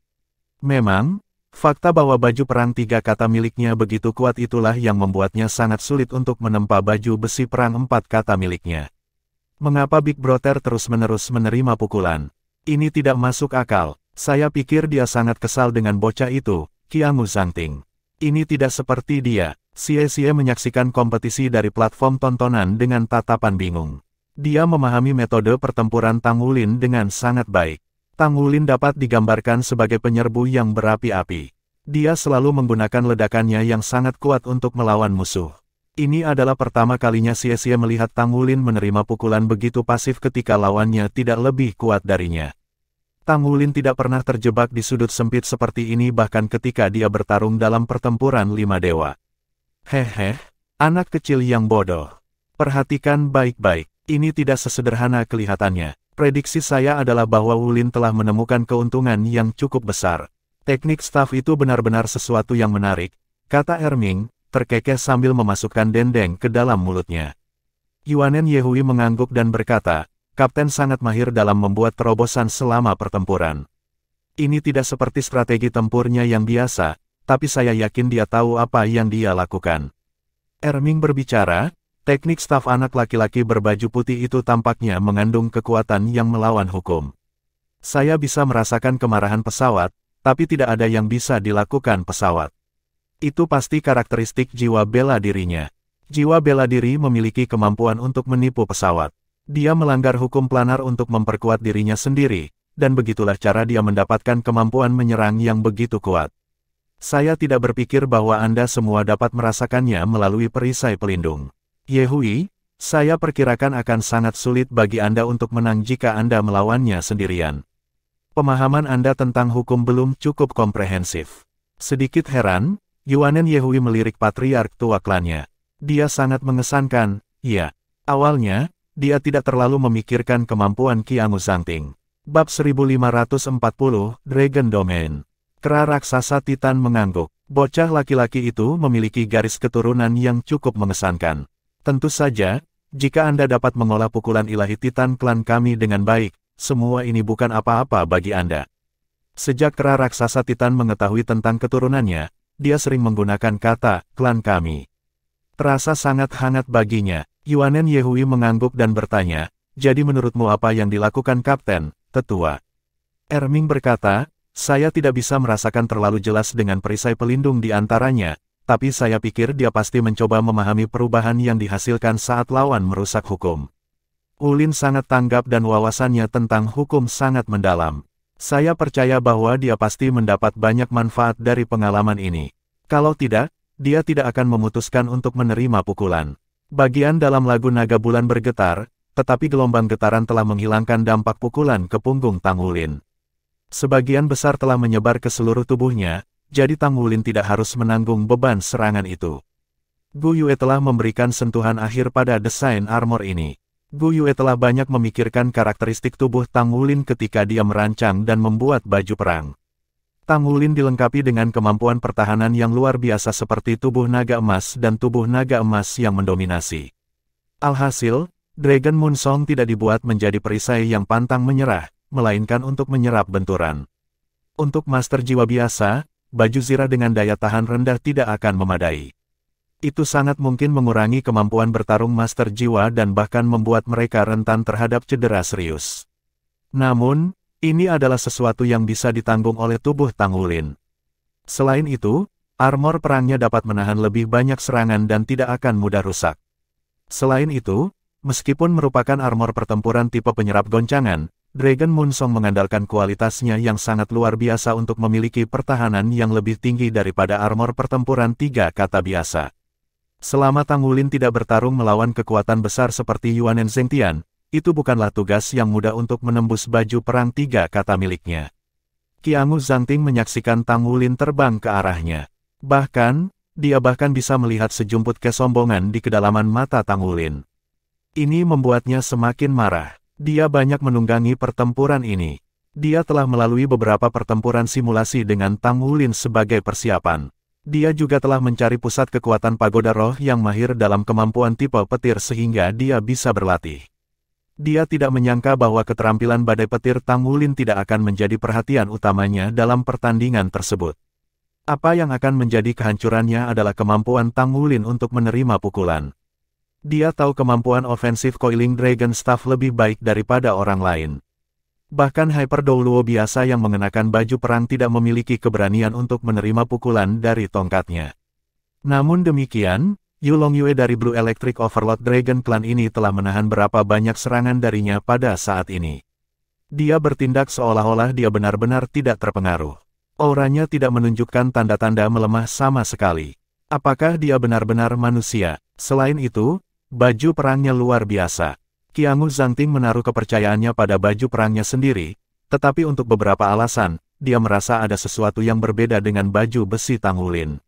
Memang, fakta bahwa baju perang 3 kata miliknya begitu kuat itulah yang membuatnya sangat sulit untuk menempa baju besi perang 4 kata miliknya. Mengapa Big Brother terus-menerus menerima pukulan? Ini tidak masuk akal. Saya pikir dia sangat kesal dengan bocah itu, Qiangu Zhangting. Ini tidak seperti dia. Xie menyaksikan kompetisi dari platform tontonan dengan tatapan bingung. Dia memahami metode pertempuran Tang Wulin dengan sangat baik. Tang Wulin dapat digambarkan sebagai penyerbu yang berapi-api. Dia selalu menggunakan ledakannya yang sangat kuat untuk melawan musuh. Ini adalah pertama kalinya Xie melihat Tang Wulin menerima pukulan begitu pasif ketika lawannya tidak lebih kuat darinya. Tang Wulin tidak pernah terjebak di sudut sempit seperti ini bahkan ketika dia bertarung dalam pertempuran 5 dewa. Hehe, anak kecil yang bodoh. Perhatikan baik-baik, ini tidak sesederhana kelihatannya. Prediksi saya adalah bahwa Wulin telah menemukan keuntungan yang cukup besar. Teknik staf itu benar-benar sesuatu yang menarik, kata Erming, terkekeh sambil memasukkan dendeng ke dalam mulutnya. Yuanen Yehui mengangguk dan berkata, Kapten sangat mahir dalam membuat terobosan selama pertempuran. Ini tidak seperti strategi tempurnya yang biasa, tapi saya yakin dia tahu apa yang dia lakukan. Erming berbicara, teknik staf anak laki-laki berbaju putih itu tampaknya mengandung kekuatan yang melawan hukum. Saya bisa merasakan kemarahan pesawat, tapi tidak ada yang bisa dilakukan pesawat. Itu pasti karakteristik jiwa bela dirinya. Jiwa bela diri memiliki kemampuan untuk menipu pesawat. Dia melanggar hukum planar untuk memperkuat dirinya sendiri, dan begitulah cara dia mendapatkan kemampuan menyerang yang begitu kuat. Saya tidak berpikir bahwa Anda semua dapat merasakannya melalui perisai pelindung. Yehui, saya perkirakan akan sangat sulit bagi Anda untuk menang jika Anda melawannya sendirian. Pemahaman Anda tentang hukum belum cukup komprehensif. Sedikit heran, Yuanen Yehui melirik patriark tua klannya. Dia sangat mengesankan, ya. Awalnya, dia tidak terlalu memikirkan kemampuan Qiangu Zhangting. Bab 1540, Dragon Domain. Kera raksasa Titan mengangguk. Bocah laki-laki itu memiliki garis keturunan yang cukup mengesankan. Tentu saja, jika Anda dapat mengolah pukulan ilahi Titan klan kami dengan baik, semua ini bukan apa-apa bagi Anda. Sejak kera raksasa Titan mengetahui tentang keturunannya, dia sering menggunakan kata, klan kami. Terasa sangat hangat baginya. Yuanen Yehui mengangguk dan bertanya, jadi menurutmu apa yang dilakukan Kapten, Tetua? Erming berkata, saya tidak bisa merasakan terlalu jelas dengan perisai pelindung di antaranya, tapi saya pikir dia pasti mencoba memahami perubahan yang dihasilkan saat lawan merusak hukum. Wulin sangat tanggap dan wawasannya tentang hukum sangat mendalam. Saya percaya bahwa dia pasti mendapat banyak manfaat dari pengalaman ini. Kalau tidak, dia tidak akan memutuskan untuk menerima pukulan. Bagian dalam lagu Naga Bulan bergetar, tetapi gelombang getaran telah menghilangkan dampak pukulan ke punggung Tang Wulin. Sebagian besar telah menyebar ke seluruh tubuhnya, jadi Tang Wulin tidak harus menanggung beban serangan itu. Gu Yue telah memberikan sentuhan akhir pada desain armor ini. Gu Yue telah banyak memikirkan karakteristik tubuh Tang Wulin ketika dia merancang dan membuat baju perang. Tang Wulin dilengkapi dengan kemampuan pertahanan yang luar biasa seperti tubuh naga emas dan tubuh naga emas yang mendominasi. Alhasil, Dragon Moon Song tidak dibuat menjadi perisai yang pantang menyerah, melainkan untuk menyerap benturan. Untuk master jiwa biasa, baju Zira dengan daya tahan rendah tidak akan memadai. Itu sangat mungkin mengurangi kemampuan bertarung Master Jiwa dan bahkan membuat mereka rentan terhadap cedera serius. Namun, ini adalah sesuatu yang bisa ditanggung oleh tubuh Tang Wulin. Selain itu, armor perangnya dapat menahan lebih banyak serangan dan tidak akan mudah rusak. Selain itu, meskipun merupakan armor pertempuran tipe penyerap goncangan, Dragon Moonsong mengandalkan kualitasnya yang sangat luar biasa untuk memiliki pertahanan yang lebih tinggi daripada armor pertempuran 3 kata biasa. Selama Tang Wulin tidak bertarung melawan kekuatan besar seperti Yuan Zhengtian, itu bukanlah tugas yang mudah untuk menembus baju perang 3 kata miliknya. Qiangu Zhangting menyaksikan Tang Wulin terbang ke arahnya. Bahkan, dia bisa melihat sejumput kesombongan di kedalaman mata Tang Wulin. Ini membuatnya semakin marah. Dia banyak menunggangi pertempuran ini. Dia telah melalui beberapa pertempuran simulasi dengan Tang Wulin sebagai persiapan. Dia juga telah mencari pusat kekuatan pagoda roh yang mahir dalam kemampuan tipe petir sehingga dia bisa berlatih. Dia tidak menyangka bahwa keterampilan badai petir Tang Wulin tidak akan menjadi perhatian utamanya dalam pertandingan tersebut. Apa yang akan menjadi kehancurannya adalah kemampuan Tang Wulin untuk menerima pukulan. Dia tahu kemampuan ofensif Coiling Dragon Staff lebih baik daripada orang lain. Bahkan Hyper Douluo biasa yang mengenakan baju perang tidak memiliki keberanian untuk menerima pukulan dari tongkatnya. Namun demikian, Yu Longyue dari Blue Electric Overlord Dragon Clan ini telah menahan berapa banyak serangan darinya pada saat ini. Dia bertindak seolah-olah dia benar-benar tidak terpengaruh. Auranya tidak menunjukkan tanda-tanda melemah sama sekali. Apakah dia benar-benar manusia? Selain itu, baju perangnya luar biasa. Qiangu Zhangting menaruh kepercayaannya pada baju perangnya sendiri, tetapi untuk beberapa alasan, dia merasa ada sesuatu yang berbeda dengan baju besi Tang Wulin.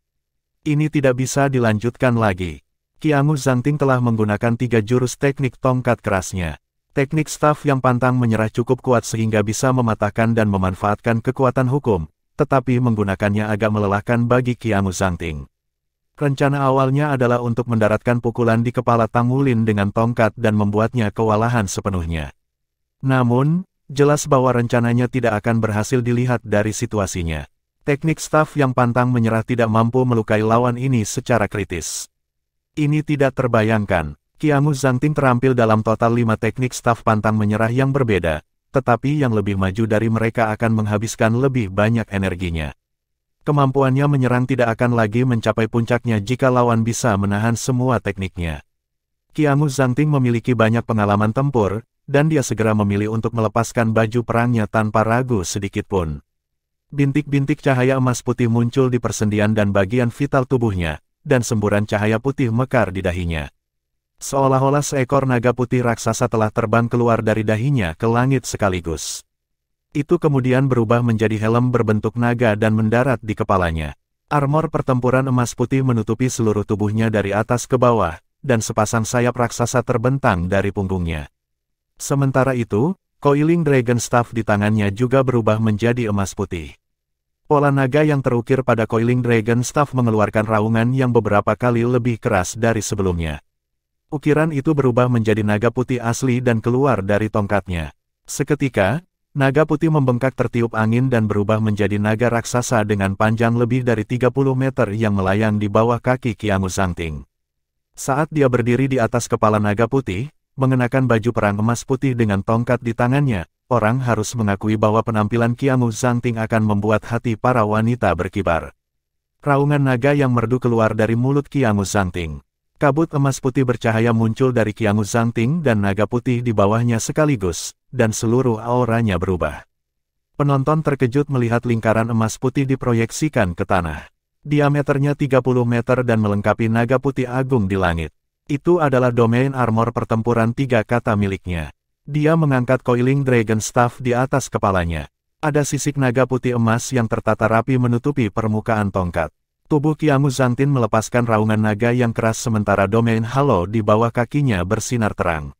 Ini tidak bisa dilanjutkan lagi. Qiangu Zhangting telah menggunakan 3 jurus teknik tongkat kerasnya. Teknik staf yang pantang menyerah cukup kuat sehingga bisa mematahkan dan memanfaatkan kekuatan hukum, tetapi menggunakannya agak melelahkan bagi Qiangu Zhangting. Rencana awalnya adalah untuk mendaratkan pukulan di kepala Tang Wulin dengan tongkat dan membuatnya kewalahan sepenuhnya. Namun, jelas bahwa rencananya tidak akan berhasil dilihat dari situasinya. Teknik staf yang pantang menyerah tidak mampu melukai lawan ini secara kritis. Ini tidak terbayangkan. Qiangu Zhangting terampil dalam total 5 teknik staf pantang menyerah yang berbeda, tetapi yang lebih maju dari mereka akan menghabiskan lebih banyak energinya. Kemampuannya menyerang tidak akan lagi mencapai puncaknya jika lawan bisa menahan semua tekniknya. Qiangu Zhangting memiliki banyak pengalaman tempur, dan dia segera memilih untuk melepaskan baju perangnya tanpa ragu sedikitpun. Bintik-bintik cahaya emas putih muncul di persendian dan bagian vital tubuhnya, dan semburan cahaya putih mekar di dahinya. Seolah-olah seekor naga putih raksasa telah terbang keluar dari dahinya ke langit sekaligus. Itu kemudian berubah menjadi helm berbentuk naga dan mendarat di kepalanya. Armor pertempuran emas putih menutupi seluruh tubuhnya dari atas ke bawah, dan sepasang sayap raksasa terbentang dari punggungnya. Sementara itu, Coiling Dragon Staff di tangannya juga berubah menjadi emas putih. Pola naga yang terukir pada Coiling Dragon Staff mengeluarkan raungan yang beberapa kali lebih keras dari sebelumnya. Ukiran itu berubah menjadi naga putih asli dan keluar dari tongkatnya. Seketika, naga putih membengkak tertiup angin dan berubah menjadi naga raksasa dengan panjang lebih dari 30 meter yang melayang di bawah kaki Qiangu Zhangting. Saat dia berdiri di atas kepala naga putih, mengenakan baju perang emas putih dengan tongkat di tangannya, orang harus mengakui bahwa penampilan Qiangu Zhangting akan membuat hati para wanita berkibar. Raungan naga yang merdu keluar dari mulut Qiangu Zhangting. Kabut emas putih bercahaya muncul dari Qiangu Zhangting dan naga putih di bawahnya sekaligus, dan seluruh auranya berubah. Penonton terkejut melihat lingkaran emas putih diproyeksikan ke tanah. Diameternya 30 meter dan melengkapi naga putih agung di langit. Itu adalah domain armor pertempuran 3 kata miliknya. Dia mengangkat Coiling Dragon Staff di atas kepalanya. Ada sisik naga putih emas yang tertata rapi menutupi permukaan tongkat. Tubuh Qiangu Zhangting melepaskan raungan naga yang keras sementara domain halo di bawah kakinya bersinar terang.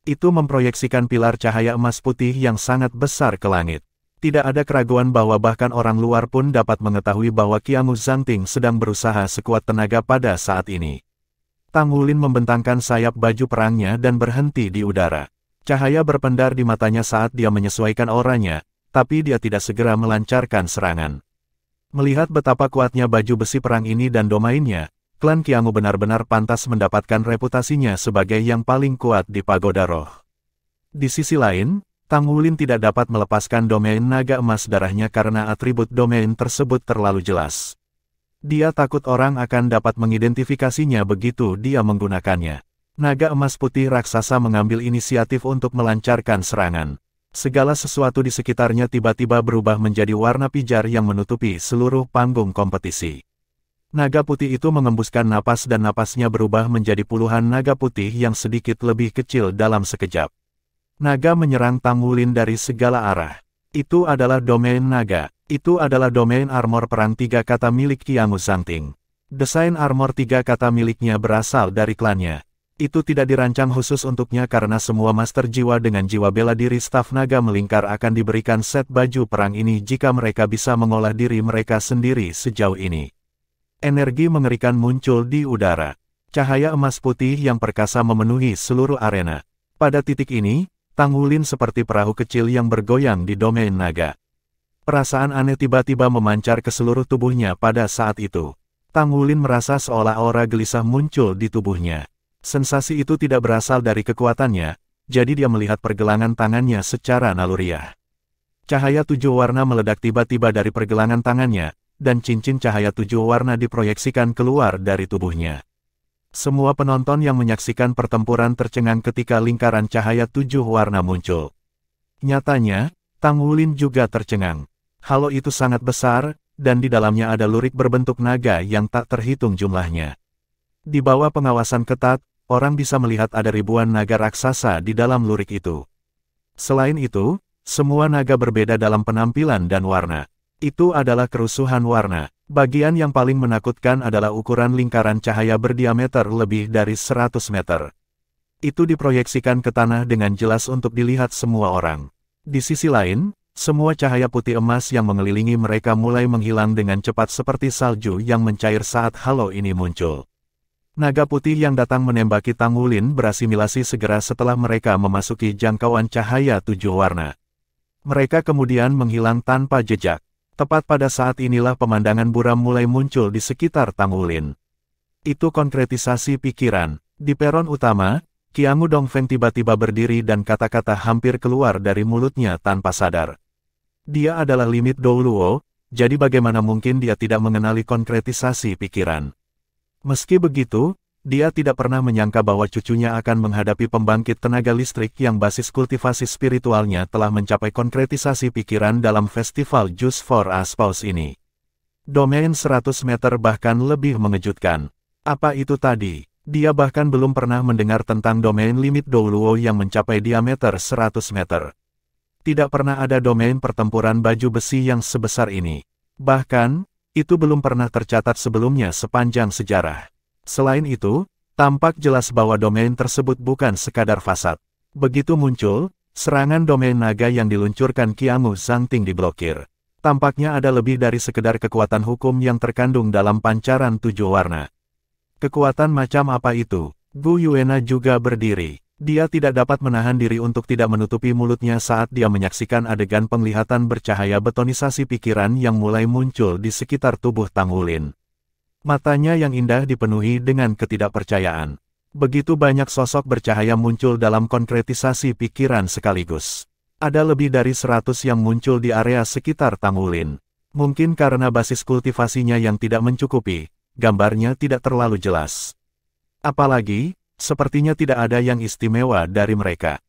Itu memproyeksikan pilar cahaya emas putih yang sangat besar ke langit. Tidak ada keraguan bahwa bahkan orang luar pun dapat mengetahui bahwa Qiangu Zhangting sedang berusaha sekuat tenaga pada saat ini. Tang Wulin membentangkan sayap baju perangnya dan berhenti di udara. Cahaya berpendar di matanya saat dia menyesuaikan auranya, tapi dia tidak segera melancarkan serangan. Melihat betapa kuatnya baju besi perang ini dan domainnya, klan Qiangu benar-benar pantas mendapatkan reputasinya sebagai yang paling kuat di Pagoda Roh. Di sisi lain, Tang Wulin tidak dapat melepaskan domain naga emas darahnya karena atribut domain tersebut terlalu jelas. Dia takut orang akan dapat mengidentifikasinya begitu dia menggunakannya. Naga emas putih raksasa mengambil inisiatif untuk melancarkan serangan. Segala sesuatu di sekitarnya tiba-tiba berubah menjadi warna pijar yang menutupi seluruh panggung kompetisi. Naga putih itu mengembuskan napas dan napasnya berubah menjadi puluhan naga putih yang sedikit lebih kecil dalam sekejap. Naga menyerang Tang Wulin dari segala arah. Itu adalah domain naga. Itu adalah domain armor perang 3 kata milik Qiangu Zhangting. Desain armor 3 kata miliknya berasal dari klannya. Itu tidak dirancang khusus untuknya karena semua master jiwa dengan jiwa bela diri staf naga melingkar akan diberikan set baju perang ini jika mereka bisa mengolah diri mereka sendiri sejauh ini. Energi mengerikan muncul di udara. Cahaya emas putih yang perkasa memenuhi seluruh arena. Pada titik ini, Tang Wulin seperti perahu kecil yang bergoyang di domain naga. Perasaan aneh tiba-tiba memancar ke seluruh tubuhnya pada saat itu. Tang Wulin merasa seolah-olah gelisah muncul di tubuhnya. Sensasi itu tidak berasal dari kekuatannya, jadi dia melihat pergelangan tangannya secara naluriah. Cahaya 7 warna meledak tiba-tiba dari pergelangan tangannya, dan cincin cahaya 7 warna diproyeksikan keluar dari tubuhnya. Semua penonton yang menyaksikan pertempuran tercengang ketika lingkaran cahaya 7 warna muncul. Nyatanya, Tang Wulin juga tercengang. Halo itu sangat besar, dan di dalamnya ada lurik berbentuk naga yang tak terhitung jumlahnya. Di bawah pengawasan ketat, orang bisa melihat ada ribuan naga raksasa di dalam lurik itu. Selain itu, semua naga berbeda dalam penampilan dan warna. Itu adalah kerusuhan warna. Bagian yang paling menakutkan adalah ukuran lingkaran cahaya berdiameter lebih dari 100 meter. Itu diproyeksikan ke tanah dengan jelas untuk dilihat semua orang. Di sisi lain, semua cahaya putih emas yang mengelilingi mereka mulai menghilang dengan cepat seperti salju yang mencair saat halo ini muncul. Naga putih yang datang menembaki Tang Wulin berasimilasi segera setelah mereka memasuki jangkauan cahaya 7 warna. Mereka kemudian menghilang tanpa jejak. Tepat pada saat inilah pemandangan buram mulai muncul di sekitar Tang Wulin. Itu konkretisasi pikiran. Di peron utama, Qiangu Dongfeng tiba-tiba berdiri dan kata-kata hampir keluar dari mulutnya tanpa sadar. Dia adalah limit Douluo, jadi bagaimana mungkin dia tidak mengenali konkretisasi pikiran. Meski begitu, dia tidak pernah menyangka bahwa cucunya akan menghadapi pembangkit tenaga listrik yang basis kultivasi spiritualnya telah mencapai konkretisasi pikiran dalam festival Just for Aspaus ini. Domain 100 meter bahkan lebih mengejutkan. Apa itu tadi? Dia bahkan belum pernah mendengar tentang domain limit Douluo yang mencapai diameter 100 meter. Tidak pernah ada domain pertempuran baju besi yang sebesar ini. Bahkan, itu belum pernah tercatat sebelumnya sepanjang sejarah. Selain itu, tampak jelas bahwa domain tersebut bukan sekadar fasad. Begitu muncul, serangan domain naga yang diluncurkan Qiangu Zhangting diblokir. Tampaknya ada lebih dari sekedar kekuatan hukum yang terkandung dalam pancaran 7 warna. Kekuatan macam apa itu? Gu Yuena juga berdiri. Dia tidak dapat menahan diri untuk tidak menutupi mulutnya saat dia menyaksikan adegan penglihatan bercahaya betonisasi pikiran yang mulai muncul di sekitar tubuh Tang Wulin. Matanya yang indah dipenuhi dengan ketidakpercayaan. Begitu banyak sosok bercahaya muncul dalam konkretisasi pikiran sekaligus. Ada lebih dari 100 yang muncul di area sekitar Tang Wulin. Mungkin karena basis kultivasinya yang tidak mencukupi, gambarnya tidak terlalu jelas. Apalagi, sepertinya tidak ada yang istimewa dari mereka.